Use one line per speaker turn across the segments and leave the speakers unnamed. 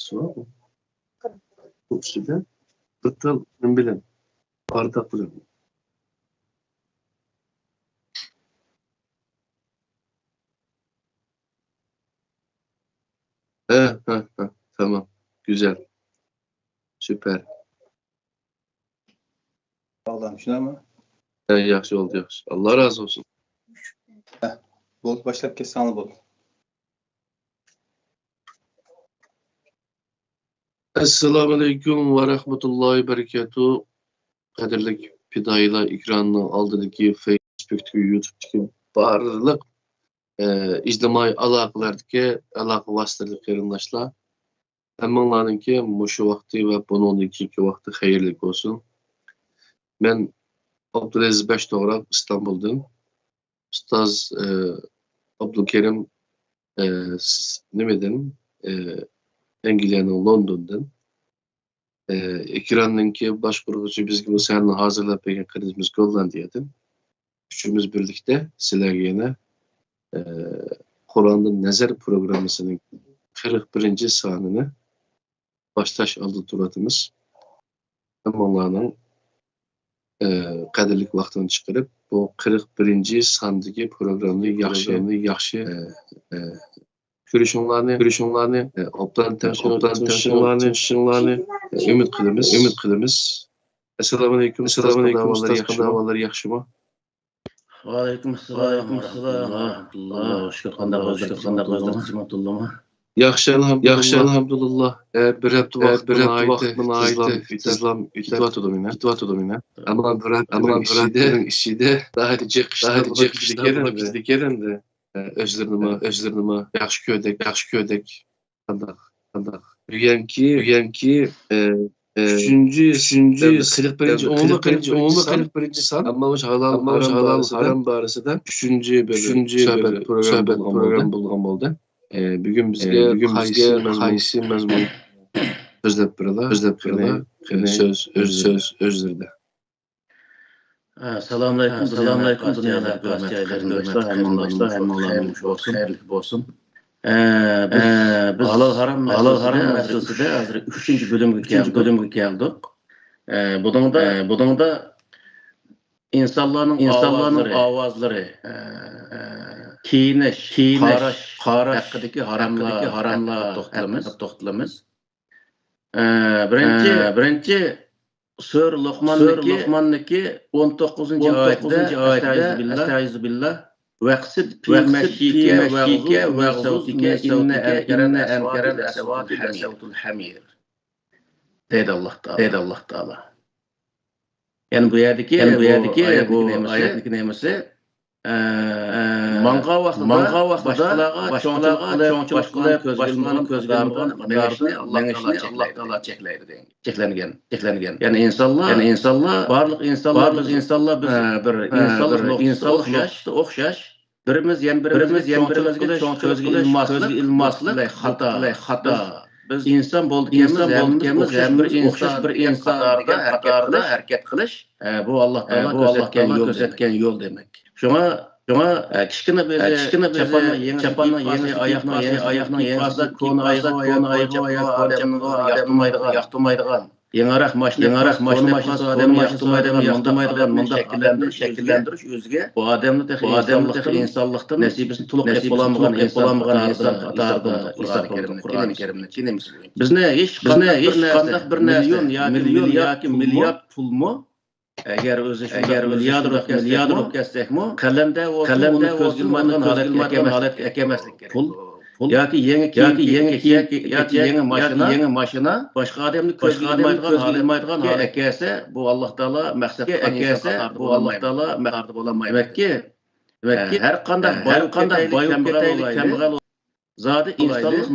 Soğuk. Üstüde. Tutal ne bileyim. Bardak bilen. Tamam. Güzel. Süper.
Allah'ım şuna mı?
Yaxşı oldu, yaxşı. Allah razı olsun.
Bol başlap kes sanlı bol.
Assalamu alaikum ve rahmetullahi berekatuhu. Kadirlik Pidayla ekranının aldığındaki Facebook'taki, YouTube'daki barlık ictimai alaqalardaki alaqa vasitəli qarindaşlar. Həminlarınki muşu vaxtı və bununki vaxtı xeyirlik olsun. Ben Abdülaziz Bəşdoğrak İstanbul'dan. Ustaz Abdülkerim nemeden Angliyanın London'dan. Ekranınki baş kurucusu bizgi bu sahne hazırlap bergen krizimiz Gollandiya'dan. Üçümüz birlikte sizlerge yine Kur'an'ın Nezar programısının 41. sahnini baştaş aldı turatımız. Onlarla kadirlik vaxtını çıkarıp bu 41. sandagi programını yaxşı görüşünlerini obdan tanışınlarını ümit qilamiz. Assalamu alaikum. Ahvallar yaxşı mı?
Aleyküm selam. Hoş geldin.
Yaxşı elhamdülillah. Bir hafta vaxtının ayeti itvatudum yine. Ama bir haftanın işide daha cık gelende. Özlerimi yaxşı köydek. Qandaq. Üyenki üçüncü 41. san. Ama o halal haram barasida üçüncü program bulgan boldu. Bugün bizge qaysi mazmun özlep birala söz özlerde.
Selamun aleyküm dünyada arkadaşlar olsun. Biz halal haram meselesinde hazır 3. bölümü geldik. Bunun da insanların avazları kiyiniş, qaraş hakkındaki haramlar toxtalamiz. Birinci Sür Luqmanniki 19. ayetde Estaizubillah Vaqsid fi meşike ve guzike inne enkerel esvatul hamir dedi Allah Teala. Yani bu yerdeki ayetdeki nemesi Manğa vaxtida başçılığa göz qilgan mengişni Allah Teala çeklengen. Yani insanlar barlıq insanlar bir insanlıq oxşaş birimiz birimizge göz ilmaslı hata biz insan boldukemiz oxşaş bir insanlarda hareket qilish bu Allah Teala gözetken yol demek. Şuna kichkina chapanni yeni ayaqning yengasi konu yoqtirmaydigan Yenirak maşinası adamı yoqtirmaydigan şekillendiriş özge bu adamni texi insonlikdan nasibasini to'liq bo'lmagan inson qatorida Qur'oni Karimda kinemiz. Bizni hech qanday bir million yoki milliard pulmi Eğer milyardır o'tkazsakmi qalamda ko'z ilmaydigan holat ekamazlik kerak. Yoki yangi mashina boshqa odamni ko'z ilmaydigan holat ekasa bu Alloh taolo maqsadga ekasa bu Alloh taolo maqsadi bo'lmaydi. Demakki har qanday kambag'al zodi insonlik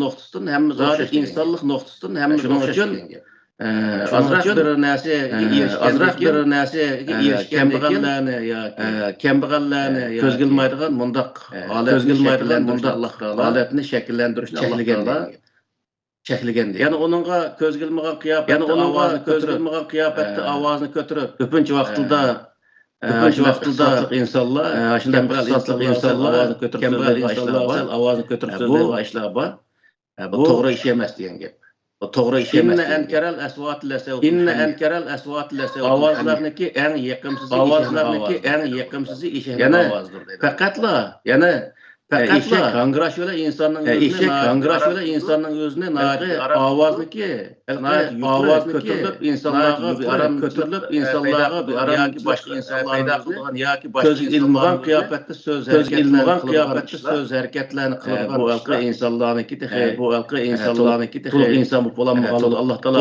nuqtasidan hamma shuning uchun azroq bir narsa kambag'allarni ko'zga ilmaydigan mundaq Alloh taolo holatni shakllantirishni cheklagan. Ya'ni onunga ko'zga ilmagan qiyofatda ovozni ko'tarib ko'pincha vaqtida insonlar ovozni ko'tarib so'zlaydigan ishlar bor. Bu to'g'ri ish emas degan gap. to'g'ri ish emas. Inna ankaral asvat lasa ovozlarniki eng yoqimsizi eshakning ovozidir dedi. Yana eshak kangrash yo'la insonning o'zini nari ovozniki ko'tarilib insonlarga bir aram boshqa insonlarga qilgan yoki boshqa ilmg'on qiyofatda so'z harakatlarni qilgan bu alqi insonlarniki to'liq inson bo'lanmagan Alloh taolo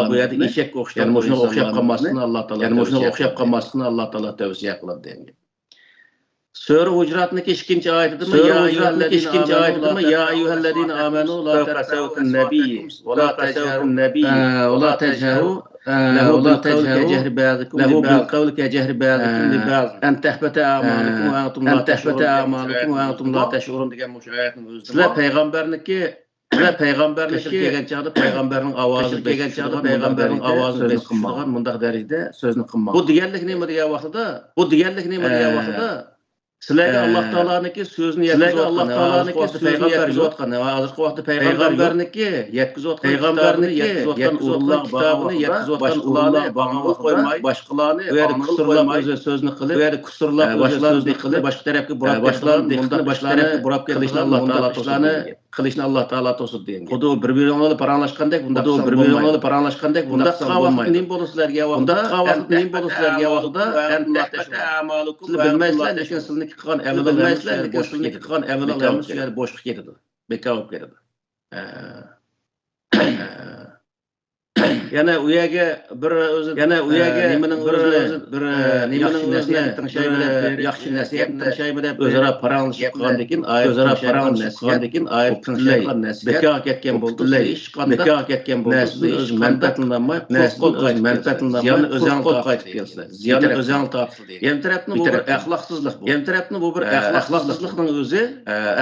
bu yerda eshak o'xshab qolmasligini Alloh taolo tavsiya qiladi degan. Sura Hucurat'niki 2. ayetida ya eyyuhellezine amenu la tasawwutun nabiyyi ve la tajharu lahu bil qawli kecehri ba'dikum li ba'd an tahbata a'malukum ve antum la teş'urun degan bu ayetning o'zida sizlar payg'ambarlik kelgan chaqda payg'ambarning ovozi payg'ambarning ovozini qilmagan mundaq darajada so'zni qilmagan. Bu deganlik nima degan vaqtida sizlarga Alloh taoloning so'zini yetkazayotgan hozirgi vaqtda payg'ambarniki yetkazayotgan kitobini yetkazayotgan ularni qo'ymay boshqalarni so'zni qilib boshqa tarafga burab kelishni Alloh taolo to'sib degan. Xudo bir-biringlarni paranglashgandek bunda nima bo'ldi sizlarga vaqtda bilmaysizlar lekin sizni qilgan amallar boshqa ketadi. Bekor bo'lib ketadi. Yana u yerga bir o'zi yaxshi nasihat bilan o'zaro paranglashib qolgandan keyin bekor ketgan bo'ldi. Ish o'z manfaatlanmay ziyonni o'zingizga qaytib kelsizlar. Ziyonni o'zingizga tortdi. Ham tarafni bu bir axloqsizlik bu. Axloqsizlikning o'zi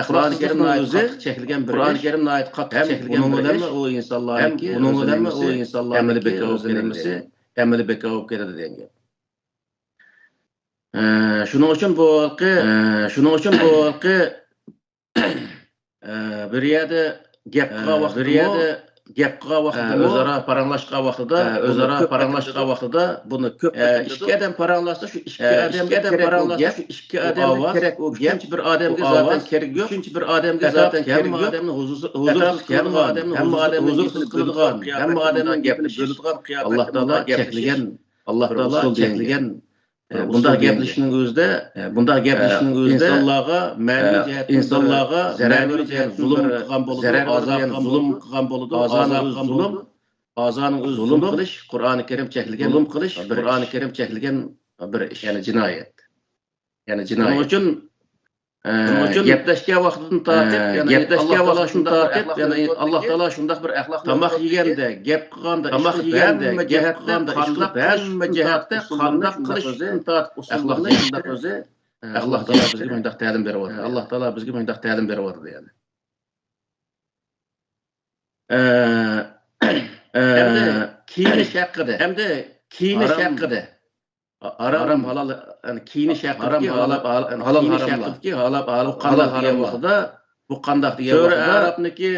Qur'oni Karimning o'zi chekilgan bir Qur'oni Karimning oyat qattiq chekilgan bir o insonlarniki ameli bekor bo'lib ketadi degan. Shuning uchun bu bir yerda gap qilgan vaqtida o'zaro paranglashgan vaqtida buni ko'p ikki odam paranglashsa shu ikki odam kerak u gap bir odamga zaten kerak yo'q. Uchinchi bir odamga zaten kerak yo'q. Hamma odamni huzursiz qiladigan, hamma odamning gapini bo'ladigan Alloh taolo cheklagan bunda gaplashishning o'zida insonlarga zarar bergan, zulm qilgan bo'ladi, zulm qilish Qur'oni Karim cheklagan bir ish, ya'ni jinoyat. Shuning uchun gaplashgan vaqtini tortib, Alloh taolo shunday bir axloq tamoq yeganda, gap qilganda, hamma jihatda qanday qilishni tortib axloqni shunday o'zi Alloh taolo bizga bunday ta'lim beryapti. Yani. Kiyinish haqida. Haram halal kiyinish haqida halal bu qanday degan vaqtda Arabniki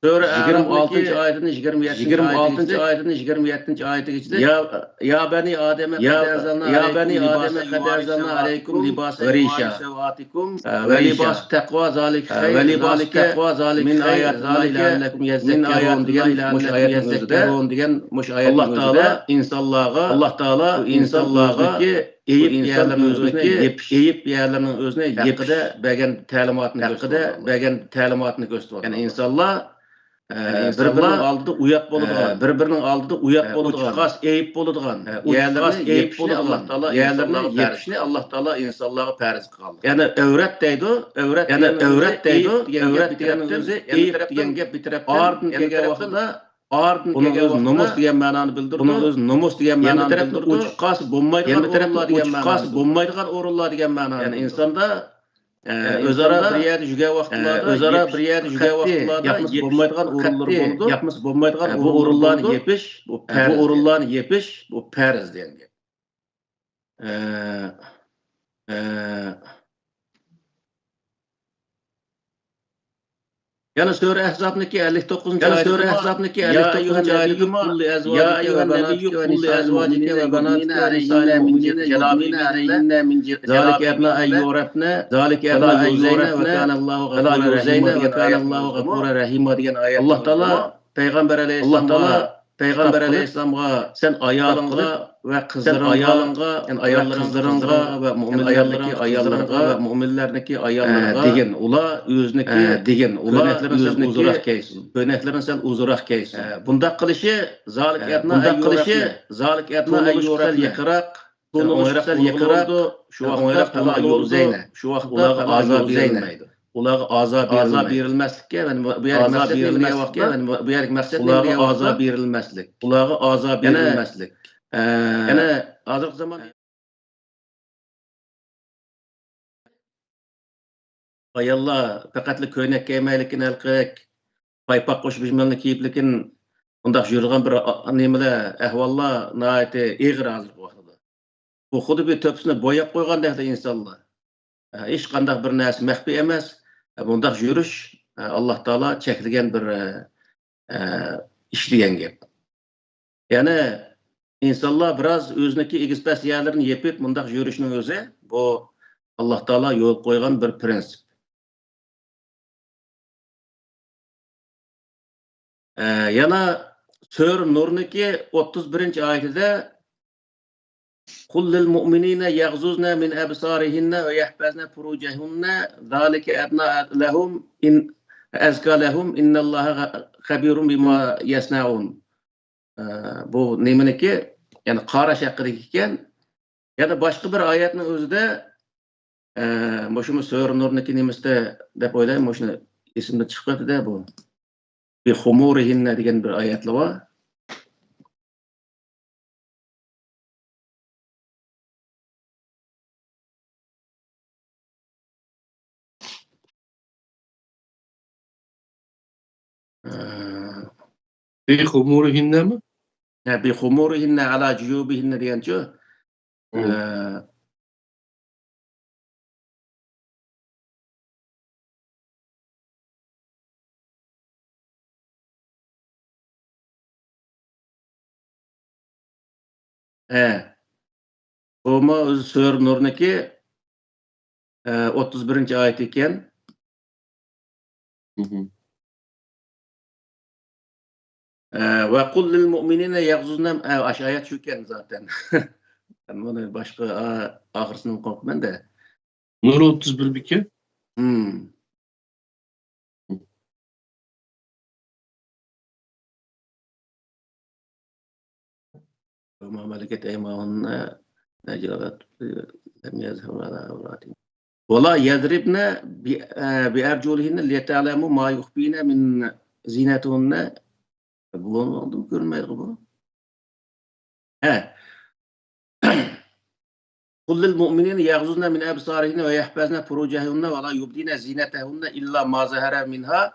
Sura 26 oyatining 27 oyatigacha ya bani adem qad anzalna alaykum libasan wa risha wa libas taqwa zalika min ayat zalika degan mush ayat Alloh taolo insonlarga eyip yerlerinin özüne haqida bergan ta'limotni ko'rsatdi. Yani insonlar bir-birining oldida uyat bo'ladigan, xos eyib bo'ladigan, yerlarni Alloh taolo insonlarga farz qilgan. Ya'ni avrat deydi, avrat degan o'zi eyib degan gap bitirib ardın kelgan vaqtda bunun öz nomus degan ma'noni bildirdi. Uçqas bo'lmaydigan o'rinlar degan ma'noni. Ya'ni insonda o'zaro bir yerda yurgan vaqtlarda yapmış bo'lmaydigan bu o'rinlarni yepish bu farz degan gap. Yana Sure Ahzab'niki 59. ayeti. Sure Ahzab'niki 59. ayeti. Ya eyyuhen nebiyyü kulli ezvacike ve banatika ve nisa'il mu'minine yudnina min zalike ebna eyyurefne zalike ebna eyyurefne ve kânallahu gafûre rahîm diyen ayet. Allah Teala Peygamber Aleyhisselam'a sen ayalınga ve kızlarınga ve müminlerdeki ayallarga degen ula özüneki degen ula özüneki uzurak keysin. Köneklerin sen uzurak keysin. Bunda kılışı zalik etna eyyurefne yıkırak Tunuğusel yıkırak şu vakta azab verilmeydi. Ulağı azab verilmezlikке bu yer maksat ulağı azab verilmezlik. Yani azık zaman ayalla faqatlı köynek keymeylikin elqek paypak qoş bijmanlı kiyiplikin undaq jürgen bir nemele ahvalla naati eğir azır vaqtida. Bu xudu bir töpsünü boyap qo'ygandek insanlar. Hech qanday bir narsa maxfiy emas. Bundaq yurish Alloh taolo chekilgan bir ish degan gap. Ya'ni insonlar biroz o'ziniki egizpas yerlarini yepib bundaq yurishning o'zi bu Alloh taolo yo'l qo'ygan bir prinsip. Yana Sure Nur'niki 31-oyatida قل للمؤمنين يغضضن من أبصارهن ويحفظن فروجهن ذلك أدنى لهم إن أزكى لهم إن الله خبير بما يصنعون. Bu nemeniki yani qarash haqida ekan. Yana boshqa bir oyatning o'zida mushumi Sure Nur'niki nemisda deb o'ylayman, mushuni esimda chiqibdi-da bu. Bi khumurihinna degan bir oyatlar bor.
Bir humurihinne mi?
Bi khumurihinna ala cuyubihinna degancha bu o'zi Sure Nur'niki 31-oyat ekan. Ve kul lil mu'minine yagzuzna ayet şu ekan zaten. Ben bunu başka ahırsını korkmam da.
Nur 31 bike. وما ملكت أيمانهن نجرت لم يظهر على عوراتهن ولا يضربن بأرجلهن ليتعلموا ما يخفين من زينتهن. Bu oldu görmeydi bu. قل للمؤمنين يغضضن من أبصارهن ويحفظن فروجهن ولا يبدين زينتهن إلا ما ظهر منها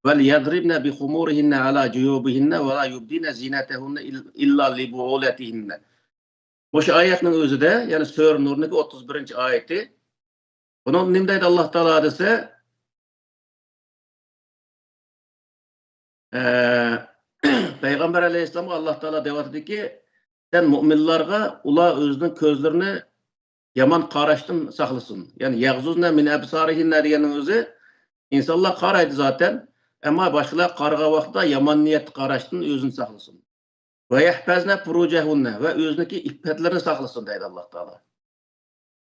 وليضربن بخمورهن على جيوبهن ولا يبدين زينتهن إلا لبعولتهن. Bu ayetning o'zida, ya'ni Sure Nur'niki 31-oyati. Bunun nima deydi Alloh taolo desa, Peygamber Aleyhisselam'a Allah Teala devatdı ki sen müminlarga ula özünün közlerini yaman qaraştın saxlasın. Yani yagzuzna min absarihinna degenin özü insanlar qaraydı zaten ama başkalar qarığa vaqtda yaman niyet qaraştın özünü saxlasın. Ve yahfazna furujahunna ve özüneki iffetlerini saxlasın deydi Allah Teala.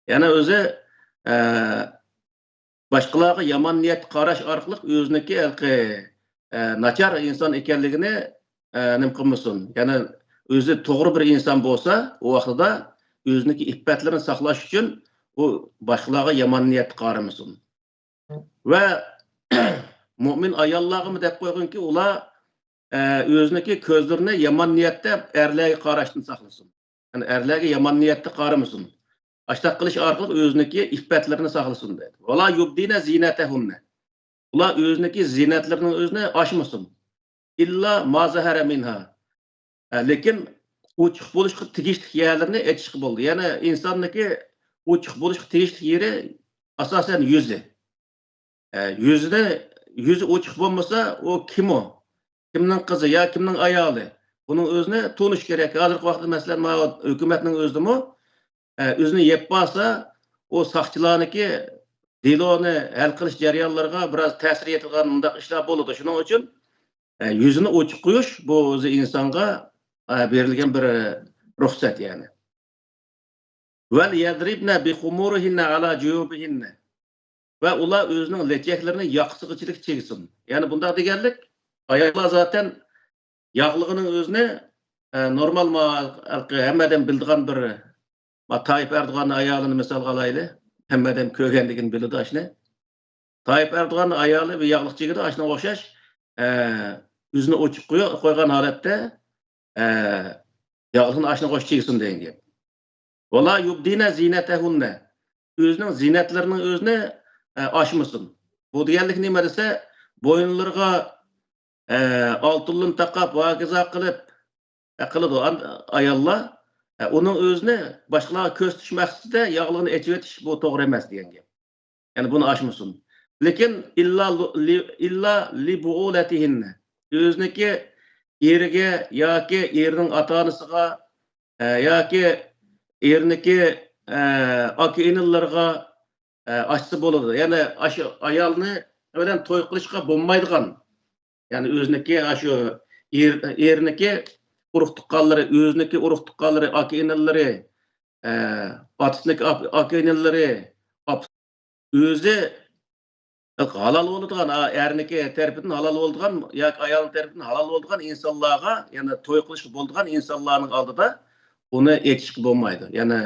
Yani özü başkalarga yaman niyet qaraş arqılıq özüneki načar insan ekenligini nim qilmasin. Yani özü to'g'ri bir inson bo'lsa, o vaqtida o'ziniki iffetlerini saqlash uchun u boshqalarga yomon niyat qaramasin. Va mo'min ayollarga deb qo'yganki, ular o'ziniki ko'zlarini yomon niyatda erlarga qarashdan saqlasin. Yani erlarga yomon niyatda qaramasin. Ashtaq qilish orqali o'ziniki iffetlerini saqlasin dedi. Vala yubdina zinatahunna. Ular o'ziniki zinatlarini o'zini oshmasin. İlla mazahara minha. Lekin uçuq bo'lishga tegishli yerlerini aytishga bo'ldi. Yani insonniki uçuq bo'lishga tegishli yeri asosan yüzü. Yüzüde yüzü ochiq bo'lmasa, o kim o? Kimning qizi ya kimning ayoli? Buning o'zini tonish kerak. Hozirgi vaqtda masalan, hukumatning o'zidimi o'zini yeb bo'lsa, o saqchilarniki deloni hal qilish jarayonlariga biroz ta'sir etadigan bundaq ishlar bo'ladi. Shuning uchun yüzünü ochiq qo'yish bu o'zi insonga berilgan bir ruxsat yani. Vel yadribna bi khumurihinna ala juyubihinna. Ve ular özünün leçeklerini yaqsıgıçılık çeksin. Yani bunda deganlik ayollar zaten yağlığının özüne normal hemmadan bildiğin bir Tayyip Erdoğan ayolini misal alaylı. Hemmadan kökenligini bildi aşne. Tayyip Erdoğan ayoli ve yağlık çekidi aşna o'xshash yüzünü ochiq qo'ygan holatda yağlığını aşna qo'shib çeksin degan gap. Wala yubdina zinatahunna. Özünün zinetlerinin özüne aşmasın. Bu deganlik nima desa, boyunlarga altınlın taqab, vakiza qilib qiladi ayollar. Onun özüne başqalarga ko'z tutish maqsadida yağlığını etib etish bu to'g'ri emas degan gap. Yani bunu aşmasın. Lekin illa li bu'ulatihinna. O'ziniki eriga yoki erining ota-onasiga yoki erniki aka-inillarga açsa bo'ladi. Yani aşı ayolni bilan to'y qilishga bo'lmaydigan. Yani o'ziniki aşı erniki urug' tuqqanlari, o'ziniki urug' tuqqanlari, aka-inillari, otasiniki aka-inillari, o'zi halal bo'ladigan, erniki tarafidan halal bo'ladigan yoki ayol tarafidan halal bo'ladigan insonlarga, yani to'y qilish bo'ladigan insonlarning oldida uni etishga bo'lmaydi. Yani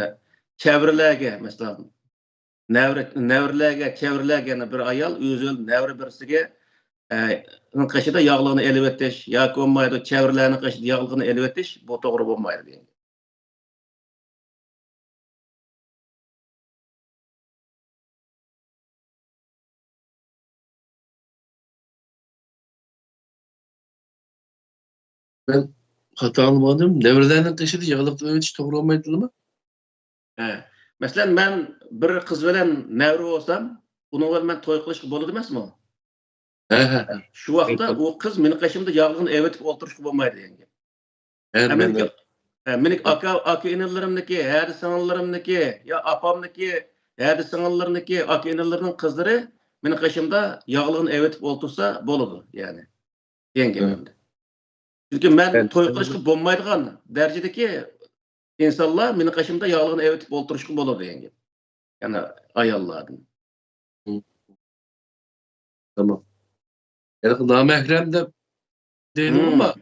çevrelerge mesela nevrelerge, çevrelerge bir ayol o'zi nevre birisiga qishida yağlığını elib etish yoki bo'lmaydi çevrelerning qishida yağlığını elib etish bu to'g'ri bo'lmaydi degan.
Ben hata almadım. Nevrelerinin kışıdı yağlıklı öğütüş doğru olmaydı mı?
Mesela ben bir kız bilen nevre olsam, bunun ben toy qilishga bo'ladi emasmi? Şu vaqtda o kız meni qishimda yağlığını evetib o'ltirishga bo'lmaydi degan. Menik aka-inalarimniki, hadi sing'illarimniki, ya apamniki, hadi sing'illarniki, aka-inalarining qizlari meni qishimda yağlığını evetib o'ltirsa bo'ladi, yani. Degan gapimdi. Çünkü ben to'y qilishga bo'lmaydigan darajadagi insonlar meni qishimda yağlığını evetib o'ltirishga bo'ladi degan gap. Yani ayollardan.
Tamam. Yani namahrem de dedim ama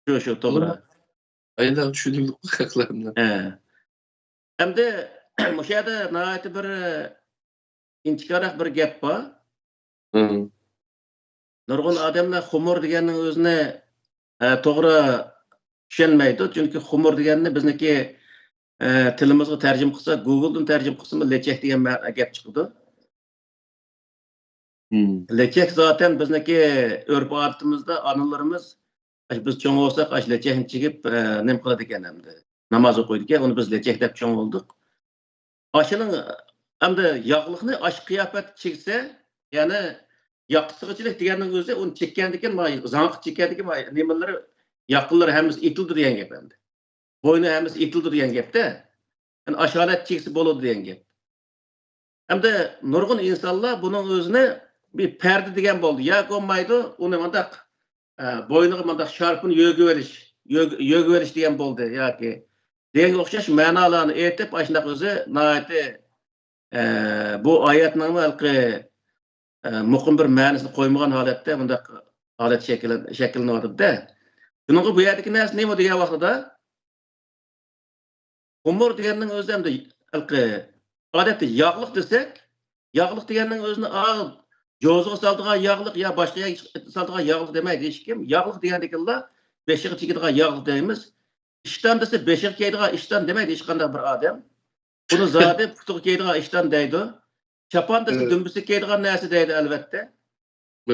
Şu to'g'ri.
aynen şu dillik haklarında.
Hem de bu yerda nihoyatda bir intiqoroq bir gap bor. Nurg'un odamlar xumur deganning o'zini to'g'ri tushunmaydi. Chunki xumur deganni bizniki tilimizga tarjima qilsa, Google'dan tarjima qilsa, lechak degan gap chiqdi. Lechak zaten bizniki urf-odatimizda analarimiz biz cho'ng bo'lsak, lechakni chigib nima qiladi ekan hamda namoz o'qiydi ekan, uni biz lechak deb cho'ng bo'ldik. Ashining hamda yog'liqni ash qiyofat cheksa, ya'ni yaqsig'ichilik deganning o'zi uni chekkandan keyin zang'ib chekkandan keyin nimalari yaqinlari hammasi etildi degan gap endi. Bo'yni hammasi etildi degan gapda. Yani aşalet cheksa bo'ladi degan gap. Hamda nurg'un insonlar buning o'zini bir perde degan bo'ldi. Ya bo'lmaydi, uni mandaq bo'yniga mandaq sharpini yo'gib olish degan bo'ldi yoki degan o'xshash ma'nolarni aytib, ashunaq o'zi nihoyatda bu oyatning balki muqim bir ma'nosini qo'ymagan holatda bundaq holat shakllanyapti-da. Buningga bu yerdagi narsa nima degan vaqtida umur deganning o'zi ham odatda yog'liq desak, yog'liq deganning o'zini jo'zg'a saldigan yog'liq yo boshqa saldigan yog'liq demaydi hech kim. Yog'liq degandikinlar beshig'i chekadigan yog'liq deymiz. Ishton desa beshig'i kiyadigan ishton demaydi hech qanday bir odam. Buni zodi putuq kiyadigan ishton deydi. Chapan desa dumbisi kiyadigan narsa deydi albatta.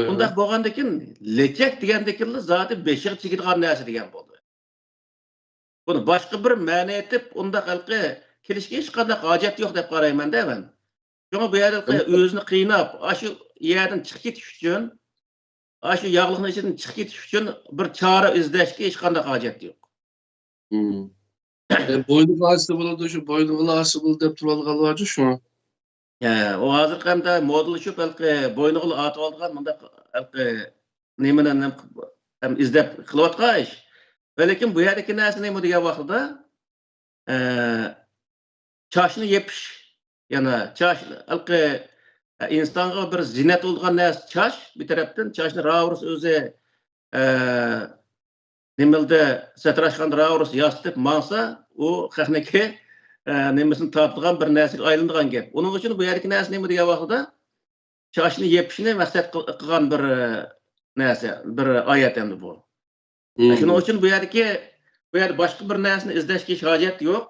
Bundaq bo'lgandan lechak degandikinlar zodi beshig'i chekadigan narsa degan bo'ldi. Buni boshqa bir ma'no etib, undaq xalqi kelishga hech qanday hojat yo'q deb qarayman-da men. Shunga bu yerda o'zini qiynab, shu yerdan chiqib ketish uchun shu yağlıqning ichidan chiqib ketish uchun bir chora izlashga hech qanday hojat yo'q.
Boynu ağrısı bulundu şu boynu ağrısı bulundu dep turalgan vardı şu.
O hozirgi hamda modellashib bo'yniga atib olgan bunda nimani ham izlab qilayotgan ish. Lekin bu yerdagi narsa nima degan vaqtida chashni yepish, yana chash insonga bir zinat bo'lgan narsa chash, bir tarafdan chashni ravrus o'zi nimilda satrashgan ravrus yastib mansa, u haqiqatki nimasini tortgan bir narsaga aylanadigan gap. Uning uchun bu yerdagi narsa nima degan vaqtida chashni yepishni maqsad qilgan bir narsa, bir oyat endi bu. Shuning uchun bu yerda boshqa bir narsani izlashga hech hojat yo'q.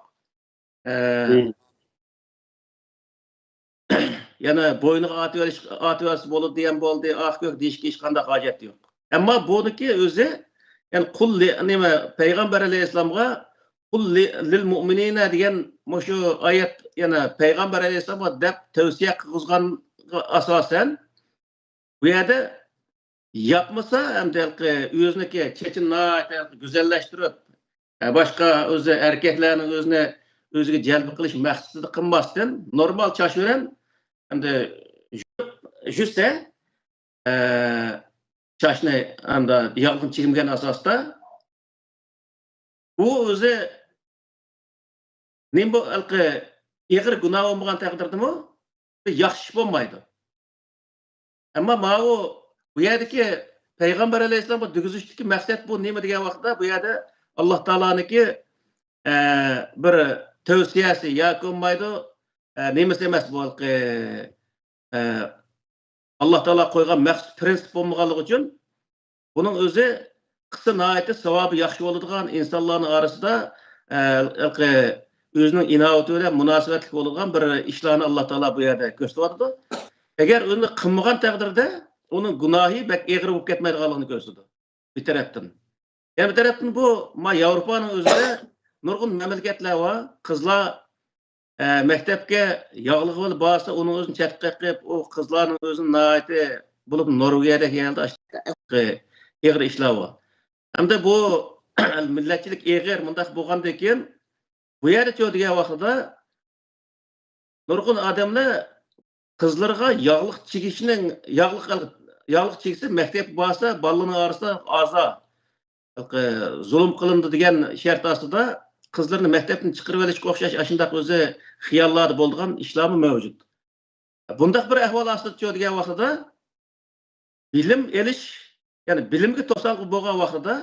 Yana bo'yniga atib olish bo'ladi degan bo'ldi, ko'k deyishga hech qanday hojat yo'q. Ammo buniki o'zi, yani qul nima payg'ambar alayhisolamga qul lil mu'minina degan shu oyat yana payg'ambar alayhisolamga deb tavsiya qilgan asosan bu yerda yapmasa hamda o'ziniki chechinni go'zallashtirib boshqa o'zi erkaklarning o'ziga jalb qilish maqsadida qilmasdan normal chash bilan hamda justa chashni hamda yolg'on chekilgan asosda bu o'zi nima ig'ir gunoh bo'lmagan taqdirdami yaxshi bo'lmaydi. Ammo bu yerdagi payg'ambar alayhissalomga degizishdagi maqsad bu nima degan vaqtda bu yerda Alloh taoloniki bir tavsiyasi yoki bo'lmaydi nimasi emas bu Alloh taolo qo'ygan maxsus prinsip bo'lmaganligi uchun buning o'zi qisqa nihoyatda savobi yaxshi bo'ladigan insonlarning orasida o'zining inovati bilan munosabatli bo'lgan bir ishlarni Alloh taolo bu yerda ko'rsatyapti. Agar uni qilmagan taqdirda uning gunohi bak egri bo'lib ketmaydiganligini ko'rsatdi bir tarafdan. Yani bir taraftan bu Yevropaning o'zida nurg'un mamlakatlar va qizlar maktabga yog'liq bo'lib borsa, uni o'zini chatqa qilib, u qizlarning o'zini nihoyatda bo'lib Norvegiyada keldi egri ishlar bor. Hamda bu millatchilik egri mundaq bo'lgandan keyin bu yerda degan vaqtida nurg'un odamlar qizlarga yog'liq chekishning yog'liq cheksa maktab borsa, bolalarning orasida azor zulm qilindi degan shart ostida qizlarni maktabdan chiqarib olishga o'xshash ashundaq o'zi xiyollarda bo'lgan ishlar mavjud. Bundaq bir ahvol ostida degan vaqtida bilim elish, ya'ni bilimga to'sqinlik bo'lgan vaqtida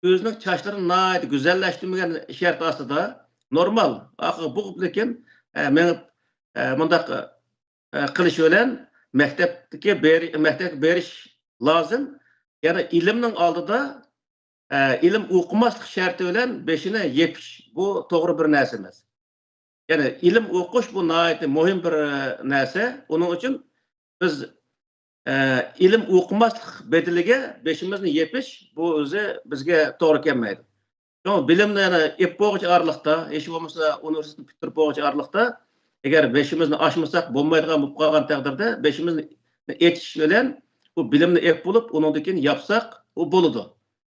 o'zining chochlarini nihoyat go'zallashtirmagan shart ostida normal, bu lekin men bundaq qilish bilan maktabga berish lozim. Ya'ni ilmning oldida ilim o'qimaslik sharti bilan beshini yepish bu to'g'ri bir narsa emas. Ya'ni ilm o'qish bu nihoyat muhim bir narsa. Uning uchun biz ilm o'qimaslik bediliga beshimizni yepish bu o'zi bizga to'g'ri kelmaydi. Bilimni yana ep bo'g'ich orliqda, hech bo'lmasa universitetni bitirib bo'g'ich orliqda agar beshimizni oshmasak bo'lmaydigan bo'lib qolgan taqdirda beshimizni etish bilan bu bilimni ep bo'lib, undan keyin yapsak u bo'ladi.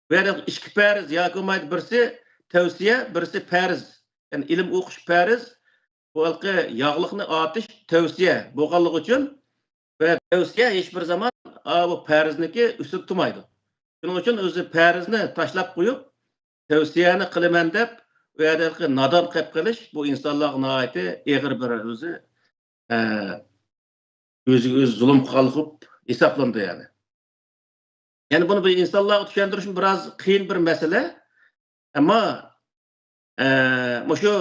Bu yerda ikki farz yoki bo'lmaydi, birisi tavsiya, birisi farz. Ya'ni ilm o'qish farz, bu yog'liqni otish tavsiya bo'lganligi uchun va tavsiya hech bir zaman bu farzniki ustun turmaydi. Shuning uchun o'zi farzni tashlab qo'yib, tavsiyani qilaman deb bu yerda nodon qilib qilish bu insonlarga nihoyatda eg'ir bir o'ziga o'zi zulm qilib hisoblandi yani. Yani bunu bir insanlarga tushuntirishim biroz qiyin bir masala. Ammo shu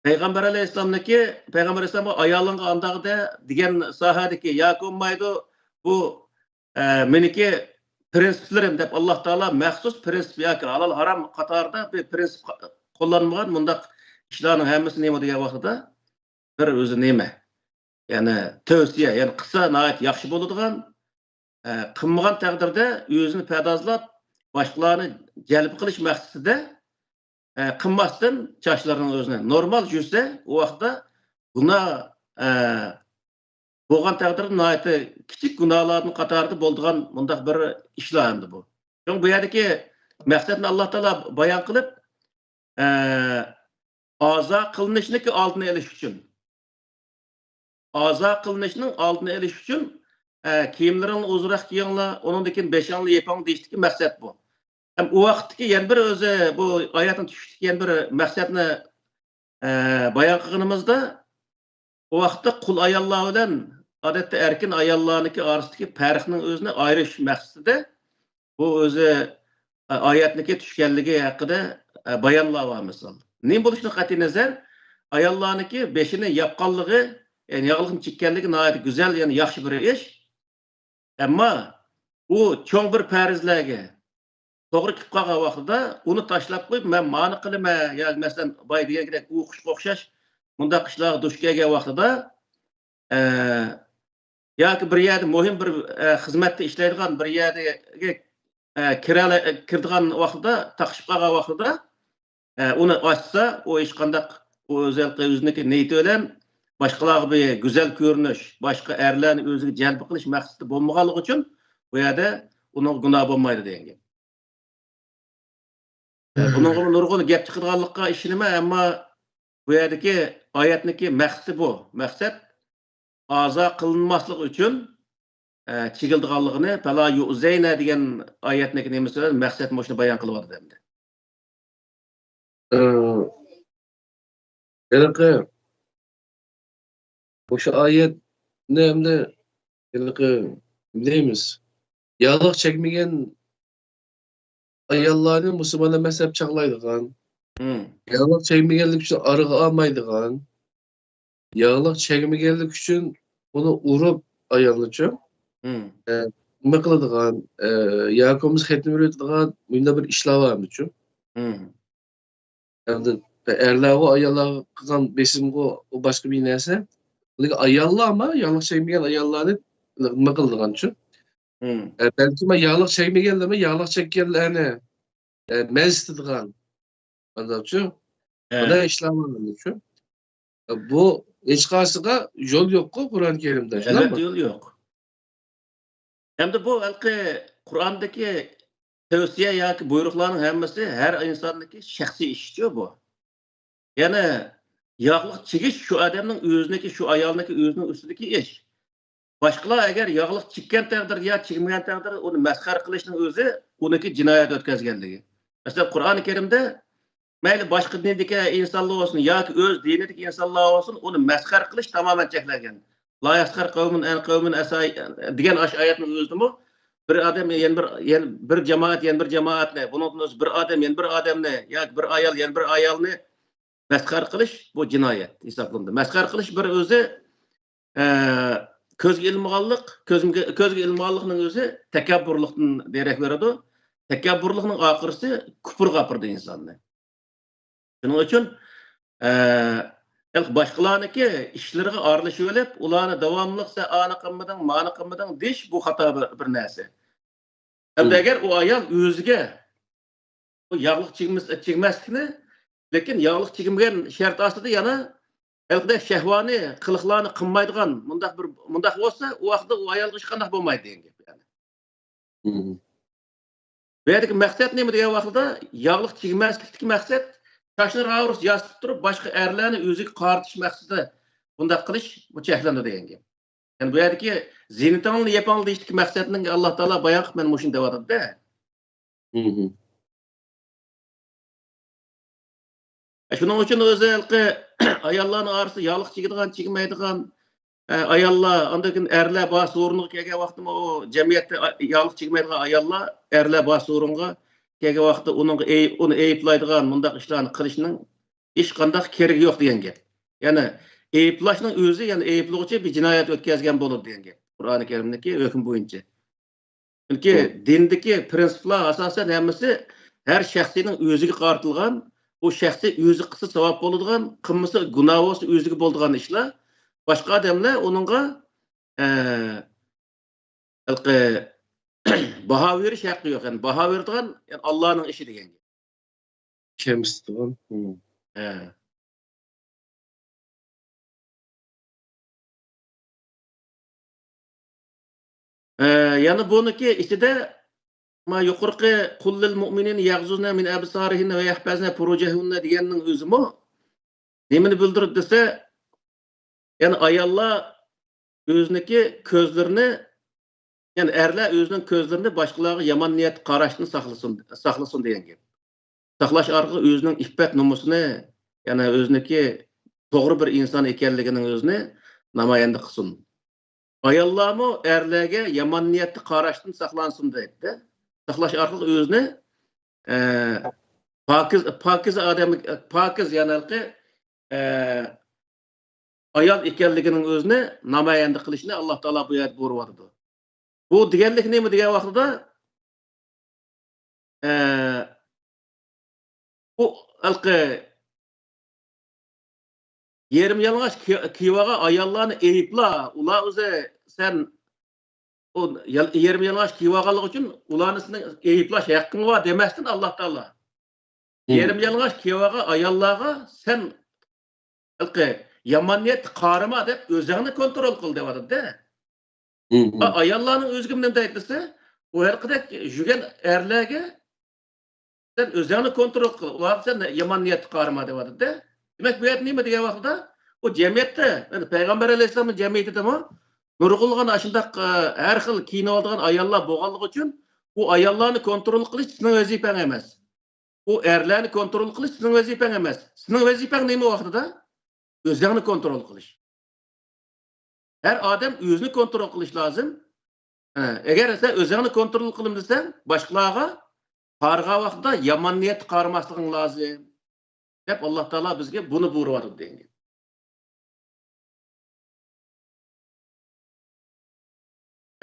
payg'ambar alayhisolamniki payg'ambar alayhisolamga ayolingga andag'ida degan sohadagi yoki bo'lmaydi bu meniki prinsiplarim deb Alloh taolo maxsus prinsip yoki halol harom qatorida bir prinsip qo'llanmagan bundaq ishlarning hammasi nima degan vaqtida bir o'zi nima? Ya'ni tavsiya, ya'ni qilsa nihoyat yaxshi bo'ladigan qilmagan taqdirda o'zini pardozlab boshqalarni jalb qilish maqsadida qilmasdan chochlarini o'zini normal yursa u vaqtda gunoh Болған тағдырда nihoyatda kichik gunohlarning qatorida bo'lgan bundaq bir ishlar endi bu. So'ng bu yerdagi maqsadni Alloh taolo bayon qilib, azo qilinishning oldini olish uchun, azo qilinishning oldini olish uchun kiyimlaringni uzunroq kiyinglar, undan keyin beshingni yeping deyishdagi maqsad bu. Ham u vaqtdagi yana bir o'zi bu oyatning tushishdagi yana bir maqsadni bayon qilganimizda, o vaqtda qul ayollar bilan odatda erkin ayollarniki orasidagi farqning o'zini ayirish maqsadida bu o'zi oyatniki tushganligi haqida bayonlayapmiz. Nima bo'lishidan qat'iy nazar, ayollarniki beshini yapqanligi, ya'ni yog'liqni chekkanligi nihoyat go'zal, ya'ni yaxshi bir ish. Ammo u cho'ng bir farzlarga to'g'ri kelib qolgan vaqtida uni tashlab qo'yib, men ma'ni qilaman, yoki masalan, boy degandek o'qishga o'xshash bundaq ishlarga duch kelgan vaqtida yoki bir yerda muhim bir xizmatda ishlaydigan bir yerga kiradigan vaqtida, taqishib qolgan vaqtida uni ochsa, o hech qanday o'ziniki niyati bilan boshqalarga bir go'zal ko'rinish, boshqa erlarni o'ziga jalb qilish maqsadi bo'lmaganligi uchun bu yerda uning gunoh bo'lmaydi degan gap. Buningga nurg'un gap chiqadiganlikqa ishonaman, ammo bu yerdagi oyatniki maqsadi bu. Maqsad azo qilinmaslik uchun chigildiganligini fala yu'zayna degan oyatniki nimasi bilan maqsad shuni bayon qilyapti endi.
Anaqa o'sha oyat endi anaqa bilamiz. Yağlıq çekmeyen ayollarni musulmonlar mezhep çağlaydigan, yağlıq çekmegenlik uchun arığı almaydigan, yağlıq çekmegenlik uchun uni urib ayolnichi nima qiladigan, yoqimiz xetni o'rgatadigan bunda bir ishlar bormichu. Endi erlarga ayollarga qilgan besimga o boshqa bir narsa. Lekin ayollar ama yağlıq çekmeyen ayollarni nima qiladiganchi. Belki ben yağlıq çekmegenlerime yağlıq çekkenlerini mezdidigan. Anladın mı? Bu da işlem anladın. Bu hiç karşıga yol yok ku Kur'an-ı Kerim'de.
Evet, yol yok. Hem de bu Kur'an'daki tavsiye ya ki buyrukların hemmesi her insandaki şahsi işçi bu. Yani yağlıq çekiş şu adamın özündeki, şu ayağındaki özünün üstündeki iş. Başkalar eğer yağlıq çekken takdir ya çekmeyen takdir onu mezhar kılışının özü onunki cinayet ötkazgenligi. Mesela Kur'an-ı Kerim'de mayli başka dindeki insanlar olsun ya ki öz dinideki insanlar olsun onu mezhar kılış tamamen çekilgen. La yaskar kavmin en kavmin esay diyen ayetinin özü mü? Bir adam bir cemaat ne? Bunun özü bir adam ne? Ya bir ayal bir ayal ne? Mezhar kılış bu cinayet hesaplandı. Mezhar kılış bir özü közge ilmiğallıqның özü tekabburluqdan derek veradi. Tekabburluqның akırısı küfür kapırdı insanı. Şunun için başkalarınki işlerine aralışıp ölüp, ularını davamlıqsa anı qımıdan, manı qımıdan deyiş bu hata bir narsa. Hem eğer o ayal özüge o yağlıq çekmezlikini, lekin yağlıq çekmeyen şart asıda yana Elbette şehvani kılıklarını kınmaydıgan mundaq olsa o vaqtda o ayol iş qandaq bo'lmaydi degan gap yani. Bu yerdagi maqsad nima degan vaqtda yog'liq chekmaslikdagi maqsad tashni ravus yasib turib boshqa erlarni o'ziga qaratish maqsadida bundaq qilish bu cheklandi degan gap. Yani bu yerdagi zinatonni yapang deyishdagi maqsadning Alloh taolo bayon qilib men shuni deyapti-da. Şunun için özellikle ayollarning orasida yağlıq çekadigan, çekmaydigan ayollar, ondan erlar bor o'ringa kelgan vaqtda o jamiyatda yağlıq çekmaydigan ayollar erlar bor o'ringa kelgan vaqtda uni ayıplaydigan bundaq ishlarni qilishning hech qanday keragi yo'q degan gap. Ya'ni ayıplashning o'zi, ya'ni ayıplovchi bir jinoyat o'tkazgan bo'ladi degan gap. Qur'oni Karimdagi hukm bo'yicha. Chunki dindagi prinsiplar asosan hammasi har shaxsiyning o'ziga qaratilgan o şəxsi özü qısa savab boladigan, qılmısı günah olsa özüge boladigan işler. Başqa adamlar onunğa baha veriş haqqı yo'q. Yani baha verdigan yani Allah'ın işi degan.
Kemsidigan.
Yani buniki içinde ma yuqorqi kullil mu'minin yag'zuna min absarihinna ve yahfazna furujahunna deganning o'zimi nimani bildirib desa, yani ayollar o'ziniki ko'zlarini, yani erlar o'zining ko'zlarini boshqalarga yomon niyat qarashni saqlasin degan gap. Saqlash orqali o'zining iffat nomusini, yani o'ziniki to'g'ri bir inson ekanligining o'zini namoyon qilsin. Ayollarmi erlarga yomon niyatni qarashdan saqlansin deydi. Saqlash orqali o'zini pokiz odam, pokiz yanalqi ayol ekanligining o'zini namoyon qilishni Alloh taolo bu yerda buyuryapti. Bu deganlik nima degan vaqtida bu alqi yerim yalang'och kivaga ayollarni eyipla, ular o'zi sen o yerim yalang'och kivaganlik uchun ularni sening eyiplash haqqing bor demasdan Alloh taolo. Yerim yalang'och kivaga ayollarga sen alqi yomon niyat qarama deb o'zingni kontrol qil deyapti-da. Ayollarning o'ziga nima deydi? U herqidek jugan erlarga sen o'zingni kontrol qil. Ular sen yomon niyat qarama deyapti-da. Demak bu yerda nima degan vaqtda o jamiyatda, yani payg'ambar alayhisolamning jamiyatidami nurg'ulg'an ashundaq har xil kiyinib olgan ayollar bo'lganligi uchun bu ayollarni kontrol qilish sizning vazifang emas. Bu erlarni kontrol qilish sizning vazifang emas. Sizning vazifang nima vaqtida? O'zingni kontrol qilish. Her odam o'zini kontrol qilish lozim. Agar sen o'zingni kontrol qilim desang, boshqalarga qarg'a vaqtida yomon niyat qarmasliging lozim. Deb Alloh taolo bizga buni buyuryapti deydi.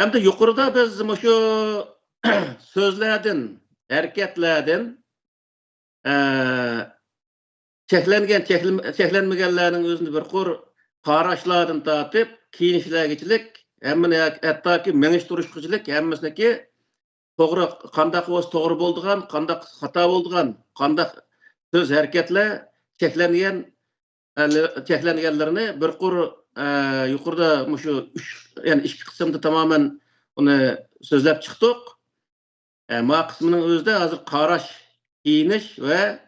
Hem de yuqorida biz shu so'zlardan, harakatlardan cheklanmaganlarning o'zini bir qur qarashlardan tortib, kiyinishlargachilik, hattoki mengishtirishchilik hammasiniki to'g'ri, qanday bo'lsa to'g'ri bo'ldigan, qanday xato bo'ldigan, qanday söz hareketler çeklengenlerini bir qur yuqorida şu yani iki kısımda tamamen onu sözlep çıktık. Ma kısmının özde hazır qarash, kiyinish ve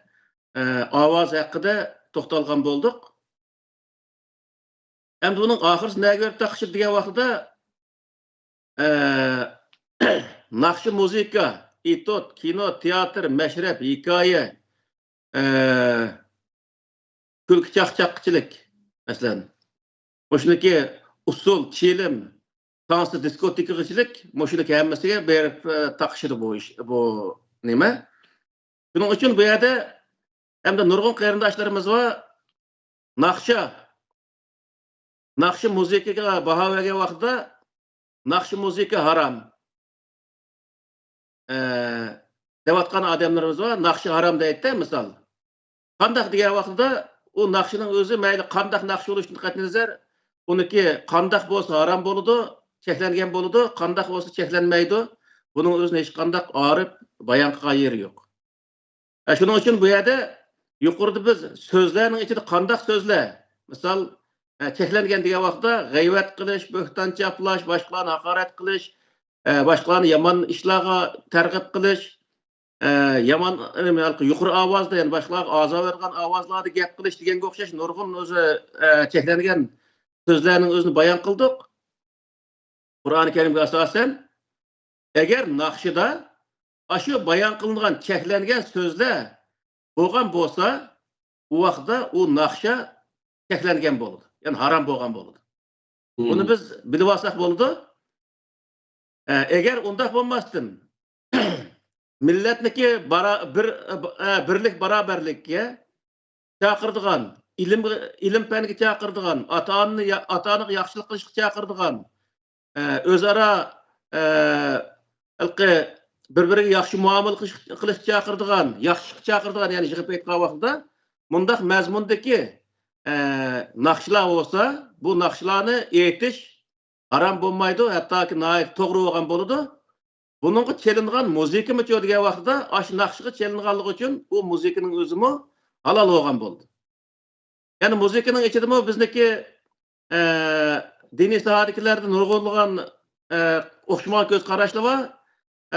ovoz haqida to'xtalgan bo'ldik. Endi buning oxirisi nega berib taqishib degan vaqtida naqshi muzika, etot, kino, teatr, mashrab, hikoya, kulki chaqchaqchilik masalan. O'shniki usul, chelim, tansi, diskotekachilik, mo'shuniki hammasiga berib taqishdi bu nima? Shuning uchun bu yerda hamda nurg'un qarindoshlarimiz va naqshi muzikaga baho bergan vaqtda naqshi muzika harom deyotgan odamlarimiz va naqshi harom deydi misol. Qandaq degan vaqtda u naqshining o'zi mayli qandaq naqsh bo'lishidan qat'iy nazar uniki qandaq bo'lsa harom bo'ladi, cheklangan bo'ladi, qandaq bo'lsa cheklanmaydi. Buning o'zini hech qandaq orib bayon qilgan yeri yo'q. Shuning uchun bu yerda yuqorida biz so'zlarning ichida qandaq so'zlar, misol cheklangan degan vaqtda g'ayvat qilish, bo'hton chaplash, boshqalarni haqorat qilish, boshqalarni yomon ishlarga targ'ib qilish, yomon yuqori ovozda, ya'ni boshqalarga ozor bergan ovozlarda gap qilish deganga o'xshash nurg'un o'zi cheklangan so'zlarning o'zini bayon qildik. Qur'oni Karimga asosan agar naqshida shu bayon qilingan cheklangan so'zlar bo'lgan bo'lsa, u vaqtda u naqsha cheklangan bo'ladi. Yani haram bo'lgan bo'ladi. Buni biz bilib olsak bo'ladi. Agar unda bo'lmasdan millatniki birlik barobarlikka chaqirdigan, ilm faniga chaqirdigan, ota-onaga yaxshilik qilishga chaqirdigan, o'zaro bir-biriga yaxshi muomala qilishga chaqirdigan, yaxshilikka chaqirdigan, ya'ni yig'ib aytgan vaqtda mundaq mazmundagi naqshlar bo'lsa, bu naqshlarni aytish haram bo'lmaydi, hattoki to'g'ri bo'lgan bo'ladi. Buningga chelingan muzika mi degan vaqtda, shu naqshga chelinganligi uchun bu muzikaning o'zimi halol bo'lgan bo'ldi. Ya'ni muzikaning ichidami bizniki diniy sohadagilarda nurg'unlagan o'xshamagan ko'z qarashlar var.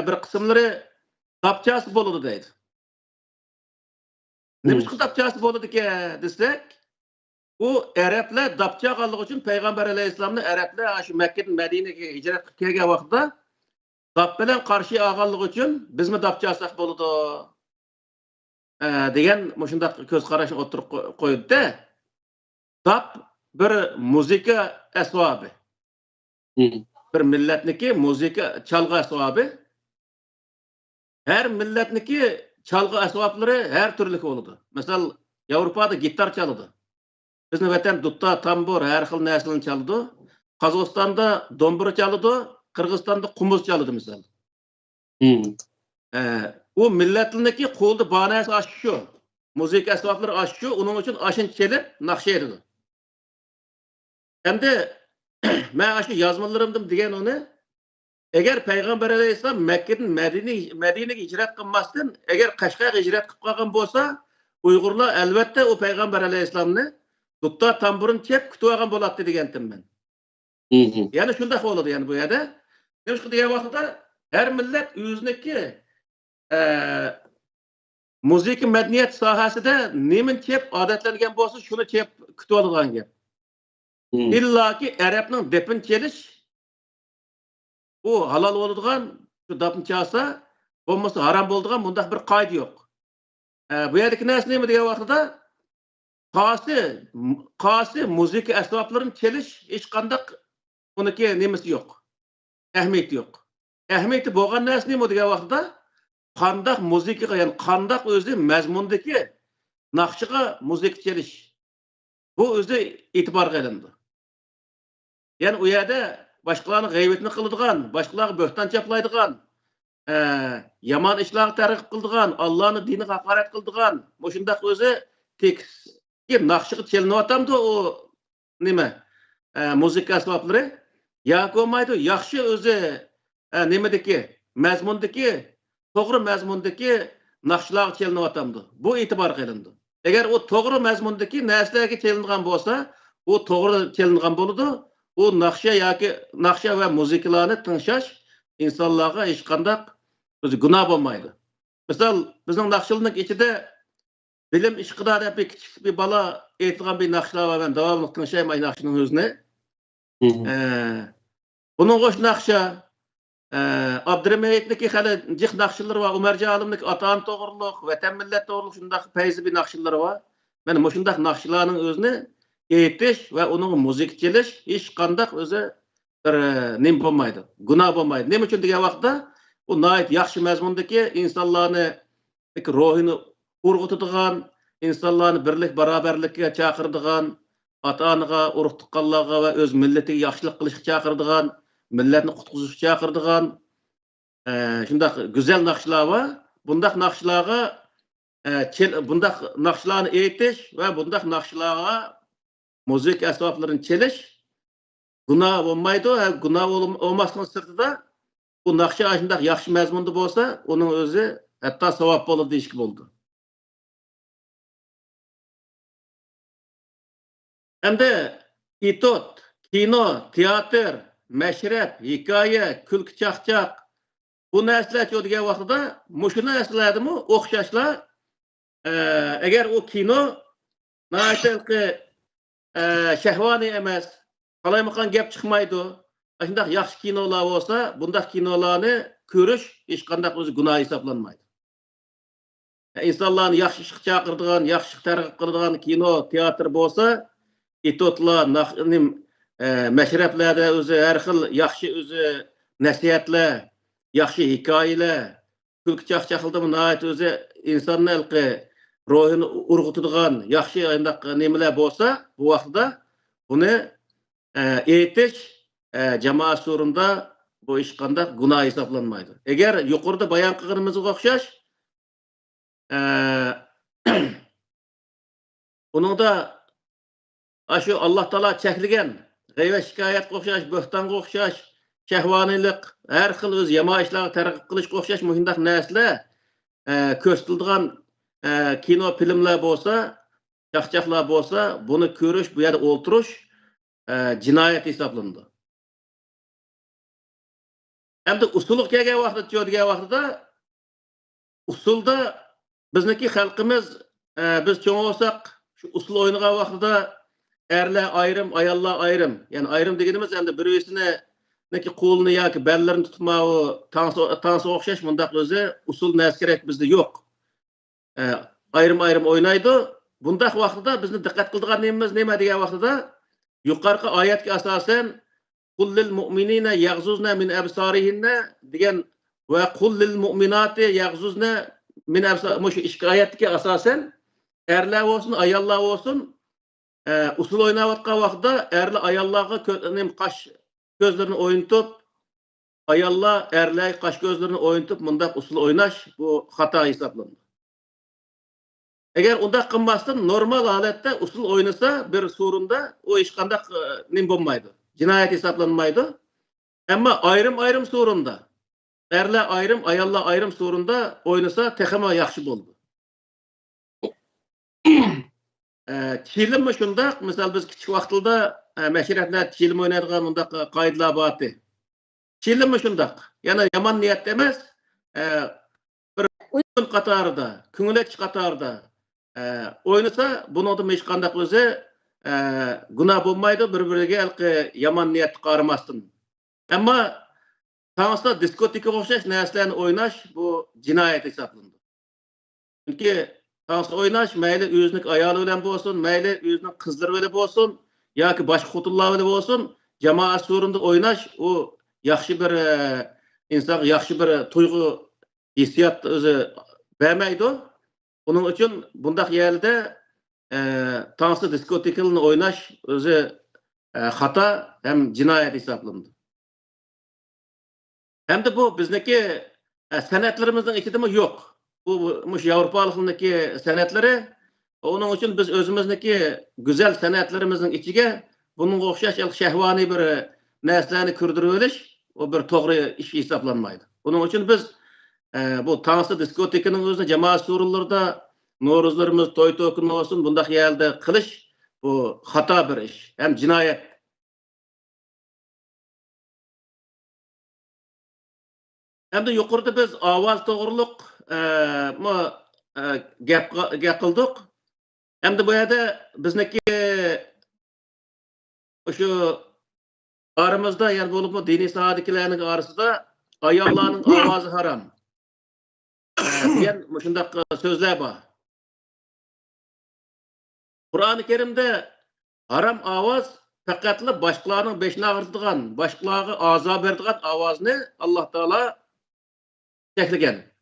Bir qismlari tapchasi bo'ladi deydi. Nima tapchasi bo'ladi ki desek, u Arablar dapcha qilganligi uchun Payg'ambar alayhisolamni Arablar shu Makkadan Madinaga hijrat qilib kelgan vaqtda dap bilan qarshi olganligi uchun bizmi dapchasak bo'ladi degan shunday ko'z qarashni o'tirib qo'ydi-da. Dap bir muzika asbobi. Bir millatniki muzika chalg'i asbobi. Her milletniki çalgı asbapları her türlü oldu. Mesela Avrupa'da gitar çaldı. Bizim vatan dutta, tambur, her xil neslini çaldı. Kazakistan'da dombura çaldı, Kırgızistan'da kumuz çaldı misal. O milletindeki koldu banayası aşıyor. Müzik asbapları aşıyor, onun için aşın çelip nakşe edildi. Hem de ben aşı yazmalarımdım diyen onu, eğer Peygamber Aleyhisselam Mekke'den Medine'ye hicret kılmasın, eğer Kaşgar'a hicret kılgan bolsa, Uygurlar elbette o Peygamber Aleyhisselam'ını tutta tamburun çep kütüğen bolattı diyendim ben. Yani şunda oldu yani bu yerde. Demiş ki diye vaxtda her millet özündeki müzik medeniyet sahasında nemin çep adetlengen bolsa şunu çep kütüğe algan gep. İlla ki Arap'ın depin çeliş o halal olduğundan şu dapın çalsa, olmasa haram olduğundan bunda bir kaydı yok. Bu yerdeki nesne mi diye vaxtda Qasi müzik asbapların çeliş hiç kandak onunki nemesi yok. Ehmiyeti yok. Ehmiyeti boğan nesne mi diye vaxtda kandak müzik yani kandak özü mezmundaki nakşıga müzik çeliş. Bu özü itibar kılındı. Yani o yerde başkalarının gıybetini kıldırgan, başkalarına böhtan çaplaydıgan, yaman işler terk kıldırgan, Allah'ın dini hakaret kıldırgan, bu şundak özü tek nakşığı çelinip atamdı o nime müzik asbapları. Ya koymaydı, yaxşı özü nimedeki, mezmundaki, doğru mezmundaki nakşılar çelinip atamdı. Bu itibar kılındı. Eğer o doğru mezmundaki neslerge çelindiğen bolsa, o doğru çelindiğen boludu. O nakşa ve müziklerini tınşaş insanlara hiç kandak günah olmaydı. Mesela bizim nakşılının içinde bilim işgıdarı bir küçük bir bala eğitilen bir nakşılar var. Ben devamlı tınşayım ay nakşının özüne. Bunun hoş nakşa Abdülmeyit'deki hali cik nakşıları var. Umerci Alim'deki atan doğruluk, vatan millet doğruluk şundak feyzi bir nakşıları var. Ben bu şundak nakşılarının özüne eğitiş ve onun müzikçiliş hiç kandak özü nem olmaydı, günah olmaydı. Ne için diye vaxtda bu nait yaxşı mezmundaki insanlarını ruhunu urgutuduğan, insanlarını birlik beraberlikке çağırdıgan, ata-anaga, urug tuqqanlarga ve öz milletiga yaxşılık qilishga çağırdıgan, milletni qutquzishga çağırdıgan şundak güzel nakşılar var. Bundak nakşılarga bundak nakşılarını eğitiş ve bundak nakşılarga müzik asbaplarını çeliş günah olmaydı. Günah olmasının sırtında bu nakşa aşındak yaxşı mezmundu bolsa, onun özü hatta savap olur deyişki oldu. Hem de itot, kino, tiyatr, meşrep, hikaye, külk çakçak bu nesler çoğuduğu vaxtda muşuna neslerdi mi okşaşlar eğer o kino naitelki şehvani emas, qalaymakan gap chiqmaydi. Shunday yaxshi kinolar bo'lsa, bunday kinolarni ko'rish hech qanday o'zi gunoh hisoblanmaydi. İnsanlarni yaxshi ishga chaqiradigan, yaxshi targ'ib qiladigan kino, teatr bo'lsa, etotlar, mashrablarda o'zi har xil yaxshi o'zi nasihatlar, yaxshi hikoyalar, kulki chaqchaqildimi o'zi insonni ruhini urg'utadigan yaxshi nimalar bo'lsa, bu vaqtda buni eğitiş cemaat surunda bu iş qanday günah hesaplanmaydı. Eğer yukarıda bayan qilganimizga o'xshash buningda şu Allah Taala cheklagan g'ayvat shikoyatga o'xshash, bo'xtonga o'xshash, shahvoniylik, har xil o'z yomon ishlarga targ'ib qilishga o'xshash muhimdaq narsalar ko'rsatilgan kino filmlar bo'lsa, chaqchaqlar bo'lsa, buni ko'rish, bu yerda o'tirish jinoyat hisoblanadi. Hem de usuluk kelgen vaqtda diýdigan wagtda usulda bizniki halkımız biz çoğun olsak şu usul oynagan wagtda erler ayrım, ayallar ayrım. Yani ayrım degenimiz hem de birisine neki kolunu yoki bellarini tutmağı tansı okşaş mundaq özü usul näs kerek bizde yok. Ayrım ayrım oynaydı. Bundaq wagtda bizni diqqat kıldıgan nemimiz neme degan wagtda yuqarqı ayetke asasen Kul lil mu'minina yaghzuzna min absarihinna degan va kul lil mu'minati yaghzuzna min absar mush ikki oyatga asasen erlar olsun, ayollar olsun usul oynayotgan vaqtda erlar ayollarga qash gözlerini oyuntup ayollar erlar qash gözlerini oyuntup mundaq usul oynash bu xata hesaplanadi. Eğer undaq qilmasdan normal holatda usul oynasa bir surunda o hech qanday nim bo'lmaydi. Cinayet hesaplanmaydı. Ama ayrım sorunda. Erler ayrım, ayollar ayrım sorunda oynasa texama yaxşı boldu. Çilim mi şundaq? Misal biz kichik vaqtda meşretler çilim oynaydigan undaq qoidalar bor. Çilim mi şundaq? Yani yaman niyet emas. Bir oyun qatarida, ko'ngilach qatarida oynasa bunun da hech qanday o'zi günah bo'lmaydi, bir-biriga yomon niyat qaramasdan. Ammo tansda diskoteka o'xshash narsalarni o'ynash bu jinoyat hisoblanadi. Chunki tansda o'ynash mayli o'zining ayoli bilan bo'lsin, mayli o'zining qizlari bilan bo'lsin yoki boshqa xotinlar bilan bo'lsin, jamoat surunda o'ynash u yaxshi bir insonga yaxshi bir tuyg'u hissiyot o'zi bermaydi. Buning uchun bundaq yerda tansda diskotekalını oynaş özü hata hem cinayet hesaplandı. Hem de bu bizdeki sanatlarımızın içinde mi yok. Bu Avrupalıkındaki sanatları onun için biz özümüzdeki güzel sanatlarımızın içine bunun okşaş şehvani bir neslerini kürdürüyoruz. O bir doğru iş hesaplanmaydı. Bunun için biz bu tansda diskotekanın özünde cemaat surullarda Noruzlarımız toy toykun olsun bundaq yerde kılış bu hata bir iş. Hem cinayet. Hem de yukarıda biz avaz doğruluk gap kıldık. Hem de bu yerde bizdeki şu aramızda yani bulup mu dini sahadekilerinin arasında ayollarning ovozi haram. Diyen şundaq sözler var. Kur'an-ı Kerim'de haram avaz faqatla başkalarının beşine ağırtıgan, başkalarına azap verdiğin avazını Allah Teala çekligen.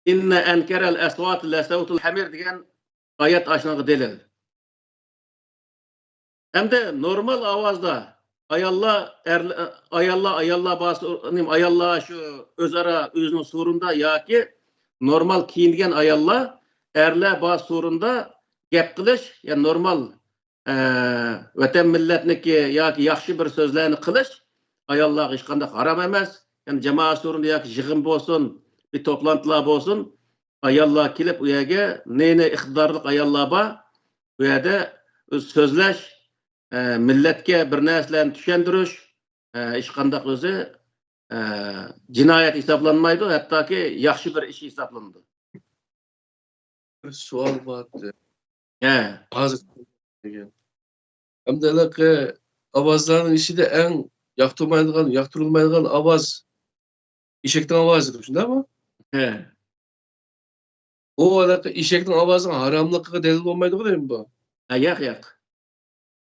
İnne enkerel esvat le savtul hamir degan ayet aşnağı delil. Hem de normal avazda ayallar şu özara özünün surunda yoki normal kiyingen ayallar erler bazı surunda gap qilish, yani normal vatan millatniki yoki yaxshi bir so'zlarni qilish ayollarga hech qanday haram emas. Yani jamoat surunda yoki yig'in bo'lsin, bir to'plantilar bo'lsin, ayollar kelib u yerga ne iqtidorli ayollar bor, bu yerda so'zlash, millatga bir narsalarni tushuntirish hech qanday o'zi jinoyat hisoblanmaydi, hattoki yaxshi bir ish hisoblanadi.
Bir sual vardı.
He.
Hazır. Hem de avazların işi de en yaktırılmaydıgan avaz işekten avazıdır. Şunda mı?
He.
O alaka işekten avazın haramlıkı delil olmaydı değil mi bu?
Yo'q.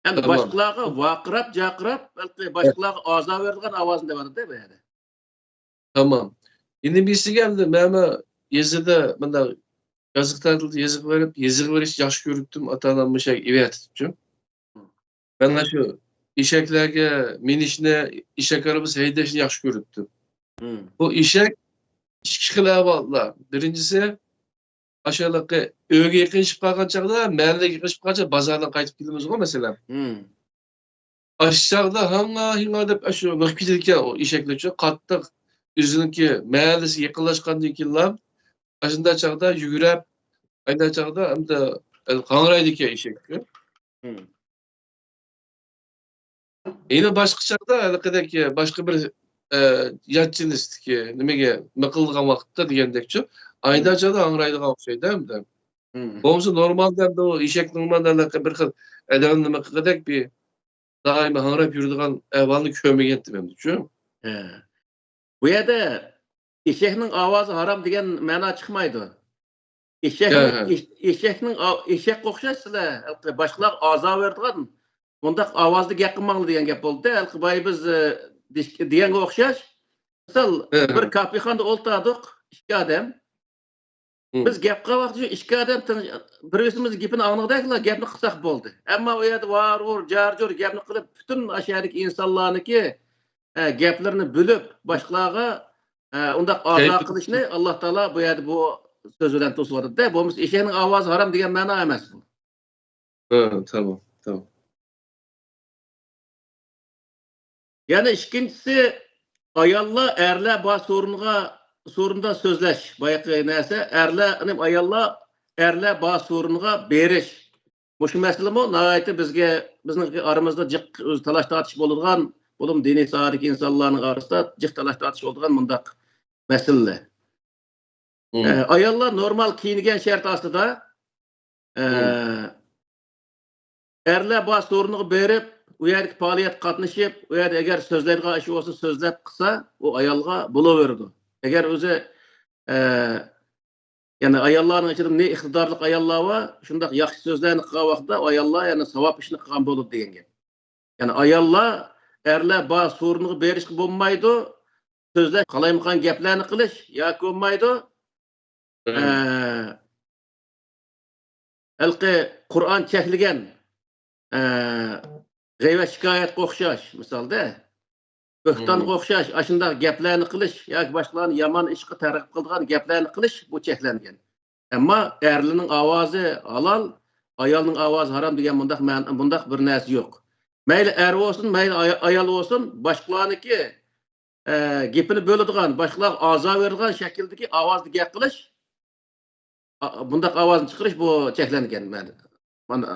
Endi
Tamam.
boshqalarga vaqirab, jaqirab, balki boshqalarga azor beradigan ovozni deyapti-da bu yerda.
Tamam. Yine birisi geldi. Mehmet yazıda bana yazık tartıldı, yazık veriş yaş görüktüm. Atalanmış evet ettim. Ben şu işeklerge minişine işek arabası heydeşini yaş görüktüm. Bu işek işkiler bağlılar. Birincisi aşağıdaki öğe yakınışıp kalkan çağda, mehallede yakınışıp kalkan bazardan kayıtıp gidimiz o mesela. Aşağıda hangi deyip aşağı nakpidirken o işekler çok kattık. Üzününki mahallesi yakınlaşkan dikiler. Aşında çağda yürüyüp, aynı çağda hem de kanıraydık ya işek. Yine başqaçada halaqadaki başqa bir yatçınistiki nimege mıqılgan vaqtda degendekçi aydacada angraydigan oqşaydı. Bolsa normalda da o işek normalda bir xil adam nima qilgandek bir daima hangrab yuradigan ahvolni ko'rmagandim endi-chu.
Bu yerda eşekning ovozi harom degan ma'no chiqmaydi. Eşek o'xshash sizlar boshqalar azob beradigan bundaq ovozda gap qilmanglar degan gap bo'ldi. Boy biz deganga o'xshash. Misol bir kafexonada o'ltirdik, ikki odam. Biz gap qilgan vaqtda ikki odam bir-birimiz gapini anglagandaklar gapni qilsak bo'ldi. Ammo u yerda var jar-jor gapni qilib, butun ashadagi insonlarniki gaplarini bo'lib, boshqalarga undaq azob qilishni Alloh taolo bu yerda bu söz bilan to'sib-da. Bo'lmasa eshakning ovozi harom degan ma'no emas bu.
Tamam.
Yani ikkinchisi ayollar erlar bor sorunda so'zlash. Boyaqi narsa erlar bor sorunga berish. Bu masalami nihoyatda bizning aramizda jiq o'z talash tortish bo'ladigan, bo'lib diniy sohadagi insonlarning orasida jiq talash tortish bo'ladigan bundaq masala. Ayollar normal kiyingan shart ostida erlar bor sorunga berib u yerga faoliyat qatnashib, u yerda agar so'zlaydigan ish bo'lsa so'zlab qilsa, u ayolga bo'laverdi. Agar o'zi yani ayollarning ichida ne iqtidorli ayollar va shunday yaxshi so'zlarni qilgan vaqtda ayollar yani savob ishni qilgan bo'ladi degan gap. Yani ayollar erlar bor sorunga berishga bo'lmaydi, so'zlash qalaymiqan gaplarni qilish yoki bo'lmaydi. Alqi Qur'on cheklagan g'ayvat shikoyatga o'xshash misolda bo'xtonga o'xshash ashunday gaplarni qilish yoki boshqalarni yomon ishga targ'ib qiladigan gaplarni qilish bu cheklangan. Ammo erlarning ovozi halol, ayolning ovozi harom degan bundaq bir narsa yo'q. Mayli er bo'lsin, mayli ayol bo'lsin, boshqalarniki gapini bo'ladigan, boshqalar azob beradigan shakldagi ovozni gap qilish, bundaq ovozni chiqarish bu cheklangan.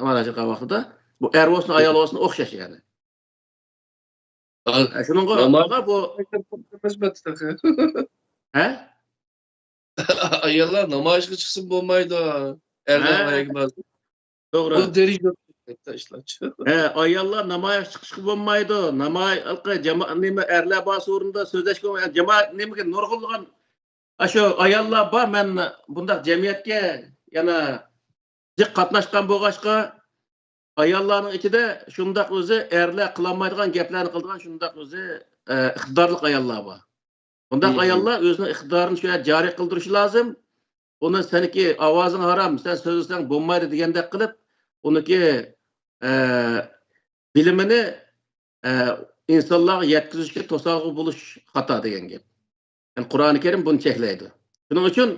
Mana shu vaqtda bu er olsun, ayol olsun o'xshash yani. Shuningga bu
ayollar namoyishga chiqsin bo'lmaydi. Erlar ayollar. To'g'ri. Bu derijo tashlachi.
Ayollar namoyish chiqishga bo'lmaydi. Nima erlar bor o'rinda so'zlashga bo'lmaydi. Jamoat nimaga nurg'ulgan shu ayollar bor, men bundaq jamiyatga yana jiq qatnashgan bo'lg'achqa ayollarning ichida shundaq o'zi erlar qilolmaydigan gaplarni qiladigan shundaq o'zi iqtidorli ayollar bor. Bundaq ayollar o'zining iqtidorini shu yerda joriy qildirishi lozim. Uni seniki ovozing harom, sen so'zlasang bo'lmaydi degandek qilib, uniki bilimini insonlarga yetkazishga to'sqinlik bo'lish xato degan gap. Yani Qur'oni Karim buni cheklaydi. Shuning uchun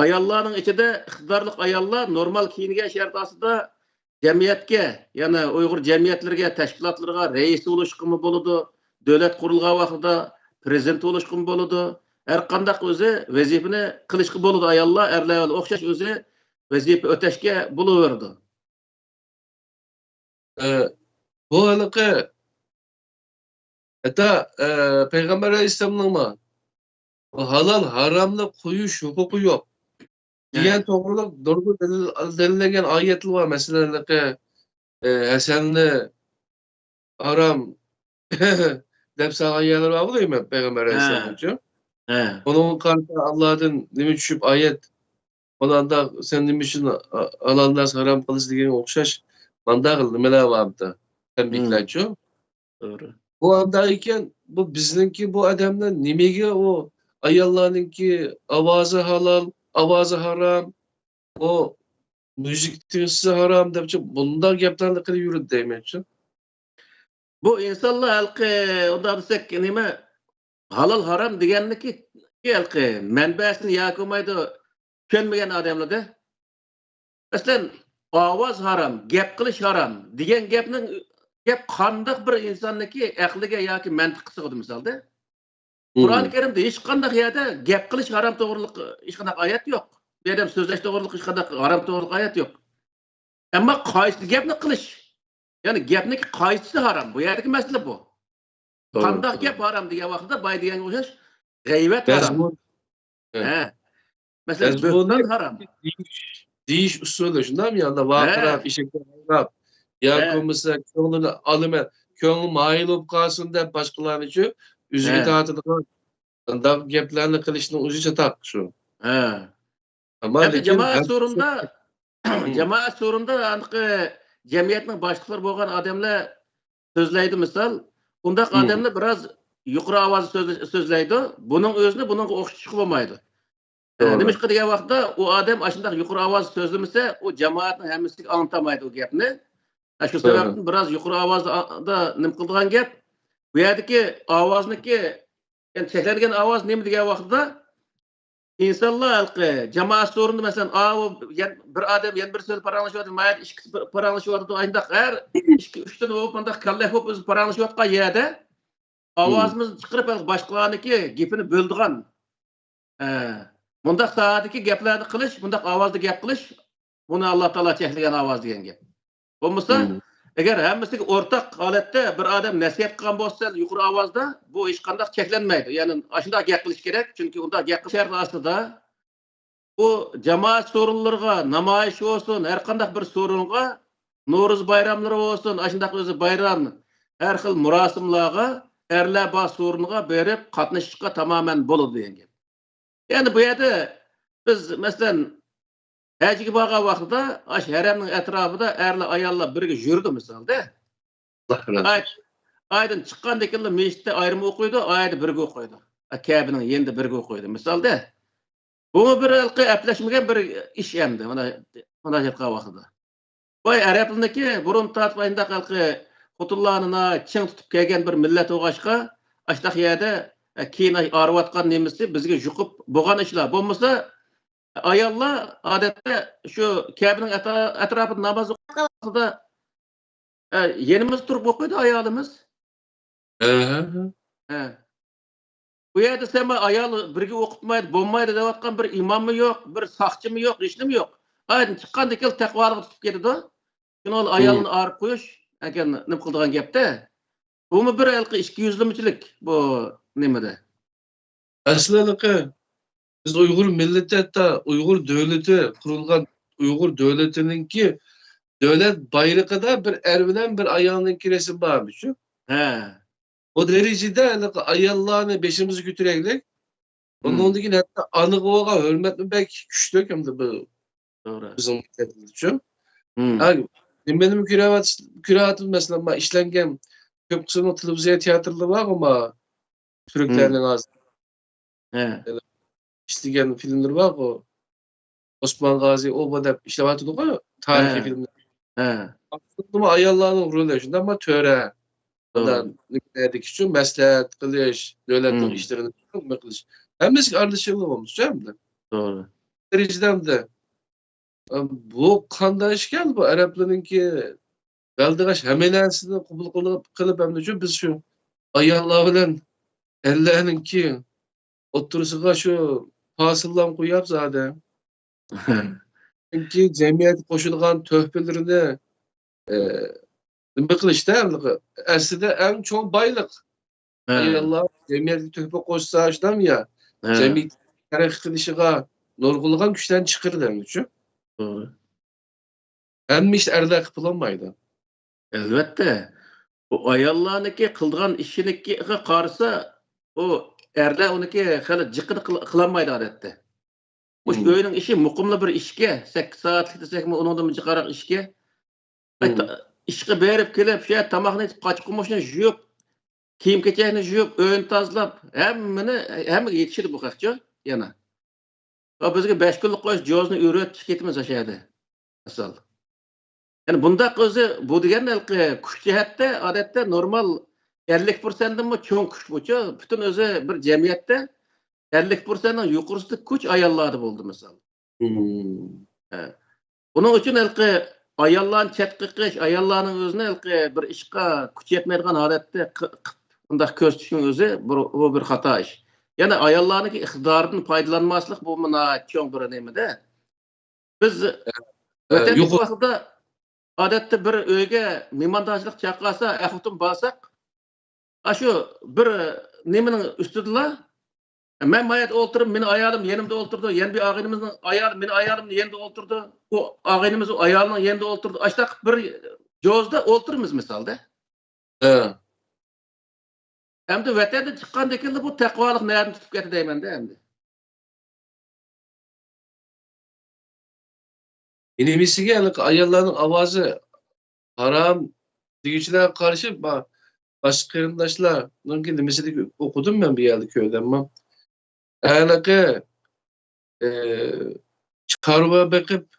ayollarning ichida iqtidorli ayollar normal kiyingan shart ostida jamiyatga, yana Uyg'ur jamiyatlariga, tashkilotlarga rais bo'lishga bo'ladi, davlat qurilgan vaqtida prezident bo'lishga bo'ladi. Har qanday o'zi vazifani qilishga bo'ladi. Ayollar erlar o'xshash o'zi vazifa o'tashga bo'laverdi.
Bu haliqi hatta Peygamber Aleyhisselam'ın halal haramni qo'yish huquqi yo'q degan to'g'riliq dalillangan oyatlar bor. Masalan, Hasanni haram deb sanaylar var deymi Peygamber Aleyhisselam uchun. Onun qarşı Allah'dan nima tushib oyat olanda sen nima uchun halalni haram qilish degan o'xshash mandaq nimalar borda tanbihlarchi.
To'g'ri.
Bu anda ekan bu bizningki bu odamlar nimaga o ayollarninki ovozi halol, ovozi haram, o müzik tinsi haram debçi bunda gaplarni qilib yurdi deymanchi.
Bu insonlar halqi unda desak nima halol haram deganniki halqi manbasini yo'qmaydi tushunmagan odamlarda. Masalan, ovoz haram, gap qilish haram degan gapning gap qanday bir insonniki aqliga yoki mantiqqa sig'adi misolda. Qur'oni Karimda hech qanday yerda gap qilish harom to'g'riliq hech qanday oyat yo'q. Bu yerda so'zlash to'g'riliq hech qanday harom to'g'riliq oyat yo'q. Ammo qaysi gapni qilish Yani gapniki qaysi haram? Bu yerdeki mesele bu. Qandaq gap haram degan vaqtda bay degan o'xshash g'aybat haram. He. Mesela böhtan haram.
Deyiş usulü şundan mı yanında vakırap, işekten vakırap. Ya komiser köngülünü alımen, köngül mahil olup kalsın da başkalarını şu, üzüge dağıtılıkan, da geplerini kılışını uzu çatak şu. Ama
cemaat sorunda anqı cemiyetinin başlıkları boğan adamlar sözleydi misal. Undaq adamlar biraz yuqori ovozda sözleydi. Bunun özünü bunun o'xshash chiqib olmaydi. Demişki degan vaqtda o adam aşındaq yuqori ovoz sözlemese o cemaatning hammasiga anglatamaydi o gapni. Shu sababdan biraz yuqori ovozda nim qildigan gap. Bu yerdagi ovozniki yani cheklangan ovoz nima degan vaqtda insanlar halqi jamoat sorunda masalan bir adam yana bir so'z paranglashayotdi, mayli ikki paranglashayotdi, ayndaq har 2-3 bo'lib bundaq kallak bo'lib o'zi paranglashayotgan yerda ovozimizni chiqarib boshqalarniki gapini bo'ldigan bundaq saatdagi gaplarni qilish, bundaq ovozda gap qilish, buni Alloh taolo cheklagan ovoz degan gap. Bo'lmasa, agar hammasiga o'rtaq holatda bir odam nasihat qilgan bo'lsa, yuqori ovozda, bu hech qanday cheklanmaydi. Ya'ni shunday gap qilish kerak, chunki unda gap qilish shart aslida bu jamoat sorunlariga, namoyish bo'lsin, har qanday bir sorunga, Navro'z bayramlari bo'lsin, shunday o'zi bayram, har xil murosimlarga, erlar bor sorunga berib qatnashishga tamoman bo'ladi degan gap. Yani bu yerda biz masalan hajga borgan vaqtida ash haramning atrofida erlar ayollar birga yurdi misolda. Aydan chiqqandan keyin meshitda ayrim o'qiydi, oyda birga o'qiydi. Kabining endi birga o'qiydi misolda. Bu bir xilqi aplashmagan bir ish endi mana aytgan vaqtida. Voy arablarniki burun tortib ayda xalqi xotinlarni ching tutib kelgan bir millat o'g'ashqa ashtaq yerda keyin arvatgan nemisi bizga yuqib bo'lgan ishlar. Bo'lmasa ayollar odatda shu Kabening atrofida namoz o'qigan vaqtida yenimiz turib o'qiydi ayolimiz. Bu yerda sen ayol birga o'qitmaydi, bo'lmaydi deyotgan bir imommi yo'q, bir soqchimi yo'q, hech nima yo'q. Aydan chiqqandan keyin taqvoga tutib ketadi. Shuni ol ayolni arib qo'yish, agar nima qildigan gapda. Bumi bir xilqi ikki yuzlimichilik bu nimada?
Aslında biz Uygur milleti hatta Uygur devleti kurulgan Uygur devletinin ki devlet bayrağında bir erbilen bir ayağının resim varmış. O derecede ayarlarını beşimizi götüreklik. Onun için hatta anığı oğa hürmetli belki güçlü hem de bu bizim milletimiz. Benim küravatım mesela işlengen çok kısmı televizyon tiyatroları var ama Türklerinin az. İşleyen filmler var o. Osman Gazi o kadar işlevatı da tarihi filmler. Aslında ayarlarının rolü şunda ama töre. Neydik için mesleğet kılış, devletin işlerini kılış. Hem de kardeşimle olmuş değil mi?
Doğru.
Dereceden de bu kandaş geldi bu Arapların ki Galdıgaş hemenensini kubul kılıp hem de biz şu ayarlar bilen ellerinin ki oturuşuga şu fasıllan koyup zaten. Çünkü cemiyet koşulgan töhbelerini nima qilish da aslida en çok baylık. Ayollar cemiyet töhbe qo'shsa shundan ya. Cemiyet taraqqiy qilishiga nurg'ulg'an kuchdan chiqirdi uchun.
Doğru.
Hamma ish erlar qilib bo'lmaydi.
Albatta. O ayollarniki qildigan ishinikiga qarasa o erlar uniki hali jiqini qilolmaydi odatda. O'sha uyning ishi muqimli bir ishga 8 soatlik desakmi, undan jiqaroq ishga ishga berib kelib, shu tomoqni yetib qochib qo'mishni yuvib, kiyim-kechakni yuvib, o'yin tozalab, hammaga yetishdi bu haqcha yana. Bizga 5 kunlik qo'yish jozni o'rgatib ketimiz ashada. Asal. Yani bunda o'zi bu degan kuch jihatda odatda normal 50%dan mı cho'ng kuch bo'cha, butun o'zi bir jamiyatda 50%dan yuqorisida kuch ayollarda bo'ldi misol. Buning uchun ayollarni chetqiqish, ayollarning o'zini bir ishga kuch yetmaydigan holatda bunday ko'rsatishning o'zi bu bir xato ish. Yana ayollarning iqtidoridan foydalanmaslik bu mana cho'ng bir nimada. Biz vaqtida Adette bir öyge mimandacılık çakasa, efutun basak, şu bir nemenin üstüdüla, ben mayet oturup, meni ayarım yenimde oturdu, yen bir ağaynımızın ayarım, meni ayarım yenide oturdu, o ağaynımızın ayarının yenide oturdu. Açtak bir jozda oturumuz misalda.
He.
Hem de vatanda çıkan dekildi bu takvalık nereden tutup getideymen de hem de.
İnemisi geldik ayarların avazı haram digiciler karşı başka arkadaşlar mümkün mesela okudum ben bir yerde köyden ama alaka çıkarıva bakıp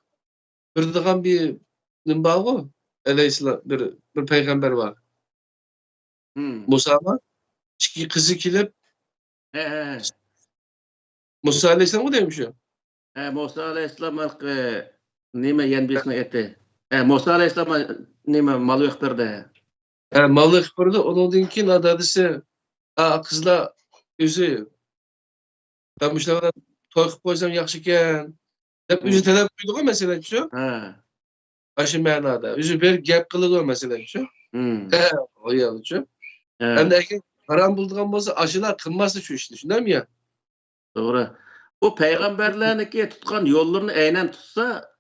kırdıgan bir nimbağı Aleyhisselam bir peygamber var. Musa var. İki kızı kilip
He.
Musa Aleyhisselam mı demiş o?
Musa Aleyhisselam nime yen birisine etti. Musa Aleyhisselam nime malı yokturdu.
Malı kırdı onun dinkin adadısı kızla özü kamışlardan toyup koysam yaxşı eken. Hep özü talep duydu mesela şu. Aşı manada. Özü bir gap kılığı mesela şu. O yalı şu. Hem de haram bulduğun bolsa aşılar kılması şu işte. Şundan mı ya?
Doğru. Bu peygamberlerniki tutkan yollarını aynen tutsa,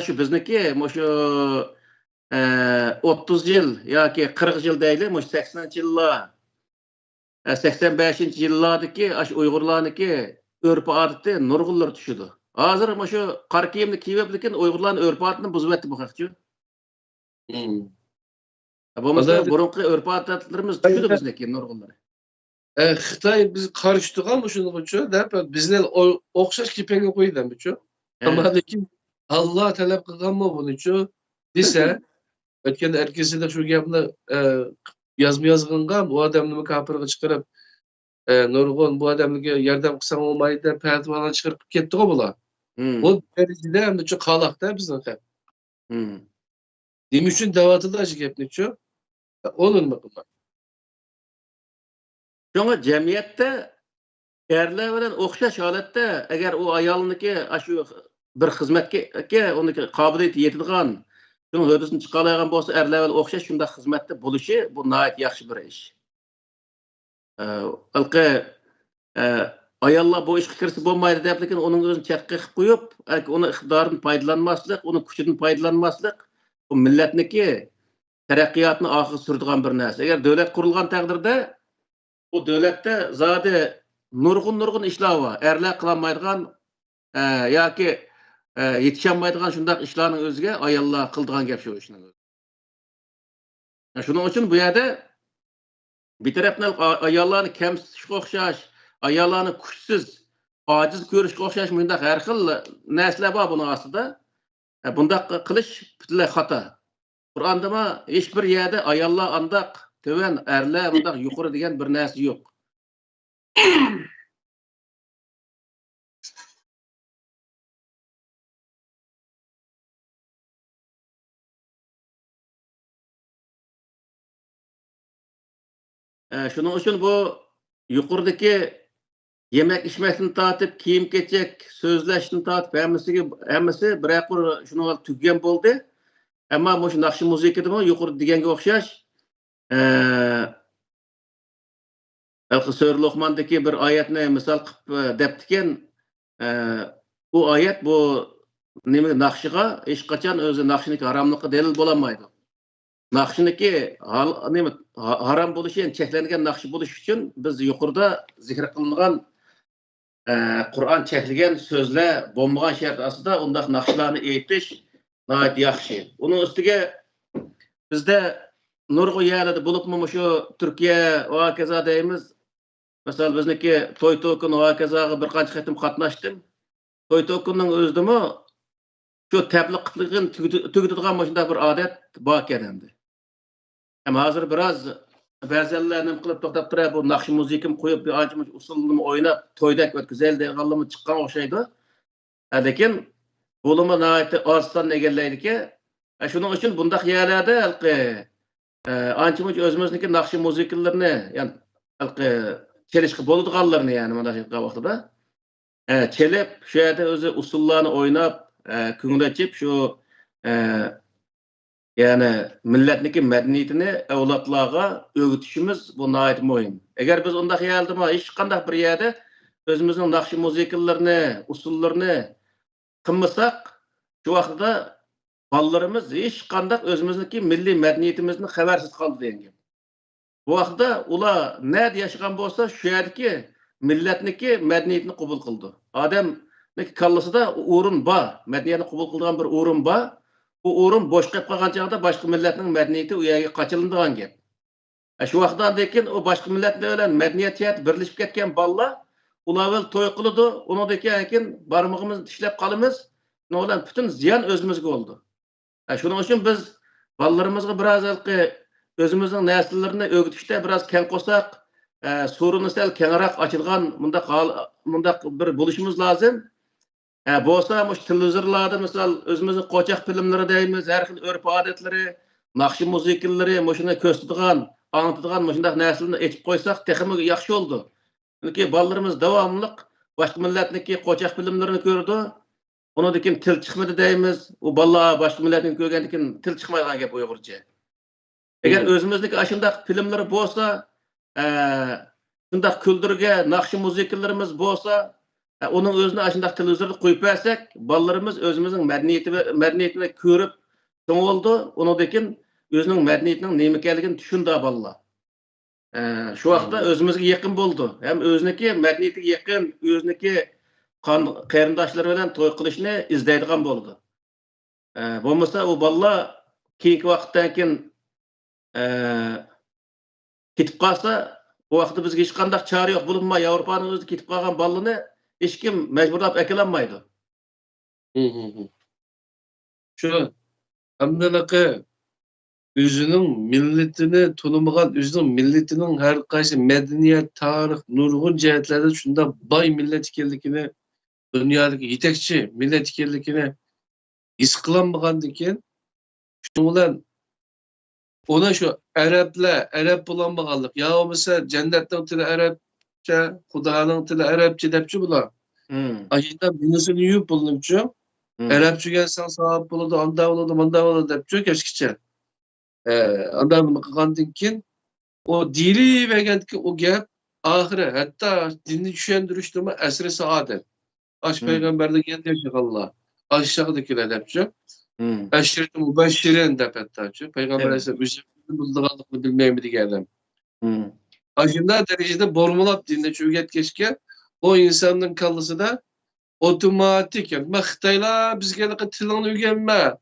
şu bizniki şu 30 yıl yoki 40 yıl deyli, 80 yıllar, 85 yıllardaki şu Uygurlarniki örpü adeti nurgullar düşüdü. Hazır şu qar kiyimni kiyiblekin Uygurlarning örpü adetini buzib etdi bu haqçı. Bo'lmasa burunqi örpü adetlerimiz düşüdü bizniki nurgullar.
Xitay biz karıştıgan mı şunu buçu? Bizler okşaş kipenge koyudan buçu. Ama lekin Allah talep kılgan mı bunu şu? Dise ötken erkesi de şu yapını yazgınga bu adamını kapırga çıkarıp nurgun bu adamlık yardım kısan olmaydı pehlivandan çıkarıp gitti o bula. O derecede hem de çok kalakta bizden hep. Demiş için davatı da açık hep ne şu? Onun mu bunlar?
Şoňa jemiyetde erler bilen okşaş halatda eger o ayalyniki aşu bir hizmetke onuki kabiliyeti yetidigan, şoň hödüsini çykalaýan bolsa erler bilen okşaş şunda hizmetde boluşy bu naýat ýaxşy bir iş. Ayallar bu işe kirse bolmaýdy dep lekin onuň özüni çetke goýup, onu iktidaryny paýdalanmaslyk, onu güçüni paýdalanmaslyk bu milletniki terakkiýatyny ahy sürdigen bir näse. Eger döwlet kurulgan takdirde bu döwletde zade nurgun işler var. Erler kılanmaydigan yoki yetişenmaydigan şundak işlerning özüge ayallar kıldıgan gep şu işning özü. Şuning üçin bu ýerde bir tarapdan ayallarni kemsitişge okşaş, ayallarni güçsüz, aciz görüşge okşaş mundaq her xil näsler bar buning aslida. Bundaq kılıç bütünlüğü hata. Kur'an'da mı hiçbir yerde ayallar andak, töven, erler andak yukarı diyen bir näse yok. Şunun için bu yukarıdaki yemek içmesini tatıp, kiyim keçek, sözleşini tatıp, hemmesi bir şunu tüggen boldu. Ama bu nakşi muzikada mı yukarı digenge okşaş. Sör Lokman'daki bir ayetine misal kıp deptiken bu ayet bu nakşıga hiç kaçan özü nakşıniki haramlıkı delil bolamaydı. Nakşıniki haram buluşu yani çeklengen nakşı buluş için biz yukarıda zikir kılıngan Kur'an çekilgen sözle bombagan şart aslında ondak nakşılarını eğitiş nayet yaxşı. Onun üstüge bizde nurgu yerlerde bulup mu şu Türkiye o hakeza deyimiz. Mesela bizniki toy tokun o hakezaga bir qancha qatim qatnaşdym. Toy tokunun özüde mi şu tebliğin tügütüdügan başında bir adet bar edendi. Hem hazır biraz bäzeler nem kılıp toktap tura bu nakşy muzikim koyup bir ançymyş usulunu oynap toydak ötkizel deýanlymy çykkan oşaýdy. Lekin bulumy naýaty azdan egelleýdiki. Şuning üçin bundaq ýerlerde ançymyş özümüzniki nakşy muziklerini yani çelişki boludganlaryny yani mana şu wagtda çelep şu ýerde özü usullaryny oynap, küňületip şu Yani milletniki medeniyetini evlatlarga öğütüşümüz bu nayet mühim. Eğer biz onda hayaldıma hiç kandak bir yerde özümüzün nakşi muzikalarını, usullarını kımmasak, şu vakıda ballarımız hiç kandak özümüzdeki milli medeniyetimizin habersiz kaldı deyin. Bu vakıda ula ne yaşayan bolsa şu yerdeki milletniki medeniyetini kabul kıldı. Adem'niki kallası da uğrun ba, medeniyetini kabul kıldıgan bir uğrun ba. Bu uğrun boş kep kalgan çağda başka milletinin medeniyeti uyaga kaçılındıgan gep. Şu vaqtdan dekin o başka milletler bilen medeniyet cihat birleşip ketken ballar ular toy kılıdı. Onu dekin barmağımız dişlep kalımız. Ne olan bütün ziyan özümüzge oldu. Şunun için biz ballarımızga biraz özümüzün nesillerini öğütüşte biraz ken kosak, sorunu sel kenara açılgan mundaq bir buluşumuz lazım. Bolsa muş televizorlarda misal özümüzün koçak filmleri deymiz, her xil örf adetleri, nakşi muzikaları, muşuna köstüdügan, anlatıdıgan muşundaq neslini etip koysak teximi yaxşı oldu. Çünkü ballarımız davamlılık başka milletniki koçak filmlerini gördü. Onu dikin til çıkmadı deymiz. O balla başka milletin görgendikin til çıkmaygan gep Uygurca. Eğer özümüzdeki aşındaq filmleri bolsa, şundaq küldürge, nakşi muzikalarımız bolsa, onun özüne aşındaq televizorda koyup versek, ballarımız özümüzün medeniyetini körüp soň oldu. Onu dikin özünün medeniyetinin neme ekenligini düşündü balla. Şu vaqtda özümüzge yakın boldu. Hem özüneki medeniyetiga yakın, özüneki qarindaşları bilen toy qilishni izlaydigan boldu. Bolmasa o balla keyinki vaqtdan keyin ketip qalsa, o vaqtda bizge hech qanday çare yo'q bulunmay, Avropaning o'zi ketip qalgan ballani hech kim mecburlap ekelenmaydi.
Şu hamdalaqı özünün milletini tanımagan, özünün milletinin her qaysı medeniyet, tarih, nurgun cihetlerde şunda bay millet ekenligini, dünyadaki yetekçi millet ekenligini his kılanmagandikin, şunu bilen ona şu Arap bulanmaganlık, ya o mesela cennetin tili Arapça, Hudanın tili Arapça depçi bulan. Ajita birisini yiyip bulunupçu, Arapça gelsen sahip buladı, anda buladı, manda buladı depçi keşkiçe. Adam kıgandinkin, o dili ve geldi o gap ahire, hatta dinini düşündürüştürme esri saadet. Aş peygamberde geldi yaşak Allah. Aşağıdakiler depçi. Eşreti mübeşşirin dep hatta. Peygamber Aleyhisselam üzerinde bulduğanlıkını bilmeyen bir diğerden. Aşında derecede bormulap dinle çöget keşke o insanın kallısı da otomatik yani Xitayla bizge tilini öğrenme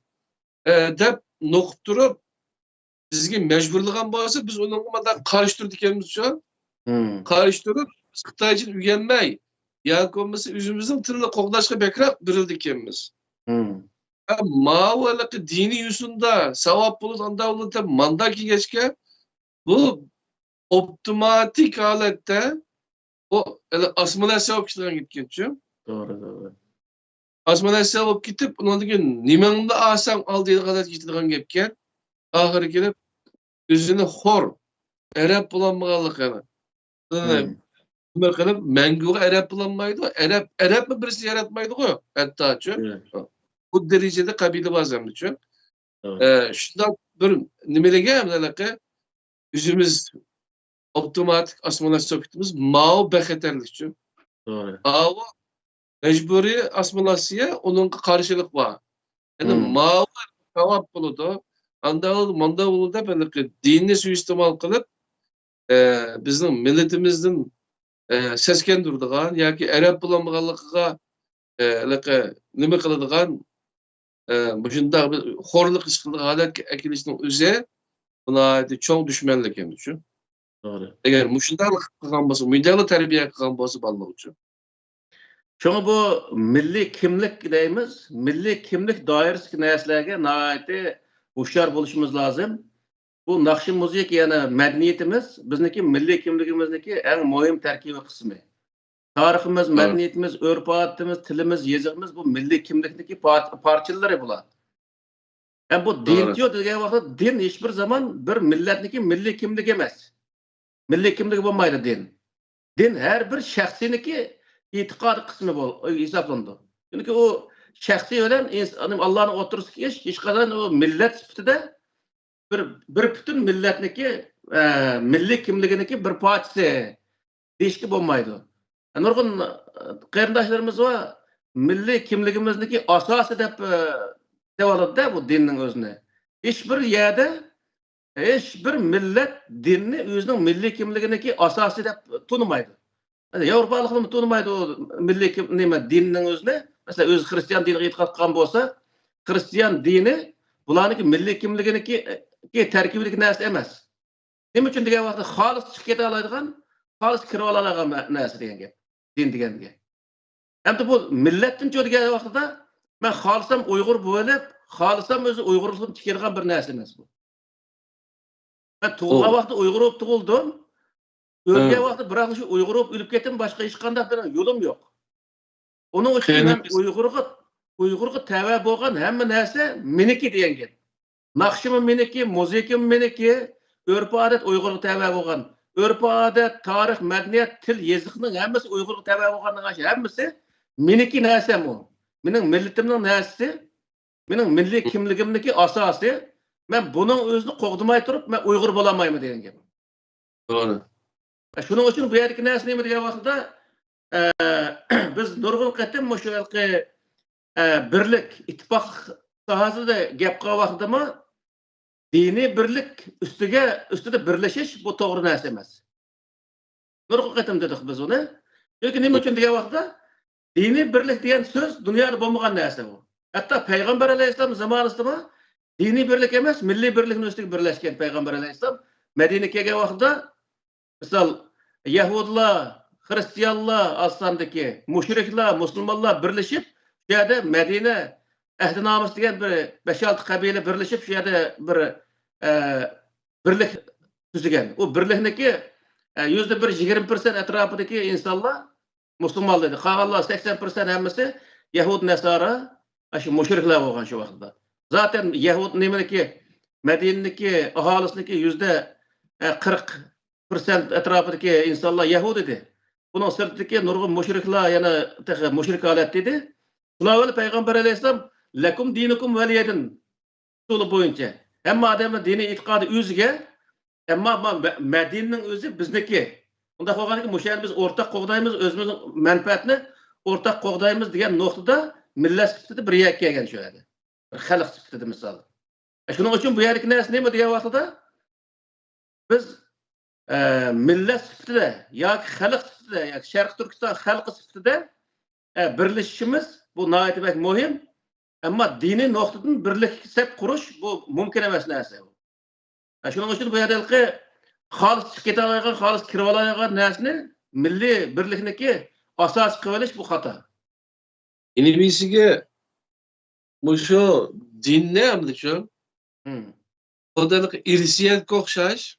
dep nokup durup bizge mecburlagan bolsa biz onunla da karıştırdık kendimiz şu an. Karıştırıp Xitaycı öğrenmey. Ya olmasa üzümüzün tilini koklaşka bekrak birildik kendimiz. Mağavalaki dini yüzünde sevap bulur anda olur da mandaki geçke bu otomatik halette o asmana sevap kişilerden gitken
Doğru.
asmana sevap gitip onun dikin nimanda asam al diye kadar gittiğin gepken ahire gelip üzünü hor Arap bulanmağalık yani. Bakalım mengu Arap bulanmaydı. Arap mı birisi yaratmaydı o hatta bu derecede kabile bazen için. Şundan bir nimelige alaka yüzümüz otomatik asmalasyon kitimiz mao beheterlik için.
Doğru.
Ava mecburi asmalasya onun karşılık var. Yani mao cevap buludu. Manda buludu belki dinini suistimal kılıp bizim milletimizin sesken durduğun ya ki Arap bulanmağalıkıga nime kılıdığın Bunda horluk ışkılık halet ekilişinin üzeri buna çok düşmanlık yani şu.
Doğru.
Eğer muşundalık kılgan bolsa, müdahale terbiye kılgan bolsa ballık için.
Şoňa bu milli kimlik diýimiz, milli kimlik dairesi näslerge naýaty hoşyar boluşumuz lazım. Bu nakşi muzik ýa-ni medeniyetimiz bizniki milli kimligimizniki en muhim terkibi kısmı. Tarihimiz, medeniyetimiz, örf adetimiz, tilimiz, yezigimiz bu milli kimlikdeki parçalary bular. Hem bu din diyor diýen wagtda din hiçbir zaman bir milletniki milli kimlik emas. Milli kimlik bolmaydy din. Din her bir şahsiniki itikad kısmı hesaplandy. Çünkü o şahsi bilen Allah'ın oturuşu hiç kadar o millet sifatida bir bütün milletniki milliy kimliginiki bir parçası deyishga bo'lmaydi. Nurg'un qarindoshlarimiz va milliy kimligimizniki asosi deb oladi bu dinning o'zini. Hech bir yerda hech bir millat dinni o'zining milliy kimliginiki asosi deb tanımaydi. Yevropaliklar tanımaydi o milliy dinning o'zini. Mesela o'zi xristian diniga e'tiqod qilgan bo'lsa, xristian dini bularniki milliy kimliginiki tarkibidagi narsa emas. Nima uchun degan vaqtda xolis chiqib keta oladigan, xolis kirib oladigan narsa degan gap. Din deganga. Hamda bu millatdan degan vaqtda men xolisam Uyg'ur bo'lib, xolisam o'zi Uyg'urlikni chiqargan bir narsa emas bu. Ben tug'ilgan vaqtda Uyg'ur bo'lib tug'ildim. O'lgan vaqtda biroq shu Uyg'ur bo'lib o'lib ketdim, boshqa hech qanday bir yo'lim yo'q. Onun uchun men Uyg'urga tava bo'lgan hamma narsa meniki degan gap. Naqshim meniki, musikim meniki, örf-odat Uyg'urga tava bo'lgan. Örf-odat, tarix, madaniyat, til, yezikning hammasi Uyg'urga tava bo'lganning hammasi meniki narsam bu. Mening millatimning narsasi, mening milliy kimligimniki asosi. Men buning o'zini qo'g'dimay turib, men Uyg'ur bo'la olmayman degan gap.
To'g'ri.
Shuning uchun bu yerdagi narsa nima degan vaqtda biz nurg'un qatim shu birlik, ittifoq sohasida gap qilgan vaqtda diniy birlik ustida birlashish bu to'g'ri narsa emas. Nurg'un qatim dedik biz uni. Chunki nima uchun degan vaqtda diniy birlik degan so'z dunyoda bo'lmagan narsa bu. Hatto payg'ambar alayhisalom zamonasida diniy birlik emas, milliy birlikning ustiga birlashgan payg'ambar alayhisalom Madinaga kelgan vaqtda misol Yahudlar, Hristiyanlar aslandaki müşrikler, Müslümanlar birleşip şu yerde Medine Ehdinamus degan bir 5-6 kabile birleşip şu yerde bir birlik tüzügen. O birlikniki %1-20% etrafındaki insanlar Müslüman dedi. Kalanlar 80% hemmesi Yahud Nesara, şu müşrikler olgan şu vaqtda. Zaten Yahud nemeniki Medine'deki ahalisindeki %40% etrafındaki insanlar Yahudiydi. Bunun sırtındaki nurg'un müşrikler yani müşrik alet dedi. Bunlar Peygamber Aleyhisselam lekum dinukum veliyedin usulü boyunca. Hem adamın dini itikadı özge, ama Medine'nin özü bizdeki. Bunda qo'ygan ki müşerimiz ortak qo'g'daymiz, özümüzün menfaatini ortak qo'g'daymiz degan noktada millat sifatida bir yerga kelgan shu yerda. Bir xalq sifatida misol. Shuning uchun bu yerdagi narsa nima degan vaqtda biz millat sifatida yoki xalq sifatida yoki Sharq Turkiston xalqi sifatida birlashishimiz bu nihoyatda muhim. Ammo diniy nuqtadan birlik sep qurish bu mumkin emas narsa. Shuning uchun bu yerdagi xolis chiqib keta oladigan, xolis kirib oladigan narsani milliy birlikniki asos qilib olish bu xato.
Inibisiga şu dinni hamda şu Odalik irsiyatga o'xshash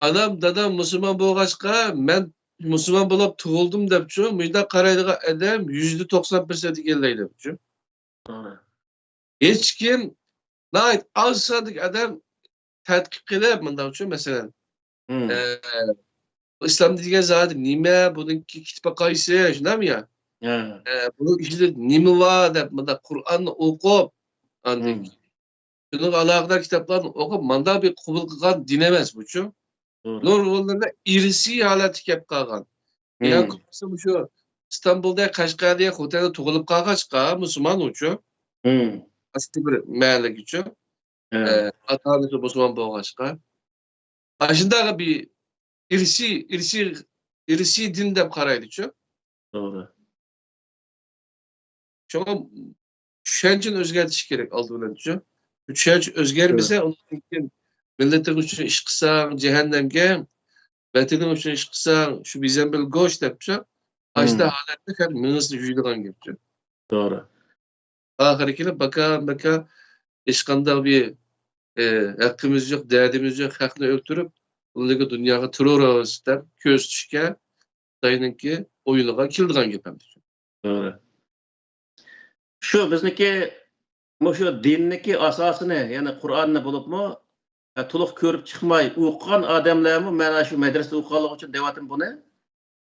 Anam dadam Müslüman bo'lg'achqa men Müslüman bo'lib tug'ildim debchi, menda qaraydigan odam %90% egallaydi debchi. Hech kim az sonlik odam tadqiq qilib bundachi masalan islom degan zot nima, buniki kitobga qaysi, shunami ya? Buni ichida nima bor deb bunda Qur'onni o'qib, andik. Şunun alakadar kitaplarını okup manda bir kubul kılgan dinemez buçu. Nurgullarında irisi haleti kep kalgan. Yani kutlasım şu İstanbul'da Kaşgar'da otelde tuğulup kalkaçka Müslüman uçu. Aslında bir meğerlik uçu. Atanesi Müslüman boğaçka. Aşında bir irisi din de karaydı uçu.
Doğru.
Çünkü şencin özgertiş gerek aldığını uçu. Üçüncü özgermese onun için milletin için iş kısan cehennemge, vatinin için iş kısan şu bizden bir goş depçe, açta halette hep minuslu yüzden geçiyor.
Doğru.
Ahirkiyle baka işkandal bir hakkımız yok, derdimiz yok, hakkını öldürüp bunları dünyaya terör ağızlar, köz düşke, dayının ki oyunluğa kildiğen yapamıyor.
Doğru. Şu bizdeki şu dinniki asosini, ya'ni Qur'onni bo'libmi, to'liq ko'rib chiqmay o'qigan odamlarmi mana shu madrasada o'qiganligi uchun deyatim buni.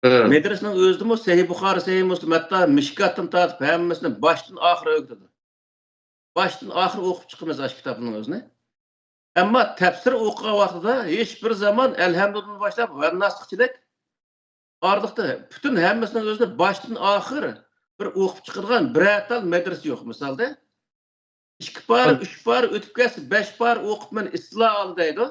Madrasaning o'zidami Sahih Buxoriy, Sahih Muslim, hatto Mishkatdan tortib hammasini boshdan oxiri o'qidi. Boshdan oxiri o'qib chiqamiz shu kitobning o'zini. Ama tefsir okuğa vaqtida hiçbir zaman elhamdülillah başlap ve nasıqçılık ardıqda bütün hemmisinin özünde baştan ahir bir okup çıkırgan bir atal medresi yok misalda. 2 par, 3 par ötüp gelsin, 5 par okup men islah al deydi.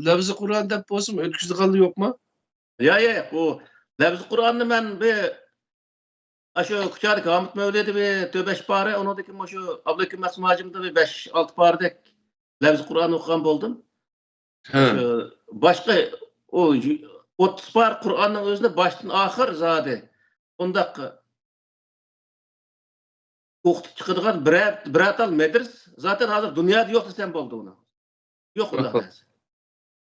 Lafzı Kur'an dep bolsun ötküzü qalı yok mu?
Ya, o lafz Kur'an'ı men bir aşağı Kuçarık Ahmet Mevlid'i bir 5 pare, onudaki şu Abdülhakim Masmacım'da bir 5-6 paredek lafz Kur'an okuyan buldum. Başka o 30 par Kur'an'ın özünde baştan ahir zade. Ondaki okutup çıkıdığan bir atal medres zaten hazır dünyada yok desem boldu onu. Yok onda.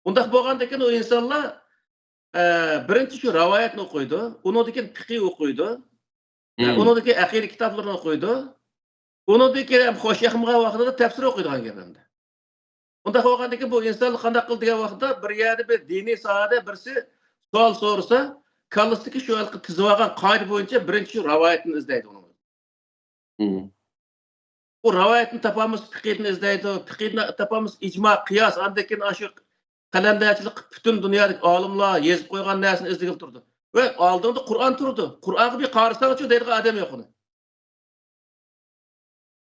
Ondaki bolgandaki o insanlar birinci şu rivayetini okuydu, onudaki fiqh okuydu. Onudaki akide kitaplarını okuydu. Onudaki hem hoşyakımga vaqtida tefsir okuyduğun gebimde. Onda olgandaki bu insanlık qanday qildi degan vaqtda bir yerde bir diniy sohada birisi savol so'rasa, kallasidagi shu halqi tizib olgan qoida bo'yicha birinchi shu rivoyatni izlaydi uni. Bu rivoyatni topamiz, fiqhni izlaydi, fiqhni topamiz, ijmo, qiyos, andan keyin shu qalamdachilik butun dunyodagi olimlar yozib qo'ygan narsani izlab turdi. Ve aldığında Kur'an turdu. Kur'an'ı bir qarısan üçün deydiği adam yok onu.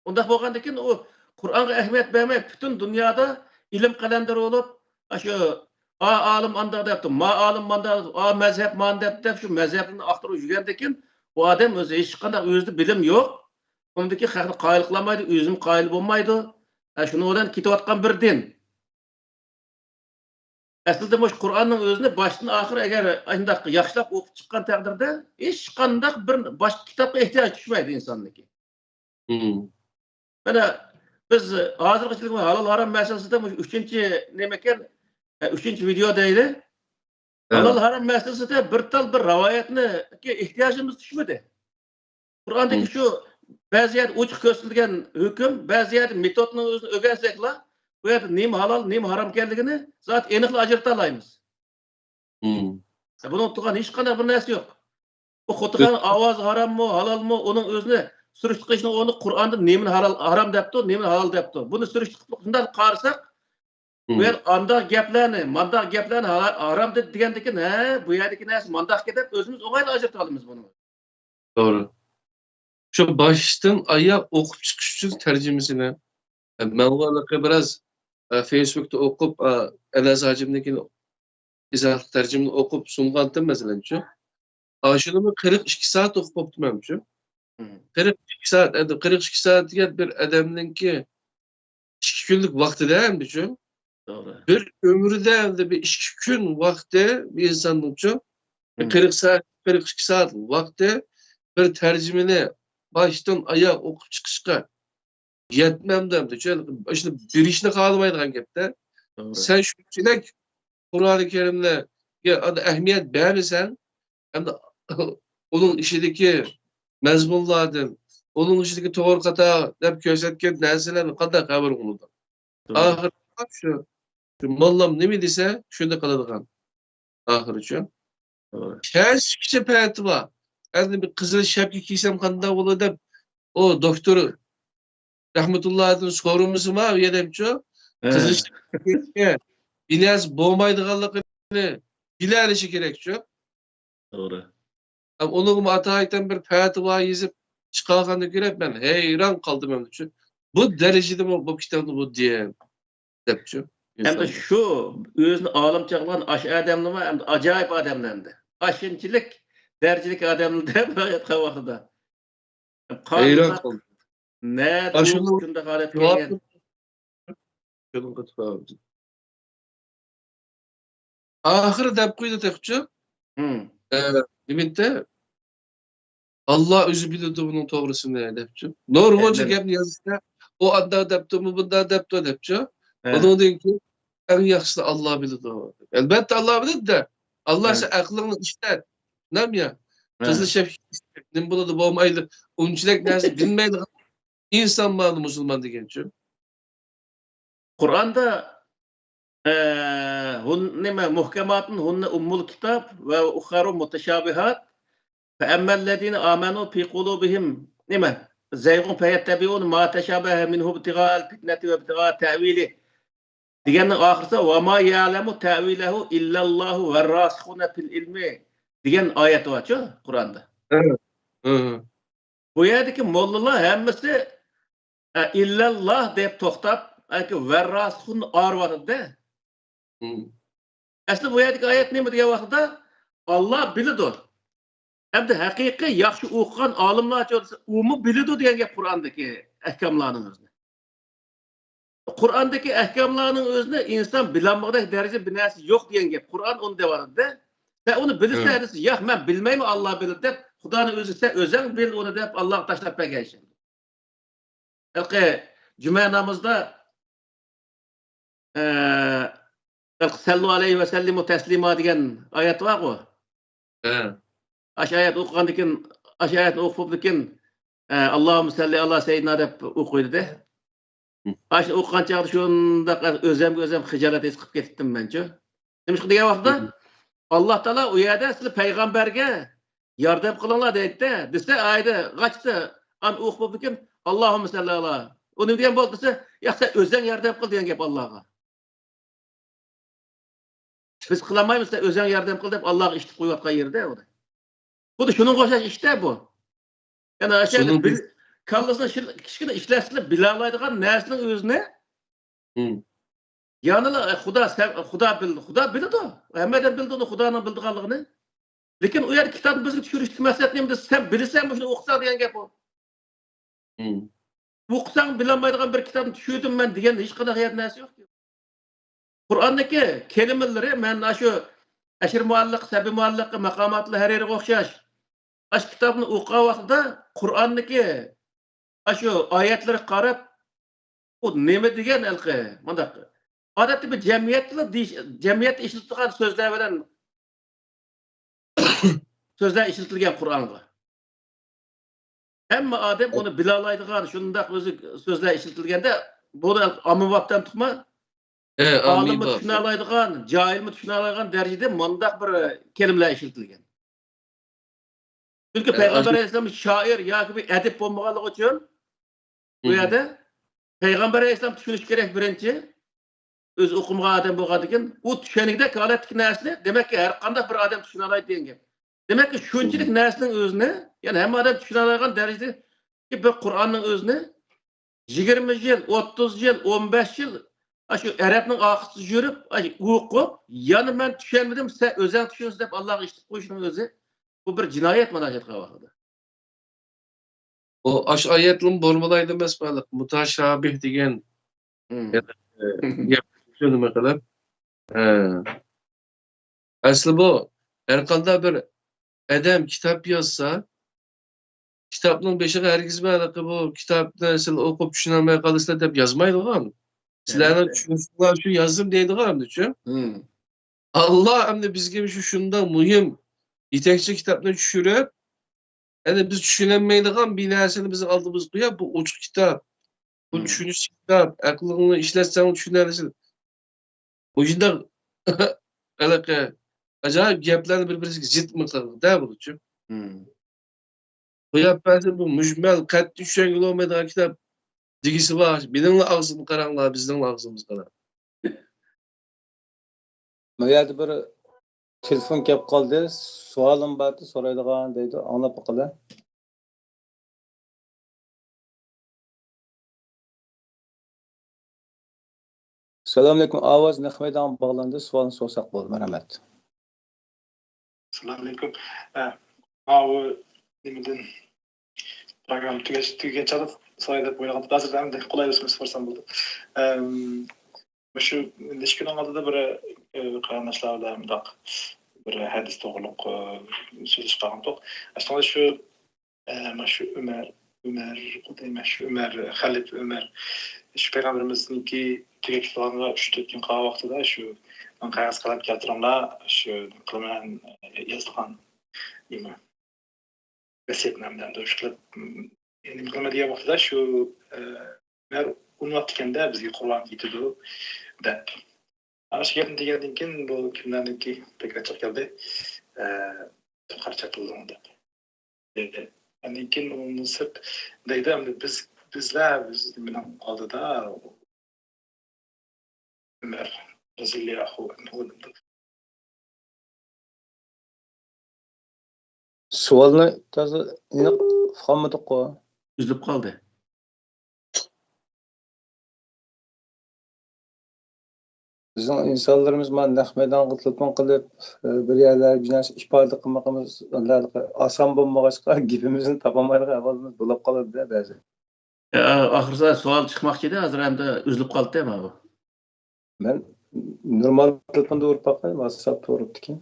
Onda bolgandan o Kur'an'a ehemmiyet vermek bütün dünyada ilim kalenderi olup şu alim anda depti, ma alim manda, mezhep manda dep şu mezhebini aktarıp yürüyendekin o adam özü hiç qanday özü bilim yok. Ondaki xalqni qaylıqlamaydı, özüm qayıl bolmaydı. Şunu odan ketayotgan bir din. Aslında bu Kur'an'ın özünü baştan ahir eğer ayındaq yaxshilab okup çıkan takdirde hiç qandaq bir başka kitapka ihtiyaç düşmeydi insandaki. Mana biz hozirgichilik halol haram masalasida 3-chi nemeken 3-chi video deydi. Halol haram masalasida bir tal bir rivoyatni ehtiyojimiz tushmadi. Qur'ondagi shu ba'zi yer ochiq ko'rsatilgan hukm, ba'zi yer metodni o'zini o'rgansaklar, bu yerda nima halol, nima harom ekanligini zot aniqlab ajrata olamiz. Buni turgan hech qanday bir narsa yo'q. Bu xotirgan ovoz harommi, halolmi, uning o'zini sürüştük qilishni onu Qur'onda nemini haram debdi, nemini halol debdi. Buni sürüştük shunday qarasak, bu yer andaq gaplarni, mandaq gaplarni haram degandekin, bu yerdagi narsa mandaq deb o'zimiz o'g'ayla ajrata olamiz buni.
Doğru. Şu baştan ayak okup çıkış için tercümesini ben bu biraz Facebook'ta okup Enes Hacim'deki izah tercümeni okup sungandım mesela şu. Şunu 42 saat okup optimum şu. 42 saat, 42 saat diye bir adamınki 2 günlük vakti değil mi şu?
Doğru.
Bir ömürde de bir 2 gün vakti bir insanın şu. 40 saat, 42 saat vakti bir tercümeni baştan ayağa okup çıkışka yetmem demdi. Şöyle işte bir işine kalmaydıgan gepte. Sen şu çilek Kur'an-ı Kerim'le ehemmiyet beğenirsen hem de onun işindeki mezmunlardan, onun işindeki doğru kata dep kösetken narsalarni qanday xabar qildi. Ahir şu mollam nima desa shunda qiladigan. Ahir uchun. Kaç kişi payati var. Endi bir qizil shapka kiysam qanday bo'ladi deb o doktor rahmetullah'ın sorumuzu var yedemço. Qizil shapka bilyaz bo'lmaydiganligini bilalishi kerakço.
Doğru.
Onun ataydan bir fatva yazıp çıkarganı görüp ben heyran kaldım onun için. Bu derecede bu kitabını bu diye depçu.
Hem de şu özünü alim çağılan aş adamlama hem de acayip adamlandı. Aşıncılık, dercilik adamlı da bayat vakıda.
Heyran kaldım.
Ne
Aşının
şunda halet gelgen.
Şunun kutfağı. Ahir dep koydu tekçu. Demintte Allah özü bilirdi bunun doğrusunu depçu. Normalce gapni yazsa o anda depti mi bunda depti depçu. Onun diyor ki en yaxşısı Allah bilirdi. Elbette Allah bilirdi de Allah ise aklını işler. Nem ya? Kızıl şef nim buladı bolmaydı. Onçilek neresi bilmeydi. İnsan mağdı Müslüman digençu.
Kur'an'da nima muhkematın hunne ummul kitap ve ukharu muteşabihat fe emmellezine amenu fi kulubihim nima zayğun feyettebiun ma teşabehe minhu ibtigal fitneti ve ibtigal tevili. Diğerinin ahırsa ve ma ya'lemu tevilehu illallahu ve rasihune fil ilmi. Diğer ayet var şu Kur'an'da.
Evet. Hı.
Bu yerdeki mollalar hemmesi illallah deyip toxtab, ve rasihun arvadı de.
Hı.
Aslında bu yerdeki ayet ne mi diye vaxtda Allah bilidir. Hem de haqiqiy yaxshi o'qigan olimlar umi biladi degan gap Qur'ondagi ahkamlarning o'zini. Qur'ondagi ahkamlarning o'zini inson bilolmagan darajada bir narsa yo'q degan gap. Qur'on uni deyapti. Sen onu bilirsen desa, "Yo'q, men bilmayman, Alloh biladi" deb Xudoning o'zi sen o'zing bil uni deb Alloh tashlab bergan. Balki juma namozida sallu alayhi va sallimu taslima degan oyat bor-ku.
Evet.
Aş ayet okugandan keyin, aş ayet okugandan keyin Allohu salli ala seyyidina deb o'qiydi de. Aş o'qigan chaqda shunda o'zim xijolat his qilib ketdim menchi. Nima degan vaqtda Alloh taolo u yerda sizlar payg'ambarga yordam qilinglar deydi-da. Desa ayda g'achsa an o'qib keyin Allohumma salli ala. Uni degan bo'ldi desa, "Yo'q, sen o'zing yordam qil" degan gap Allohga. Biz qilmaymiz, sen o'zing yordam qil deb Alloh eshitib qo'yayotgan yerda u. Bu da şunun qo'shash ishda bu. Yani aşağıda kallasına kichkina ishlasizlar bilalaydigan narsaning o'zini yanıla Xudo biladi. Hammadan bildi uni Xudoning bildiganligini. Lekin u yer kitobni bizga tushirishni maqsad nima desa, sen bilsan shuni o'qisan degan gap bu. O'qisang bilolmaydigan bir kitobni tushirdim men degan hech qanday narsa yo'q. Qur'ondagi kelimalari men shu ashir mualliq, sabi mualliq, maqomatli har yeriga o'xshash. Aş kitabını o'qigan vaqtida Qur'ondagi shu oyatlarga qarab, u nima degan alqi? Bundaq. Odatda bir jamiyat ishlatilgan so'zlar bilan so'zlar ishlatilgan Qur'onga. Hamma odam uni bilalaydigan shundaq o'zi so'zlar ishlatilganda, bu ommabopdan tutma. Olimni tushuna oladigan, johilni tushuna oladigan darajada bundaq bir kelimalar ishlatilgan. Çünkü Peygamber Aleyhisselam şair yoki bir edip bo'lmaganligi uchun bu yerda Peygamber Aleyhisselam tushunish kerak birinchi. O'zi o'qimagan odam bo'lgandan keyin u tushunigidek holatdagi narsani demakki har qanday bir odam tushuna oladi degan gap. Demakki shunchalik narsaning o'zini, ya'ni hamma odam tushuna oladigan darajada bir Qur'onning o'zini 20 yil, 30 yil, 15 yil shu arabning oqisiz yurib, o'qib, yana men tushunmadim, sen o'zing tushunsin deb Allohga eshitib qo'yishning o'zi bu bir jinoyat manojatga vaqtida.
O aş ayetlim bormalaydı mesbalik. Mutaşabih degan nima qilib. Asli bu har qanday bir adam kitap yozsa, kitapning beshiga hargiz bu kitobni siz o'qib tushunolmay qolasizlar deb yozmaydigan. Sizlarni tushunishinglar shu yozdim deydigan-ku. Allah hamda bizga shunday muhim yetakchi kitobni tushirib, yani biz tushunolmaydigan bir narsani bizni oldimizga qo'yib, bu ochiq kitob, bu tushunish kitob, aqlingni ishlatsang tushunarsan. Bu shunday anaqa ajoyib gaplarni bir-biriga zid qiladi-da bu uchun. Qo'yapman bu mujmal qat'iy tushunga olmaydigan kitob degisi bor. Mening og'zimni qaranglar, bizning og'zimizni qarang.
Bu yerda bir telefon kelib qoldi. Savolim bor, so'raydigan deydi. Anglab boqinglar. Assalomu alaykum. Ovoz naqmaydan bog'landi. Savolni so'rsak bo'ldi. Rahmat.
Assalomu alaykum. Bu nimadan program tugagancha so'raydi deb o'ylagandim. Hozirdan qulay o'smasi so'rsam bo'ldi. Shu necha kun oldida bir qarindoshlar bilan bundoq bir hadis to'g'riliq so'zlashib qolgandik. Aslida shu Ömer Halid Ömer shu payg'ambarimizniki tugatganga 3-4 kun qolgan vaqtida shu men qog'oz qalab keltiringlar, shu qilaman yozilgan nima vasiyatnomdan shu qilib nima qilma degan vaqtida shu Ömer unutganda bizga Qur'on yetadi deb. Ana shu gapni degandan keyin bu kimlarniki pek chiqib keldi. Qarcha qildim deb. Yani keyin onu sırf deydi ama bizler biz bilen aldıda Ömer Raziyallahu anhu.
Sualni toza aniq uqolmadik-ku.
Üzülüp kaldı.
Bizning insonlarimiz mana naq maydonga telefon qilib, bir yerlarga bir narsa ifoda qilmoqimiz oson bo'lmag'achqa gapimizni topolmaydigan ahvolimiz bo'lib qoladi-da ba'zi.
Ahırsa sual çıkmakçıydı. Hazır hem de üzülüp kaldı değil mi abi?
Men normal telefonda urib boqay, WhatsApp to'g'ri ekan.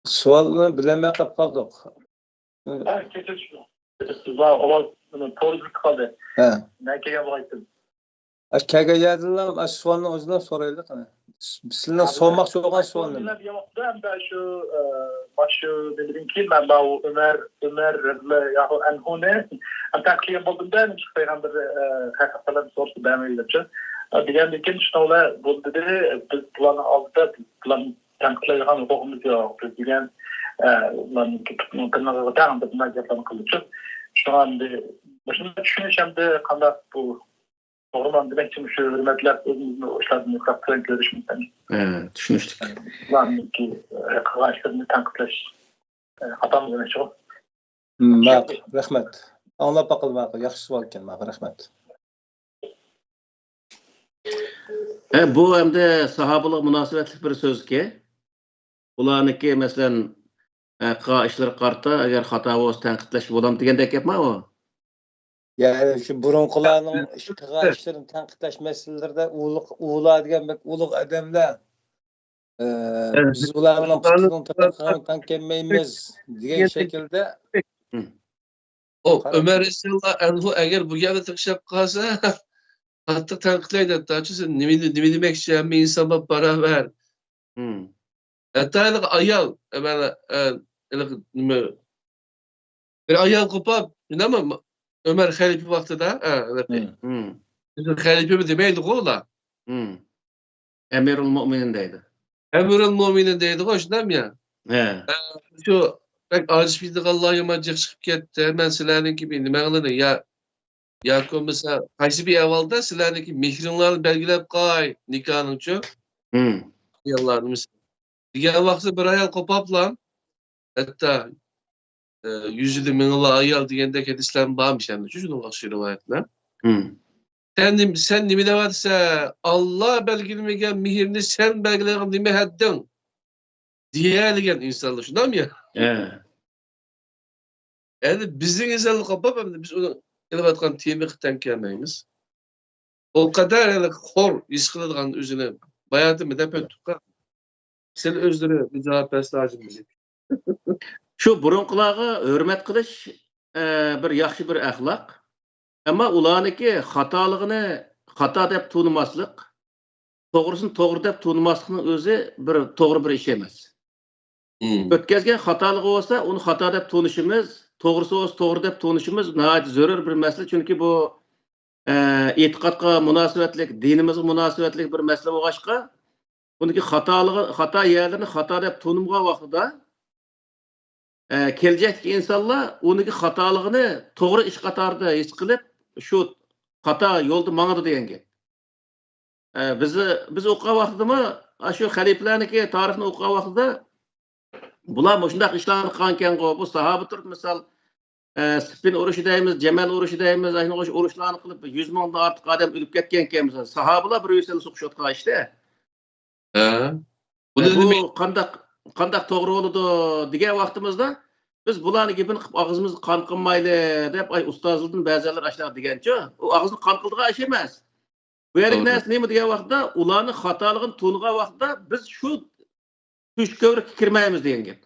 Sualni bilmay qolib qoldik.
Ha, ketiş. Sizlar ovoz to'g'ri qoldi.
Ha.
Men kelgan vaqtim.
Kaga yadilar, sualni o'zidan so'raylik qani. Sizlardan sormoqchi bo'lgan sual nima?
Ben şu bildiğim ki ben bu Ömer Radiyallahu anhu'ne antakliyen bulduğumda hiç peygamber hakikaten sorusu ben öyle için. Diğer bir kez şuna buldu dedi biz plan aldı plan tanklayacağım hukukumuz yok. Diğer ben kanalda da anladım ne yapalım kılıçım. Şu an başımda düşüneceğim de kanal bu Orman demek için şu hürmetler özümüzün hoşladığını kaptıran görüşmüşten.
Evet, düşünmüştük.
Var ki arkadaşlarını tankılaş hatamız demek çok.
Rahmet. Anlap bakılmak. Yaxşı sual ekan, rahmet.
Bu hem de sahabalık münasebetli bir söz ki. Ulaniki mesela işler karta eğer hata olsa tankıtlaş bolam degandek yapma o.
Yani şu burunqularning işlerini tanqidlash masalalarida ular degan bek ulug' odamlar biz ularning fikrlarini tanqidlamaymiz degan shaklda
O Ömer Resulullah anhu eğer bu yerde tıkşap kalsa hatta tanqidlaydi hatta sen nimi demek isteyen bir insana para ver. Hatta ayal ben bir ayal kopap ama Ömer Halife vaktida Halife mi demeydik ola.
Emirul Mu'minin deydi.
Emirul Mu'minin deydik o şundan ya. Şu bak aciz bildik Allah'a yamacık çıkıp gitti. Hemen silahınki bir nimeğini ya mesela kaysi bir evvalda silahınki mihrinlerini belgilep kay nikahının çok. Yallarını mesela. Diğer vakti bir ayal kopap lan. Hatta yüzüdü minullah ayal diyende kedislerin bağmış yani. Çocuğun vakşı rivayetine. Sen nimine varsa Allah belgilmegen mihirini sen belgilerin nime haddin. Diyeligen insanlar şundan mı ya? Yani bizim insanlık kapap biz onu elevatkan temikten gelmeyimiz. O kadar yani hor iskılıdığın üzerine bayatı mı da pöttük. Sen özleri bir cevap versin bize.
Şu burunqulağı hürmet kılış bir yaxşı bir ahlak. Ama ulaniki hatalığını hata dep tunumaslık, doğrusunu doğru dep tunumaslıkның özü bir doğru bir iş emas. Ötkezgen hatalığı olsa onu hata dep tunuşumuz, doğrusu olsa doğru dep tunuşumuz nəhayət zörür bir mesele. Çünkü bu etiqadqa münasibetlik, dinimizge münasibetlik bir mesele boğaşqa, buniki hata yerlerini hata dep tunumğa vaqtida gelecek insanlar onunki hatalığını doğru iş qatarda his qilib, şu hata yolda maňady diyen gep. Biz okuğa vaqtida şu halifelerniki tarixini okuğa vaqtida bular şundaq işlarni qilgan bu sahabe turib misal Spin uruşu deymiz, Cemal uruşu deymiz, ayni oş uruşlarni qilib 100 mingdan ortiq adam ölüp ketken misal sahabelar bir öýseli suquşatqa işte. Bu qandaq toğru boludu digen wagtymyzda biz bularni gepini qilib ağzımızı kan qılmaylı dep ustazlardan bäziler aşağı digençe o ağzını kan qıldığa iş emas. Bu ýerlik näse nime digen wagtda ularni hatalygyn tunuğa wagtda biz şu tuş kövrük kirmeyimiz diyen gep.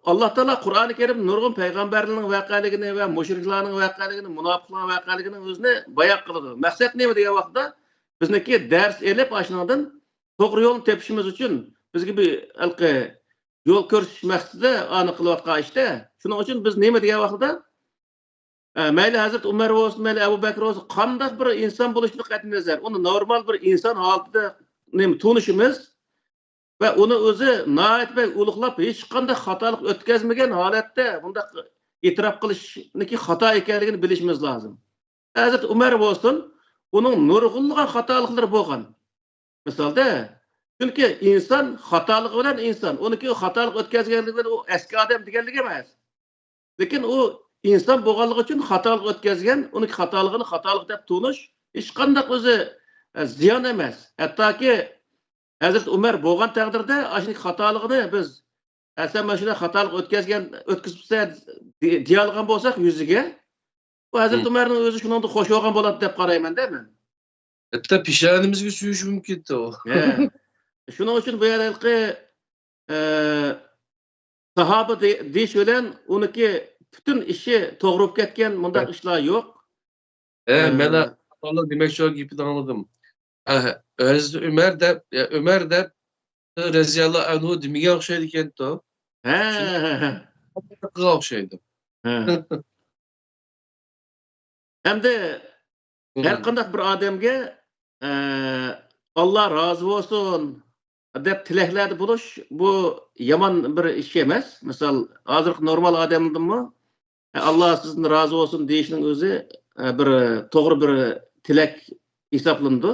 Allah Taala Kur'an-ı Kerim nurgun peygamberliğinin vakaligini ve müşriklerin vakaligini, münafıkların vakaligini özüne bayak kılıdı. Maksat neydi diye vakta bizniki ders elip aşınadın doğru yolunu tepişimiz için biz gibi yol görüşmekte anı kılıvatqa işte. Şunun için biz neydi diye vakta Mayli Hazrat Umar olsun, mayli Abu Bakr olsun, qandaq bir inson bo'lishini qat'iy nazar, uni normal bir inson holatida tunishimiz va uni o'zi nihoyatda ulug'lab hech qanday xatolik o'tkazmagan holatda bundaq e'tirof qilishniki xato ekanligini bilishimiz lozim. Hazrat Umar bo'lsin, uning nurg'unlagan xatoliklari bo'lgan. Misolda, chunki inson xatoligi bilan inson, uniki xatolik o'tkazganligi bilan u eski odam deganligi emas. Lekin u inson bo'lganligi uchun xatolik o'tkazgan, uning xatoligini xatolik deb tunish hech qanday o'zi ziyon emas. Hattoki Hazrat Umar bo'lgan taqdirda ashuni xatoligini biz sen mana shunday xatolik o'tkazibsa deyolgan bo'lsak yuziga, bu Hazrat Umarning o'zi shuningda qo'shib olgan bo'ladi deb qarayman-da men.
Hatta pişanimizga suyish mumkin-da o.
Shuning uchun bu yerda sahoba deyish bilan uniki bütün işi to'g'ri bo'lib ketgan bundaq ishlar yo'q.
Men Allah demek çok gibi anladım. Hazreti Ömer de Reziyallahu anhu demiga o'xshaydi ekan-da. Qilga o'xshaydi.
Hamda har qanday bir odamga Alloh rozi bo'lsin deb tilaklarda bo'lish bu yomon bir ish emas. Misol, hozir normal odamdimi Alloh sizdan rozi bo'lsin deyishning o'zi bir to'g'ri bir tilak hisoblandi.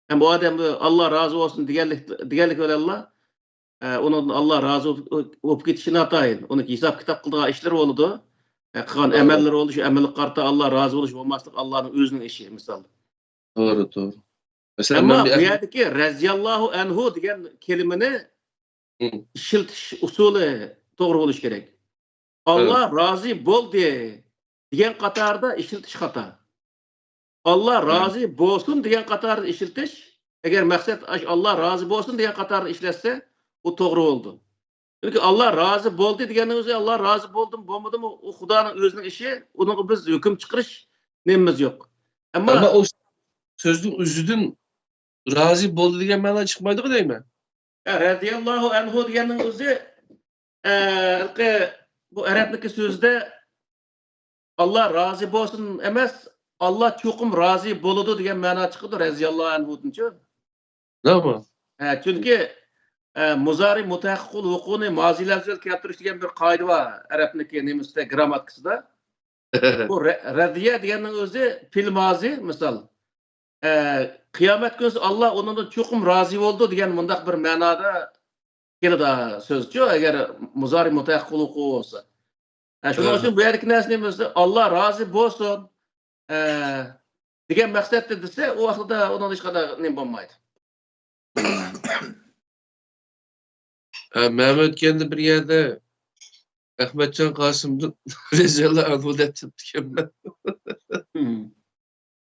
Hem bu adam Allah razı olsun diğerlik öyle Allah onun Allah razı olup gitişini atayın. Onun hesap kitap kıldığı işler oldu. Kılan emeller oldu. Şu emellik kartı Allah razı oluş olmazlık Allah'ın özünün işi misal.
Doğru. Mesela
ama bu yerdeki reziyallahu enhu diyen kelimeni işiltiş usulü doğru oluş gerek. Allah razı bol diyen katarda işiltiş hata. Allah razı bo'lsin degan qatorda ishiltish, agar maqsad Allah razı bo'lsin degan qatorda ishlatsa, u to'g'ri bo'ldi. Chunki Allah razı bo'ldi deganning o'zi Allah razı bo'ldim, bo'lmadimi, u Xudoning o'zining ishi, uning biz hukm chiqarish nemimiz yo'q.
Ama o sözün özüdün razı bo'ldi degan ma'no chiqmaydi-ku deyman.
Radiyallahu anhu deganning o'zi bu arabniki so'zda Allah razı bo'lsin emas, Allah çokum razı boludu degan ma'no chiqdi raziyallohu anhu'dan-chi.
Nima?
Chunki muzari mutahaqqul huquqini mozilarga keltirish degan bir qoida bor arabniki nemisda grammatikasida. Bu radiya deganning o'zi fil mozi, misol qiyomat kuni Allah onundan çokum razı bo'ldi degan mundaq bir ma'noda keladi so'zchi, agar muzari mutahaqqul huquq bo'lsa. Shuning uchun bu yerdagi narsamiz Allah razı bo'lsin degan maqsadda desa, u vaqtda undan hech qanday nim bo'lmaydi.
Mehmet kendi bir yerde Ahmetcan Kasım'dan Reziyallahu anhu depti ben.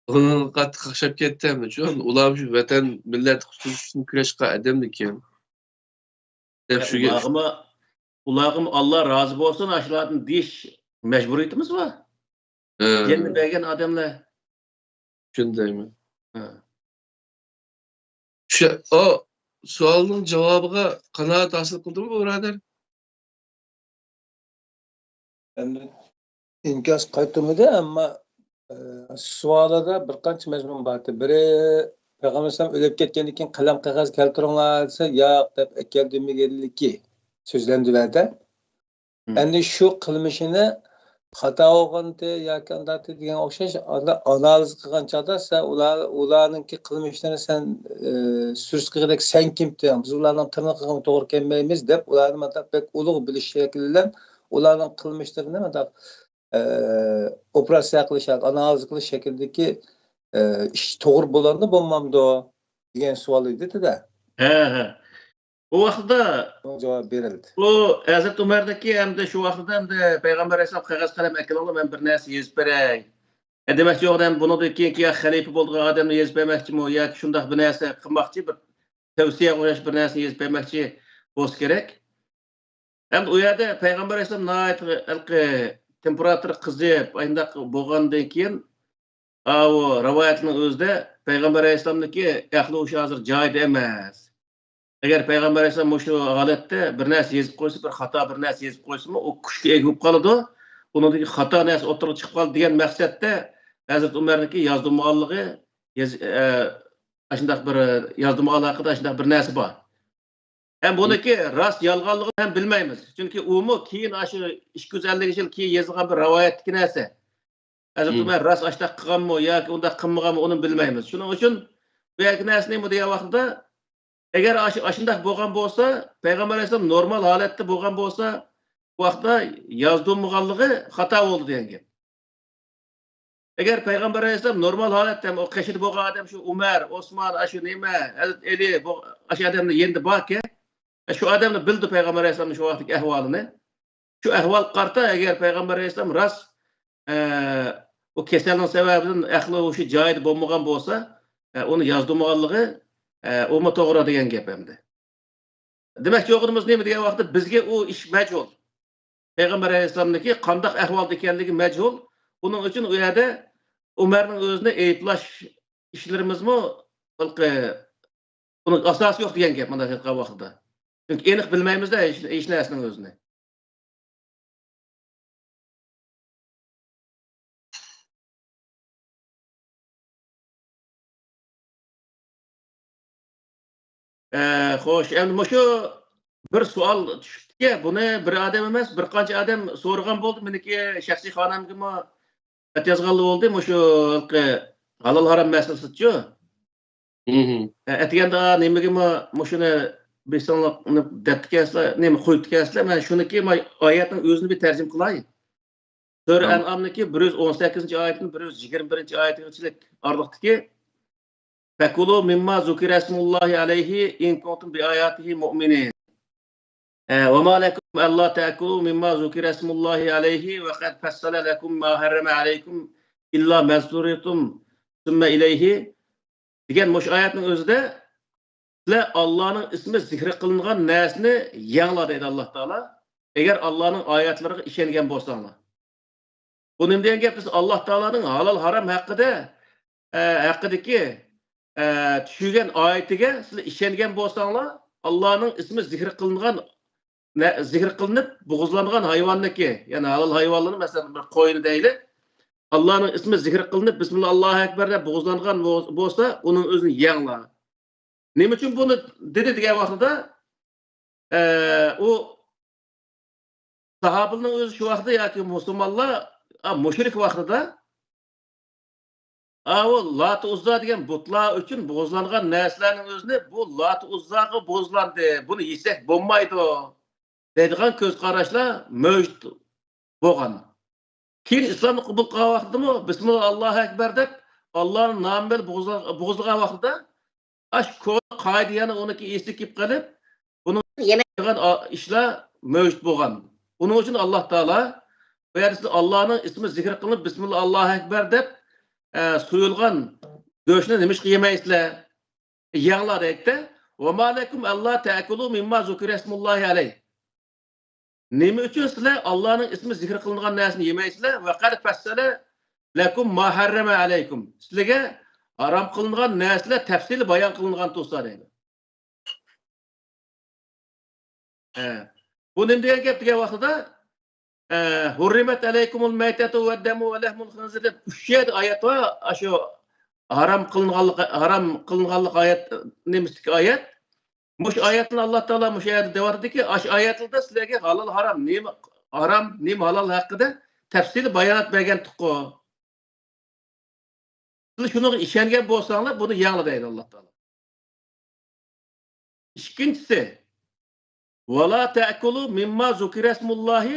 Onun qattiq qaqshab ketdim. Shu ular shu vatan millat huquqi uchun kurashga adamdik ekan. Deb shuga
ularga Allah razı bo'lsin ashlardan deyish majburiyatimiz bor. Kendi bergen adamlar.
Shundaymi? O sualning javobiga qanoat hosil qildimi bu birodar?
Endi inkas qaytmadi, ammo savolida bir qancha mazmun bor. Biri Payg'ambar alayhisalom o'lib ketgandan keyin qalam qog'oz keltiringlar desa, yo'q deb keldirmaganligi so'zlandilarda. Endi shu qilmishini xato bo'lganda yoki andati degan o'xshash analiz qilgan chog'da sen ularninki qilmishlarini sen surishqidek sen kimsan, biz ularning tirnoqiga to'g'ri kelmaymiz deb ularni pek ulug' bilish shaklidan ularning qilmishlarini operatsiya qilish, analiz qilish shaklidagi ish to'g'ri bo'ladi bo'lmamdi degan savol edi-da.
O vaqtda
javob berildi.
Bu Hazrat Umardagi hamda shu vaqtda hamda Payg'ambar alayhisalom qog'oz qalam akilolib men bir narsa yozib beray. Demakchi odam buni keyin xalifa bo'lgan odamni yozib bermoqchimi yoki shunday bir narsa qilmoqchi, bir tavsiya qo'yish bir narsa yozib bermoqchi bo'lsa kerak. Hamda u yerda Payg'ambar alayhisalom nihoyat temperatura qizib, ayndaq bo'lgandan keyin o rivoyatning o'zida Payg'ambar alayhisalomniki ahli o'sha hozir joyida emas. Eğer Peygamber Aleyhisselam şu halatda bir narsa yezib qo'ysa, bir xato bir narsa yezib qo'ysimi, o kuchga ega bo'lib qoladi. uningdagi xato narsa o'tirib chiqib qoldi degan maqsadda Hazrat Umarniki yozdurmoqligi shunday bir yozdurmoqlar haqida shunday bir narsa bor. Hem buniki rast yolg'onligini ham bilmaymiz. Chunki u mu keyin shu 250 yil keyin yozilgan bir rivoyatdagi narsa. Hazrat Umar rast ashta qilganmi yoki unda qilmaganmi uni bilmaymiz. Shuning uchun bu narsani bu degan vaqtda agar shunday bo'lgan bo'lsa, Payg'ambar alayhisalom normal holatda bo'lgan bo'lsa, bu vaqtda yozdurmaganligi xato bo'ldi degan gap. Agar Payg'ambar alayhisalom normal holatda o qashida bo'lgan odam shu Umar, Osmon, shu nima, Hazrat Ali bu shu odamni endi borki, şu adamni bildi Payg'ambar alayhisalomning shu vaqtdagi ahvolini. Shu ahvol qarta agar Payg'ambar alayhisalom rost o kasallik sababidan aqli o'sha joyida bo'lmagan bo'lsa, uni yozdurmaganligi o'ma to'g'ri degan gap endi. Demakchi o'g'limiz nima degan vaqtda bizga u ish majhul. Payg'ambar alayhisalomniki qanday ahvolda ekanligi majhul. Buning uchun u yerda Umarning o'zini aytlash ishlarimizmi buning asosi yo'q degan gap mana shu vaqtda. Çünkü aniq bilmaymiz-da ish narsaning o'zini. Xo'sh, endi shu bir savol tushibdi. Buni bir odam emas, bir qancha odam so'ragan bo'ldi. Meniki shaxsiy xonamga yozganlar bo'ldi. Shu halol harom masalasichu. Aytganda nimaga shuni Besanlıqni deptikaslar, nima qo'yib tikaslar. Men shuniki oyatning o'zini bir tarjim qilay. Sura An'amniki 118-oyatning 121-oyatigacha orliqdiki Fakulu mimma zukira ismullahi alayhi in kuntum bi ayatihi mu'minin. Ve ma lekum alla ta'kulu mimma zukira ismullahi alayhi ve qad fassala lekum ma harrama alaykum illa ma zuritum thumma ilayhi degan mush oyatning o'zida Allah'ın ismi zikri kılınan nesni yanla dedi Allah Teala. Eğer Allah'ın ayetleriga işengen bolsaňlar. Bu nima degan gap? Allah Teala'nın halal haram haqqidagi tushirgan oyatiga sizlar ishongan bo'lsanglar, Allah'ın ismi zikri qilinib bo'g'izlangan hayvonniki, ya'ni halal hayvonlarni masalan bir qo'yni deyli. Allah'ın ismi zikri qilinib bismillah Allohu akbar deb bo'g'izlangan bo'lsa, uning o'zini yanglar. Nima uchun buni dedi degan vaqtida u sahobaning o'zi shu vaqtda yoki musulmonlar mushrik vaqtida o Lat Uzza degan butlar uchun bo'g'izlangan narsalarning o'zini bu Lat Uzzaga bo'g'izlandi. Buni yesak bo'lmaydi deydigan ko'z qarashlar mavjud bo'lgan. Keyin islomni qabul qilgan vaqtda bismillah Allohu akbar deb Allohning nomi bilan bo'g'izlagan vaqtida aş qoidiyani uniki esli kelib qolib, buni yemegan ishlar mavjud bo'lgan. Buning uchun Alloh taolo bu yerda Allohning ismi zikr qilinib bismillah Allohu akbar deb suyulgan go'shtni nima ish qilmaysizlar? Yanglar aytdi. Va malakum alla ta'kulu mimma zukira ismullahi alayh. Nima uchun sizlar Allohning ismi zikr qilingan narsani yemaysizlar? Va qad fassala lakum ma harrama alaykum. Sizlarga haram kılınan nesle tefsili bayan kılınan tutsa deydi. Bu nima degan gap degan vaqtida hurrimat alaykumul maytatu ve demu ve lahmul khinzir deb 3 oyat var. Shu haram kılınganlık ayet nemislik ayet. Mush ayetni Allah Taala mush ayetda deyaptiki, aş ayetlarda sizlarga halal haram nima halal haqida tefsili bayonot bergan tuqqo. Şunu işengen bolsaňlar bunu ýangla deydi Allah Taala. İkincisi وَلَا تَأْكُلُوا مِمَّا ذُكِرَ اسْمُ اللّٰهِ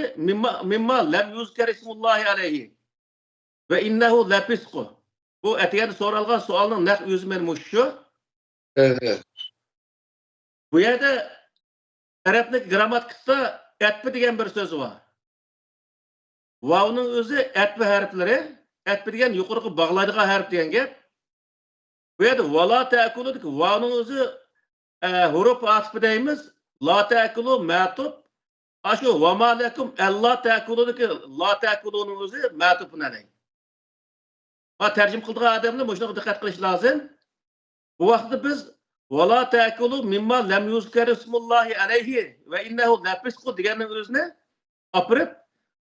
مِمَّا لَمْ يُذْكَرْ اسْمُ اللّٰهِ عَلَيْهِ وَإِنَّهُ لَفِسْقٌ. Bu etiyeni soralgan sualının naq özü men şu.
Evet.
Bu yerde Araplik gramatikada etbi degan bir söz var. Vav'nın özü etbi harfleri, etbi degan yuqorqi bağlaydigan harf degan gap. Bu yerde وَلَا تَأْكُلُوا dedik. Vav'nın özü huruf atfı deymiz. La ta'kulu ma'tub. Aşu ve ma lekum alla ta'kulu ki la ta'kulu'nun özü ma'tubun aley. Ha tercüm kıldığı adamla muşuna dikkat kılış lazım. Bu vakti biz ve la ta'kulu mimma lem yuzkar ismullahi aleyhi ve innehu lafisku digenin özüne apırıp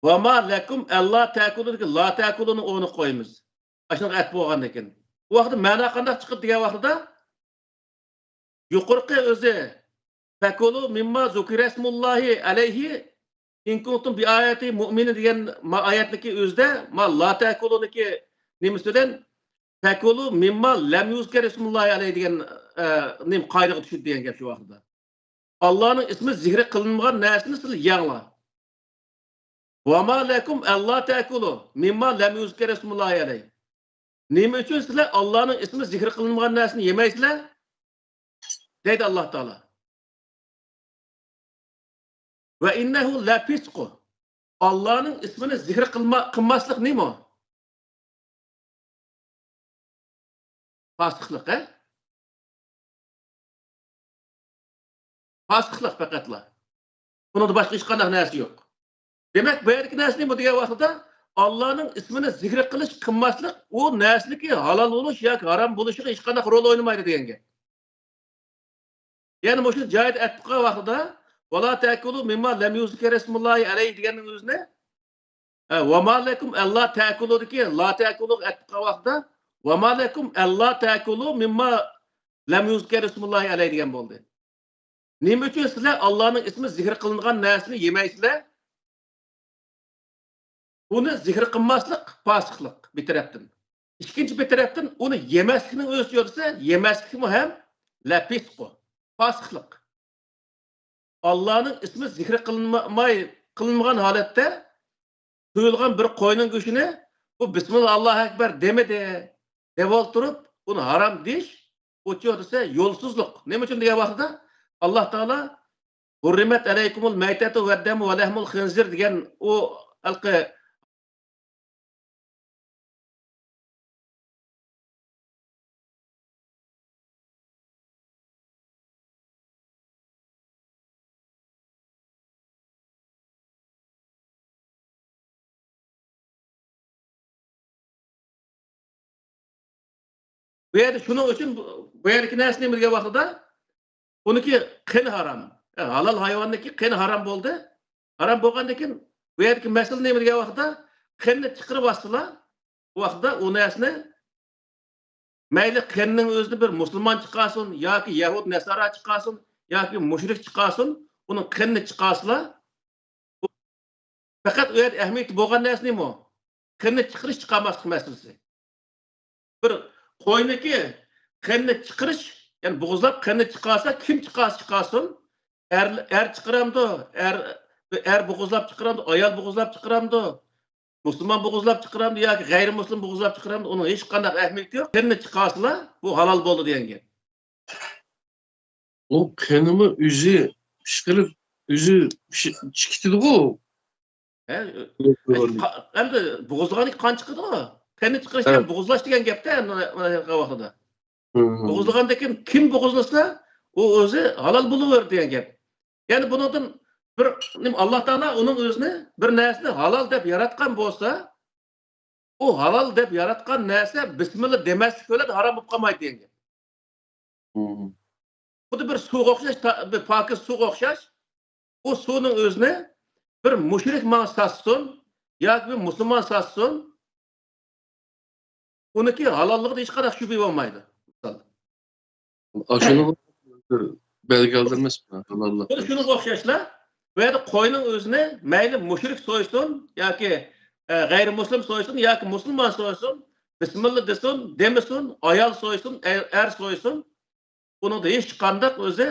Ve ma lekum Allah ta'kulu la ta'kulunu onu koyumuz. Aşağı et boğandan keyin. Bu vaqtda ma'no qanday chiqib degan vaqtida yuqorqi o'zi fakulu mimma zukirasmullahi alayhi in kuntum bi ayati mu'minin degan oyatniki o'zida ma la ta'kuluniki nimasidan fakulu mimma lam yuzkirasmullahi alayhi degan nim qoidaga tushdi degan gap shu vaqtda. Allah'ın ismi zikri kılınmayan nesini siz yanla. Ve ma lekum Allah ta'kulu mimma lam yuzkirasmullahi alayhi. Nima uchun sizlar Allah'ın ismi zikri kılınmayan nesini yemeysizler? Deydi Allah Teala. Ve innehu la fisqu. Allah'ın ismini zikri kılmaslık neymi o? Fasıklık he? Fasıklık fakatla. Bunun da başka hiç kanaq nesi yok. Demek bu yerdeki nesi neymi diye vaxtıda Allah'ın ismini zikri kılış kılmaslık o nesli ki halal oluş ya haram buluşu hiç kanaq rol oynamaydı diyenge. Yani bu şu cahit ettiği vaxtıda وَلَا تَأْكُلُوا مِمَّا لَمْ يُذْكَرِ اسْمُ اللّٰهِ عَلَيْهِ diyenin özüne وَمَا لَكُمْ اَلَّا تَأْكُلُوا ki la تَأْكُلُوا ettiği vaxtıda وَمَا لَكُمْ اَلَّا تَأْكُلُوا مِمَّا لَمْ يُذْكَرِ اسْمُ اللّٰهِ عَلَيْهِ diyen oldu. Nima uchun sizlar Allah'ın ismi zikr kılıngan nesini yemeysizler? Onu zikr kılmaslık, fasıklık bir taraftan. İkinci bir taraftan onu yemezlikinin özü yoksa yemezlik mi hem? La fisku, fasıklık. Allah'ın ismi zikr kılınmayan halette duyulgan bir koyunun güçünü bu Bismillah Allahu Ekber demedi. Devol durup bunu haram diş o çöğürse yolsuzluk. Ne için diye vaxtıda Allah Teala hurrimet aleykumul meytetu ve demu ve lehmul khinzir diyen o alkı bu yerde şunun için bu yerdeki nesne mi diye vaxtıda onunki qin haram. Yani halal hayvandaki qin haram oldu. Haram bolgandan bu yerdeki mesele nima degan vaqtda qinni chiqirib bastılar. Bu vaqtda o narsani mayli qinning o'zini bir musulmon chiqarsin yoki yahud nasara chiqarsin yoki mushrik chiqarsin, uni qinni chiqarsizlar. Faqat u yerda ahamiyati bo'lgan narsa nima o? Qinni chiqarish chiqarmaslik masalasi. Bir qo'yniki qinni chiqarish, yani bo'g'izlab qinni chiqarsa, kim chiqarsin? Er chiqaramdi, er bo'g'izlab chiqaramdi, ayol bo'g'izlab chiqaramdi, musulmon bo'g'izlab chiqaramdi yoki g'ayrimuslim bo'g'izlab chiqaramdi, uning hech qanday ahamiyati yo'q. Qinni chiqarsalar, bu halol bo'ldi degan gap.
O qinimi o'zi pishqirib, o'zi chiqitdi-ku.
Endi bo'g'izlagani qon chiqadi-ku. Qinni chiqarish degan bo'g'izlash degan gapda mana vaqtida. Bo'g'izlagandan keyin kim bo'g'izlasa, o o'zi halol bo'laverdi degan gap. Yani bundan bir Allah Teala onun özünü bir nesne halal deb yaratgan bolsa, o halal deb yaratgan nesne bismillah demeslik öyle haram bo'lib qolmaydi degan gap. Bu da bir suga o'xshash, bir pokiz suga o'xshash. O suvning o'zini bir mushrik man satsin yoki bir musulmon satsin, uniki halolligida hech qanday shubha bo'lmaydi.
Aşını belge aldırmaz mı? Allah.
Şunu o'xshashlar. Bu yerda qo'yning o'zini mayli mushrik so'ysin yoki g'ayrimuslim so'ysin yoki musulmon so'ysin, bismillah desin, demasin, ayol so'ysin, er so'ysin, uningda hech qanday o'zi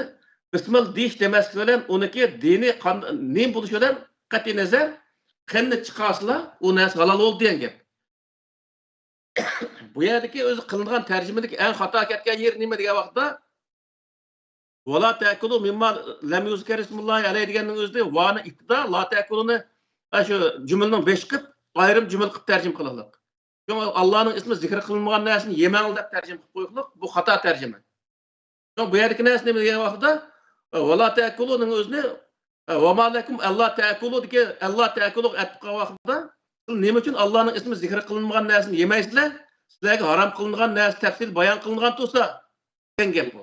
bismillah deyish demaslik bilan uniki diniy nim bo'lishi bilan qat'iy nazar qanday chiqarsalar, u narsa halol bo'ldi degan gap. Bu yerdagi o'zi qilingan tarjimadagi eng xato ketgan yer nima degan vaqtda وَلَا تَأْكُلُوا مِمَّا لَمْ يُذْكَرِ اسْمُ اللّٰهِ عَلَيْهِ deganning o'zida va'ni iqtida la ta'kuluni shu jumlaning 5 qilib ayrim jumla qilib tarjim qilinglar. Çünkü Allah'ın ismi zikr kılınmagan narsani yemang deb tarjim qilib qo'yiblik, bu xato tarjima. Çünkü bu yerdagi narsa nima degan vaqtda وَلَا تَأْكُلُو'ning o'zini وَمَا لَكُمْ أَلَّا تَأْكُلُوا degan Allah ta'kulu etgan vaqtda nima uchun Allah'ın ismi zikr kılınmagan narsani yemaysizlar? Sizlarga haram qilingan narsa tafsil bayon qilingan bo'lsa, degan gap bu.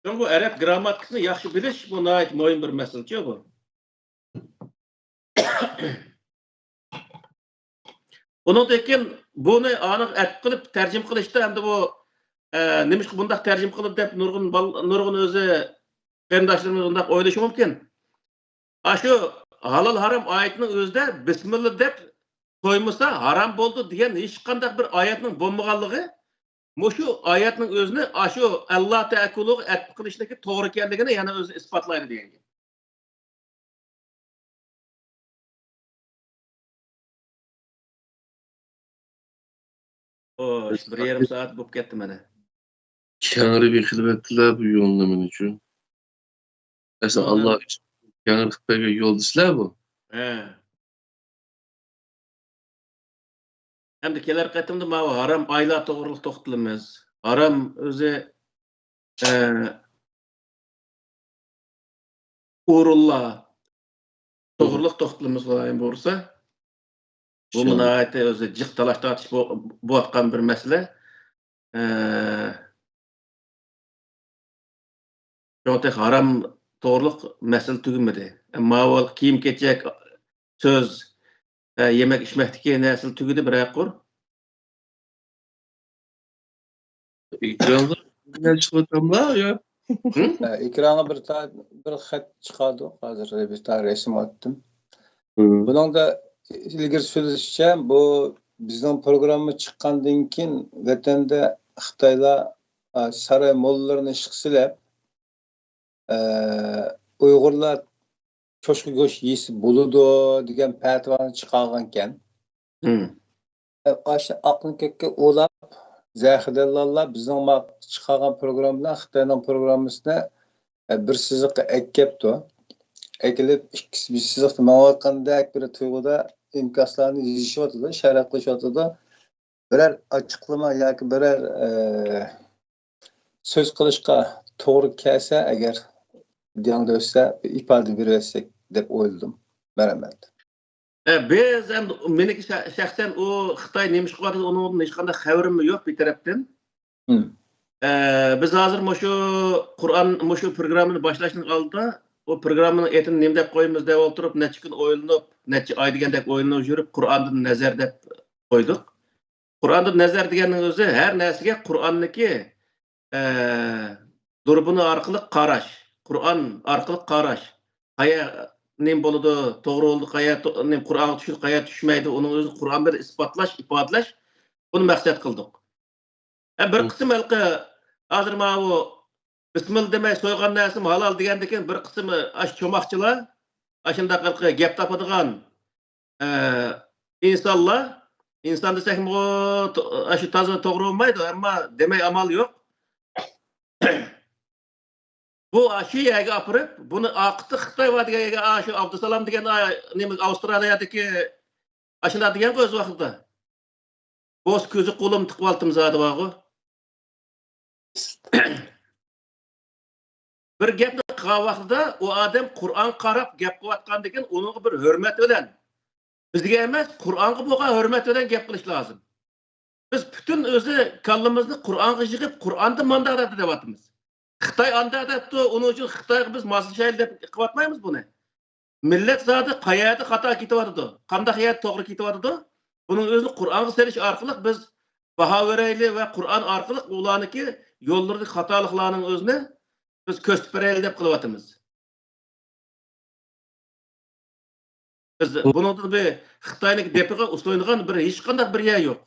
Çünkü bu Arap gramatikasini yaxshi bilish bu nəhayət mühim bir məsələdir bu. Onundan keyin bunu aniq ət qilib tərcüm qilishda hamda bu nimishqa bundaq tərcüm qilib deb nurg'un o'zi qarindoshlarimiz bundaq o'ylashi mumkin. Shu halol harom oyatining o'zida bismillah deb qo'ymasa harom bo'ldi degan hech qanday bir oyatning bo'lmaganligi mushu oyatning o'zini shu Alloh ta'ala at qilishdagi to'g'ri ekanligini yana o'zi isbotlaydi degan. Xo'sh, 1,5 soat bo'lib ketdi mana.
Kengri bir xizmatlar bu yo'llaman uchun. Esa Allah için kengri xitoyga yo'l dislar bu.
Hamda kelar qatimda mana harom oylar to'g'riliq to'xtalamiz. Harom o'zi o'rinlar to'g'riliq to'xtalamiz qo'ygan bo'lsa, bu nihoyatda o'zi jiq talash tortish bo'layotgan bir masala. Yo'q, harom to'g'riliq masala tugamadi. Ammo avval kiyim-kechak, so'z, yemek içmekteki nasıl tügüdü bırak kur?
Ekranda ne çıkartamlar ya?
Ekrana bir xat çıkardı. Hazır bir tane resim attım. Bunun da ilgili söyleyişçe bu bizden programı çıkandan keyin vatanda Xitoyda saray mollarini işqsilab Uyg'urlar çoşku go'sht yeysi bo'ladi degan fatvoni chiqargankan. Aşı aqlni kökka o'lab zahidallarlar bizning chiqargan programlar Xitoyning programmasini bir siziqqa ekkepti. Ekilib ikkisi bir siziqni ma'lumotqandek bir tuyg'uda inkaslarni yozishyapti, sharhlashyapti. Birer açıklama yoki birer so'z qilishga to'g'ri kelsa agar diyan döşse ifade verirsek deb o'yladim. Merhamet.
Biz hem meniki şahsen o Xitoy neymiş qiladi, onun hech qanday xabarim yo'q bir tarafdan. Biz hozir shu programmani boshlashning oldida o programmani etini nima deb qo'yamiz deb o'tirib, necha kun o'ylanib, necha oy degandek o'ylanib yurib, Qur'ondan nazar deb qo'ydik. Qur'ondan nazar deganning o'zi har narsaga Qur'onniki durbuni orqali qarash, Qur'on orqali qarash. Qaya nim bo'ladi, to'g'ri bo'ldi, qaya nim Qur'onga tushib, qaya tushmaydi, uning o'zi Qur'on bilan isbotlash, ifodalash buni maqsad qildik. Bir qism halqa hozir mana bu bismillah demay so'ygan narsa halol degandan keyin bir qismi cho'moqchilar, shunday qilib gap topadigan insonlar, inson desak bu shu toza to'g'ri bo'lmaydi, ammo demay amal yo'q. Bu shu yerga apirib, buni oqiti Xitoy va degan shu Abdusalom degan nima Avstraliyadagi ashuna degan o'z vaqtida. Bo'z ko'zi qo'lim tiqib oldim zodi bog'i. Bir gapni qilgan vaqtida u odam Qur'on qarab gap qilayotgandan keyin uning bir hurmat bilan bizga emas, Qur'onga bo'lgan hurmat bilan gap qilish lozim. Biz butun o'zi kallamizni Qur'onga yig'ib, Qur'onda mandada deyapmiz. Xitoy anda debdi, uning uchun Xitoyga biz moslashaylik deb qilyapmaymiz buni. Millat zodi qayerda xato ketyapti, qanday hayot to'g'ri ketyapti? Buning o'zini Qur'onga serish orqali biz baho beraylik va Qur'on orqali ularniki yo'llardagi xatoliklarning o'zini biz ko'rsatib beraylik deb qilyapmiz. Biz buningda bir Xitoyning depiga ustoydigan bir hech qanday bir yer yo'q.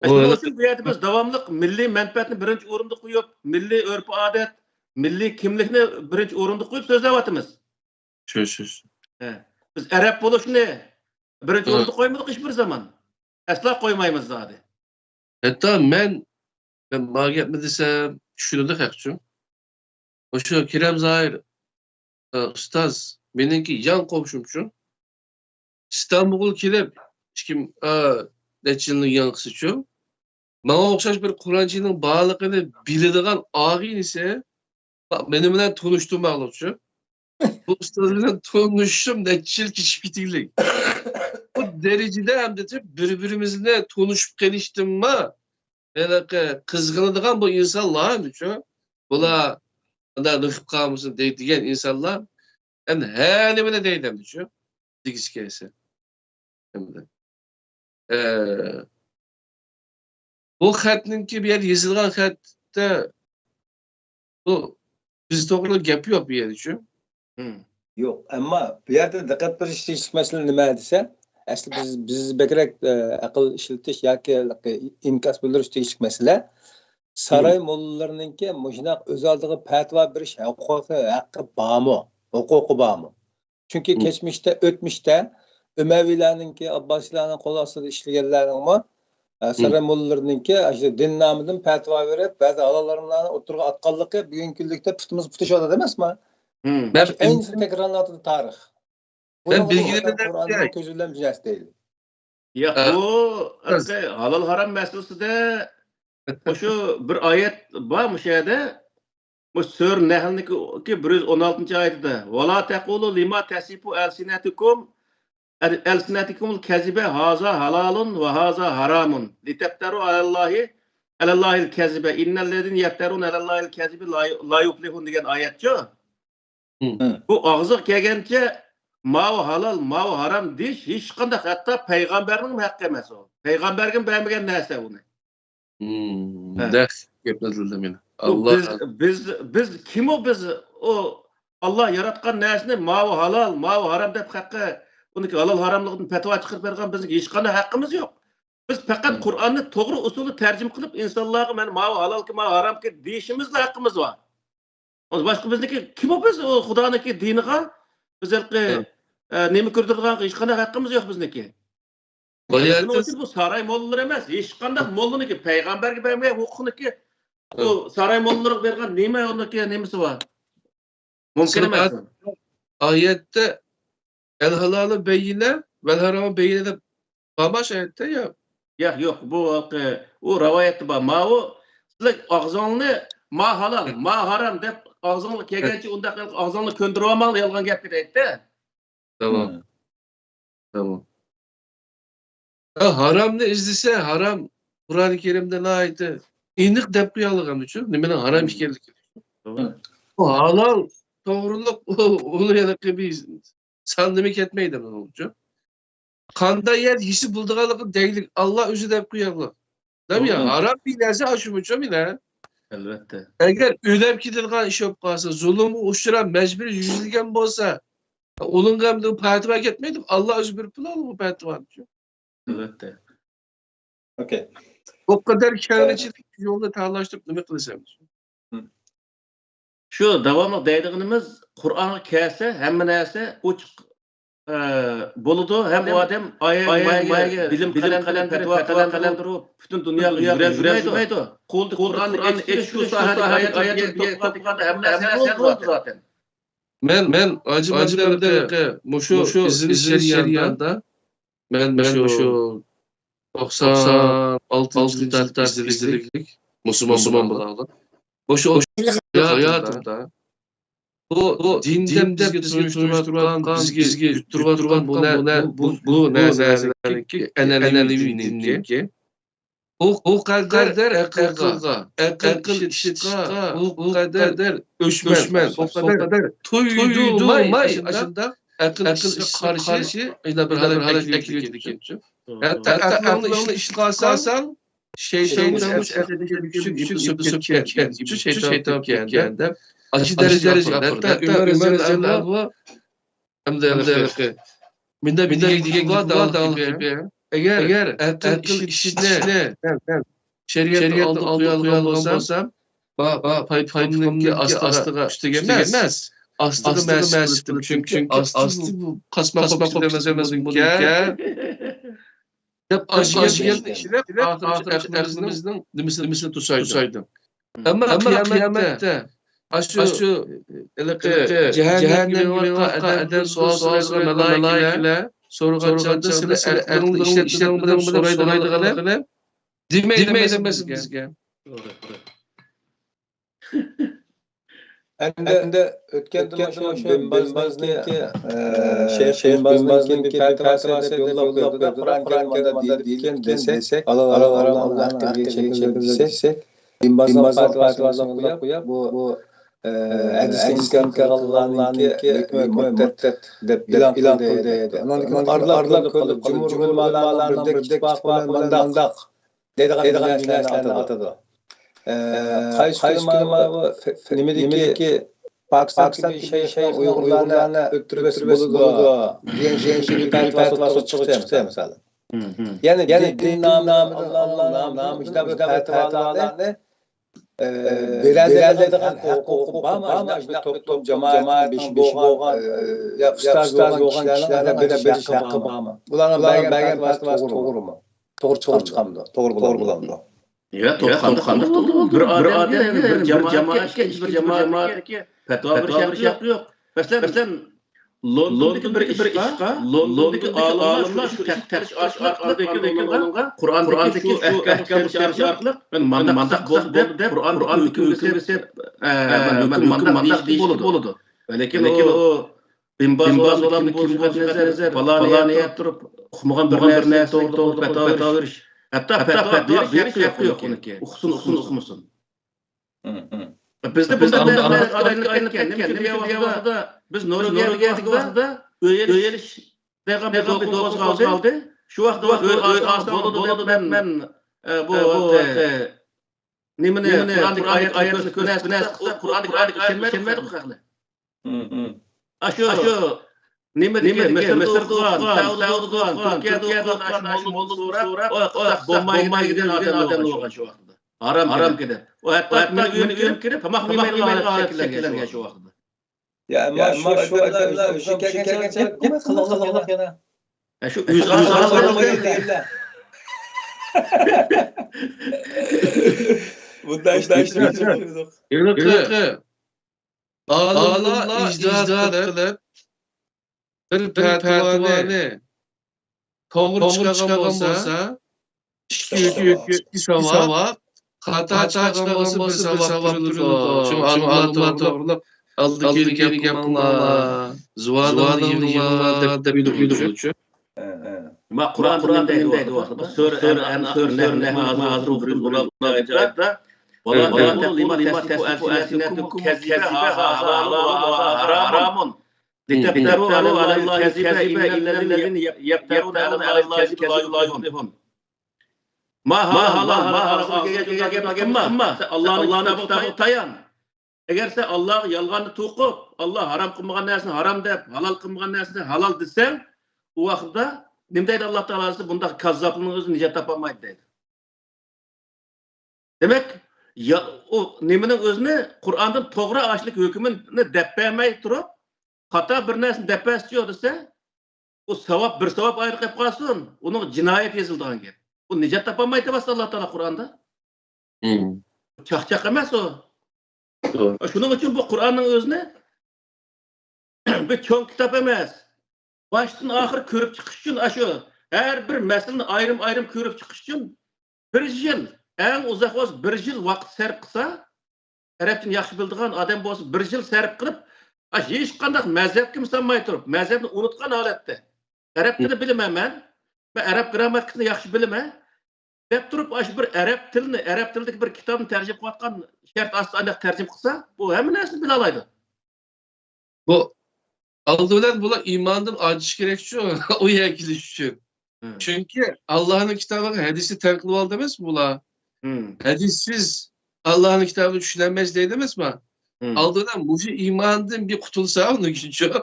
Shuning uchun bu yerda biz davomli milliy manfaatni birinchi o'rinda qo'yib, milliy urf-odat, milliy kimlikni birinchi o'rinda qo'yib so'zlayapmiz.
Shu.
Biz arab bo'lishni birinchi o'rinda qo'ymadik hech bir zaman. Asla qo'ymaymiz zodi.
Hatta men mag'lubiyatmi desam, tushunadi haqchun. O'sha Kiram Zoir ustoz meniki yan qo'shimchim. İstanbulga kelib, hech kim necha yilning yanqisi uchun menga o'xshash bir Qur'onchining borligini biladigan og'in esa meni bilan tanishtirmoqchi. Bu ustoz bilan tanishishim necha yil kechib ketaylik. Bu derecede hem de birbirimizle tanışıp geliştim mi? Yani kızgınlıktan bu insanlar mı? Bula da nıfık kamusun diyen insanlar hem her ne deyden düşüyor. Dikiş kese. Hem de. Bu xatninki bir yer yazılgan xatda bu biz doğru gap yok bir yer için.
Yo'q, ammo bu yerda diqqat berishlik masala nima desa, asli biz bekrek aql ishlatish yoki inkos bildirish tegishli masala saroy mollalarninki mushunaq o'z oldiga fatvo berish haqqi bormi? Huquqi bormi? Chunki kechmişda, o'tmishda Umaviylarninki, Abbosiylarning qo'l ostida ishlaganlarning saroy mollalarninki shu din nomidan fatvo berib, ba'zi halollarni o'tirga atqanligi bugungi kunlikda putimiz putisholadi emasmi? Ben aynısını tekrarladı tarih.
Ben bilgilerine
Kur'an'ın közünden cihaz değil.
Ya bu halal haram meselesinde şu bir ayet var mı şeyde? Bu Sür Nehl'deki 116. ayette وَلَا تَقُولُوا لِمَا تَسِفُ أَلْسِنَتِكُمُ الْكَذِبَ هَذَا حَلَالٌ وَهَذَا حَرَامٌ لِتَفْتَرُوا عَلَى اللّٰهِ الْكَذِبَ اِنَّ الَّذِينَ يَفْتَرُونَ عَلَى اللّٰهِ الْكَذِبِ لَا يُفْلِحُونَ diyen ayet şu. Bu ağzı kelgence mavi halal, mavi haram deyiş hiç qanday hatta peygamberinin hakkı emas o. Peygambergin beğenmegen nerse bunu.
Ders yapıldı yine. Allah
Biz kim o biz o Allah yaratkan nersini mavi halal, mavi haram dep hakkı bunu ki halal haramlığını petva çıkıp bergen bizim hiç qanday hakkımız yok. Biz fakat Kur'an'ı doğru usulü tercüme kılıp insanlığa men mavi halal ki mavi haram ki deyişimizle hakkımız var. O başka bizdeki kim o biz o Xudaniki diniga bizerki nemi kirdirgan hiç qanday hakkımız yok bizdeki. Bu saray mollalar emas. Hiç qanday mollaniki peygamberge bermeye hukukuniki o saray mollalara bergen neme oniki nemisi var. Mümkün emas.
Ayette el halalı beyine vel haramı beyine de bamaş ayette ya.
Yok bu o rivayette var. Ma o sizler ağzını ma halal, ma haram dep ağzını kelgence unda ağzını köndürüp almalı yalgan gap deydi.
Tamam. Tamam. Haram ne izlese haram Kur'an-ı Kerim'de ne aydı? İnlik dep kıyalığım için. Nemene haram işkellik. O halal doğruluk onu yanıkı bir sandemik etmeydi mi olacak? Kanda yer yisi bulduğalığı değil. Allah özü dep kıyalığım. Değil mi ya? Haram bir neyse aşımıcı mı ne?
Elbette.
Eğer ödep gidilgan iş yok kalsa, zulümü uçuran mecbur yüzülgen bolsa, onun gamlığı patva etmeydim. Allah özü bir pulalı bu patva.
Elbette.
Okey.
O kadar kârlıcılık yolda tağlaştırıp ne kılısam?
Şu devamlı deydiğimiz Kur'an'a kelse hem neyse uç buludu hem o adam ayet bilim kalemleri bütün dünya yürüyemeydi. Kur'an'ın şu sahada ayet topladıklarında hem neyse oldu zaten.
Men acımda şu izin şeriyanda men şu 96. dalda izledik. Müslüman bulalım. Bu şu hayatımda bu dinden bizge tunuşturan bizge yutturvan bu nerselerki enenevi dinki o kadar akıl işitqa o kadar öşmen o kadar tuydumay aslında akıl karşı ile bir halat ekledik. Hatta aklını işitqasan şeytanın küçük şeytan kendi acı derece hatta Ömer Radıyallahu hem de binde diye dal gibi eğer akıl işine şeriatı aldığı olsam payfayınki astıga üstegemez astıga mesbettim çünkü astı bu kasma demezemezin bununki hep acıyan işine aklımızın dimisini tutsaydım. Ama kıyamette aşu cehennem gibi vaka eden sual melaikeyle soruğaçanda sile erklerin işletmeden soraydığı demeyin bizge.
Endi o'tgan Binbazninki Şeyh Binbazning bir fatvası deb yo'llab Qur'on Karimda deyilgan desek, Allohning haqiga desek, Binbazlar Fatihasını koyup bu hadisden inkar mürtet dep ilan kıldı. Ondan arlap kalıp cumhur ulamalarının bir ittifak mandaq dediğin yaşlarını atadı. Qaysi ulama nimedeki Pakistan gibi Uygurlarını öttürmesi buludu. Gençlik fatva çıktı mesela. Yani din namı, Allah'ın namı, işte bu fatvalarını verildiğin hukuku ama işte toplum cemaatin boğan ya ustaz boğan kişilerden bir hakkı bağma. Bunların belgen fatvası doğru mu? Doğru çıkamdı. Doğru bulamdı.
Ya to'xandiq bo'ldi. Bir odam bir jamoatga fatvo berish yo'q. Masalan, Londondagi bir ishqa, Londondagi olimlar shu taqish orqali Qur'ondagi shu ahkam orqali men mandaq bo'ldi deb Qur'on hukmi mandaq bo'ldi. Lekin o Binbaz olan kimga falaniye turib uqmagan bir narsa to'g'ri fatvo berish. Hatta berish haqqi yo'q uniki. Uqsin. Bizde adaylık aytgan. Nima vaqtida biz Norvegiyaga keldik vaqtida o'yelish degan bir qo'zg'aldi. Shu vaqtda bo'ladi deb men bu nimani oyatni Qur'onga ishonmaydi haqli. Shu nimadagi Misr qilgan, Saudiya qilgan, Turkiya qilgan, so'rab bo'lmaydigan odamlar bo'lgan shu vaqtda. Haram kedip. O hatta uyum kirip tamam şekillerge şu vaqtda.
Ya ama şu adamlar şu kelgençe hep kılıqlıq yana.
Şu yüz
Bundan işte
Allah icraat qilib bir fatvoni to'g'ri chiqargan bo'lsa, ikki savab, xato chiqargan bo'lsa bir savab turadi. Shu Allah to'g'rilab aldı kelgan qilinglar, zuvallar deb buyurdi.
Ma Qur'on deydi vaqtda. Sura hozir o'qib bo'ladi. Vallahi lima tasfu alsinatukum kaziba haramun. لتفتروا على الله الكذب إلا الذين يفترون على الله الكذب لا يفلحون. Ma Allah'ın kitabı tayan. Eğer sen Allah yalganı to'qib, Allah haram qilmagan narsani haram deb, halal qilmagan narsani halal desang, u vaqtda nima deydi Alloh taolasi bunda kazzobning o'zi nijot topolmaydi deydi. Demak, o nimaning o'zini Qur'ondan to'g'ri ashlik hukmini deb bermay turib, xato bir narsani deb bersa desa, o savab bir savab ayrı qilib qolsin, uning jinoyat yozilgan gap. Bu nijot topolmaydi deb Alloh taolo Qur'onda. Chaqchaq emas o. Shuning uchun bu Qur'onning o'zini bir cho'ng kitob emas. Boshdan oxir ko'rib chiqish uchun shu har bir masalani ayrim ko'rib chiqish uchun bir yil, eng uzoq bo'lsa bir yil vaqt sarf qilsa, arabchani yaxshi biladigan odam bo'lsa bir yil sarf qilib, hech qanday mazhabga misolmay turib, mazhabni unutgan holatda. Arab tilini bilaman men. Ben Arab grammatikasini yaxshi bilaman. Deb turib, bir Arab tilidagi bir kitobni tarjima qilayotgan shart asosida tarjima qilsa, bu hamma narsani bila oladi.
Bu aldı bilan bular imandan aciz kerak şu, o yakilish uchun. Çünkü Allah'ın kitabı hadisi terk oldu demez mi bular? Hadissiz Allah'ın kitabını düşünemez değil demez mi? Aldığından bu imandan bir kutulsa onun için.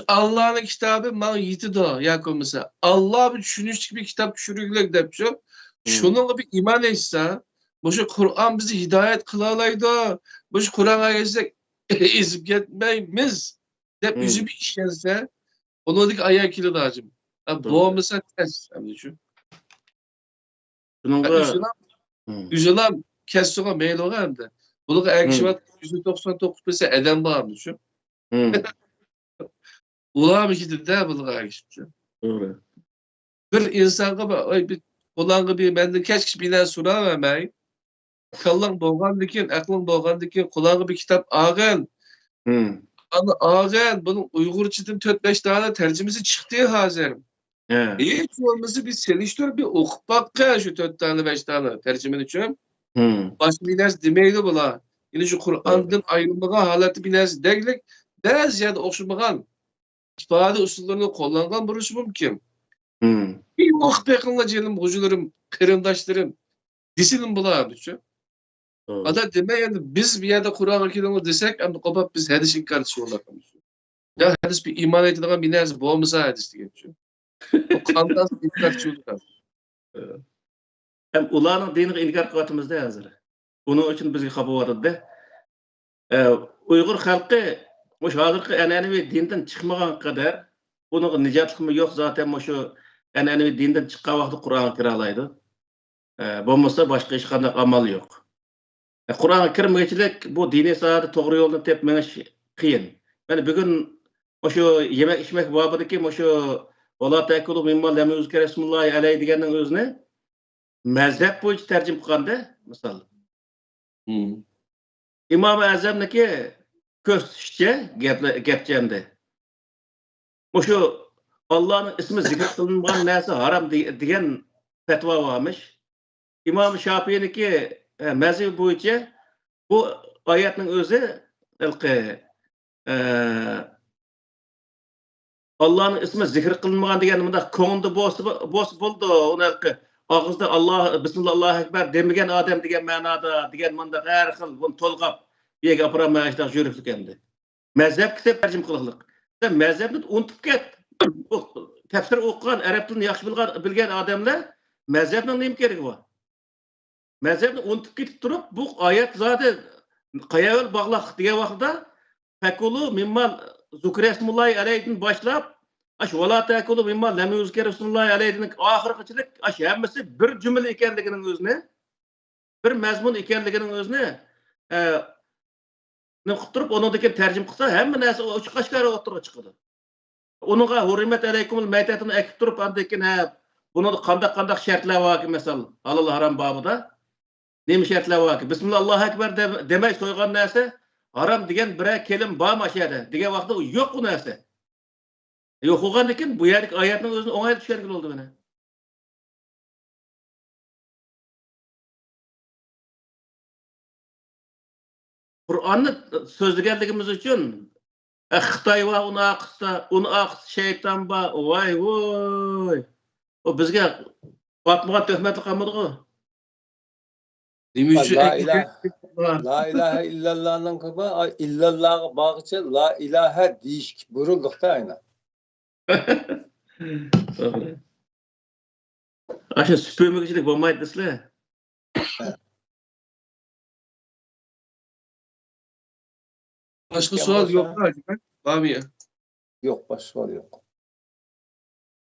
Allah'ın kitabı bana yetidi Yakup mesela. Allah bir düşünüşlük bir kitap düşürüklük dep şu. Şununla bir iman etse, bu şu Kur'an bizi hidayet kılalaydı. Bu şu Kur'an'a geçsek ezip gitmeyimiz. Dep yüzü bir iş gelse, onu dik ayağı kilit ağacım. Bu mesela ters. Yüzülam kessuğa meyil olan da. Bunu erkişivat %99 mesela eden bağımlı şu. Ulan bir de bunu erkişivat.
Doğru.
Bir insana bak, bir olan bir bende kaç kişi bilen sura vermeyi. Kallan doğan dikin, aklın doğan dikin, kulağına bir kitap ağın. Ağın, bunun Uygurçadan 4-5 tane tercümesi çıktı hazır. Hiç olması bir seliştör bir okup bakka şu 4 tane 5 tane tercümen için. Başka bir narsa demeydi bular. Yine şu Kur'an'dan ayrılmagan halati bir narsa deglik bazı yerde okşamagan ifade usullarını kullangan burası mümkün. Bir vakt yakınla canım, hocalarım, kırımdaşlarım, disinim bular düşün. Ada deme yani biz bir yerde Kur'an-ı Kerim'i desek ama kapat biz hadis inkarcısı olarak. Ya hadis bir iman edilen bir narsa bu olmasa hadis diye düşün. O kandan inkarcısı olarak.
Hem ularning diniga inkar qilyapmizda hozir. Buning uchun bizga xafa bo'lyapti. Uyg'ur xalqi o'sha hozirgi an'anaviy dindan chiqmagan qadar buning nijotligimi yo'q zaten shu an'anaviy dindan chiqqan vaqtda Qur'onga kira oladi. Bo'lmasa boshqa hech qanday amal yo'q. Qur'onga kirmaganchilik bu diniy sohada to'g'ri yo'lni tepib menish qiyin. Mana bugun shu yemak ichmak bobidagi shu "Vala ta'kulu mimma lam yuzkar ismullahi alayhi" deganning o'zini mazhab bo'yicha tarjima qilganda, misol İmam-ı Azam'daki ko'z tutishcha gapchamda. Şu Allah'ın ismi zikr qilinmagan narsa haram degan fatvo varmış. İmam Şafii'niki mazhab bo'yicha bu oyatning o'zi Allah'ın ismi zikr qilinmagan degan bunda ko'ngilda bo'ldi. Uni og'izda Allah Bismillah Allohu akbar demagan odam degan ma'noda degan bunda har xil buni to'lg'ab yega aparamayishda yuribdi endi. Mazhab kitap tarjima qilishlik. Sen mazhabni unutib ket. Bu tafsir o'qigan, arab tilini yaxshi bilgan odamlar mazhabning nima keragi bor? Mazhabni unutib ketib turib, bu oyat zodi qayavel bog'liq degan vaqtda fakulu mimma zukrasmullahi alayhidan boshlab ash vala ta'kulu mimma lam yuzkar rasulullahi alayhining oxirigachilik ash hammasi bir jumla ekanligining o'zini, bir mazmun ekanligining o'zini qilib uningdagi tarjima qilsa hamma narsa ochiq-oshkor o'tirib chiqadi. Uningga hurmat alaykumul maytatini akib turib andekin buni qanday shartlar bor misol halol harom babida nima shartlar bor? Bismillah Allohu akbar demay so'ygan narsa haram degan bir kelim bormi ashada degan vaqtda yo'q u narsa. Yo'q bo'lgandan keyin bu yerdagi oyatning o'zini o'ng'ay tushungan bo'ldi mana. Qur'onni so'zlaganligimiz uchun Xitoy va uni aqsa shayton va voy. O bizga batmagan tuhmatli qolmadi-ku.
La ilahe illallah'ın kabı illallah'ı bağıcı la ilahe değişik burulduk da aynı.
Aşağı süpürmekçilik olmaydı sizler.
Başka sual yok mu acaba? Var mı ya?
Yok, başka sual yok.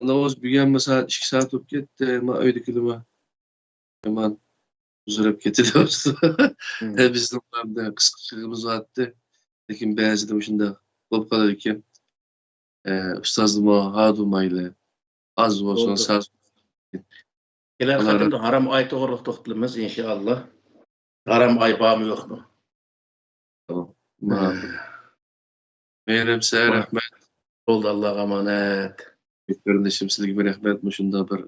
Navoz büyüyen mesela 2 saat öp gitti. Ma öydükülüme. Hemen uzarıp getiriyoruz. Bizden vardı. Kısıkçılığımız vardı. Lakin bazı da başında olup kalır ki ustazlıma, hadulmayla az olsun saz.
Gelir hakkında haram ay toğırlık toxtulumuz inşallah. Haram ay bağımı yok mu?
Tamam. Meyrem size rahmet.
Oldu Allah'a emanet.
Kardeşim sizlik bir rahmet. Şunda bir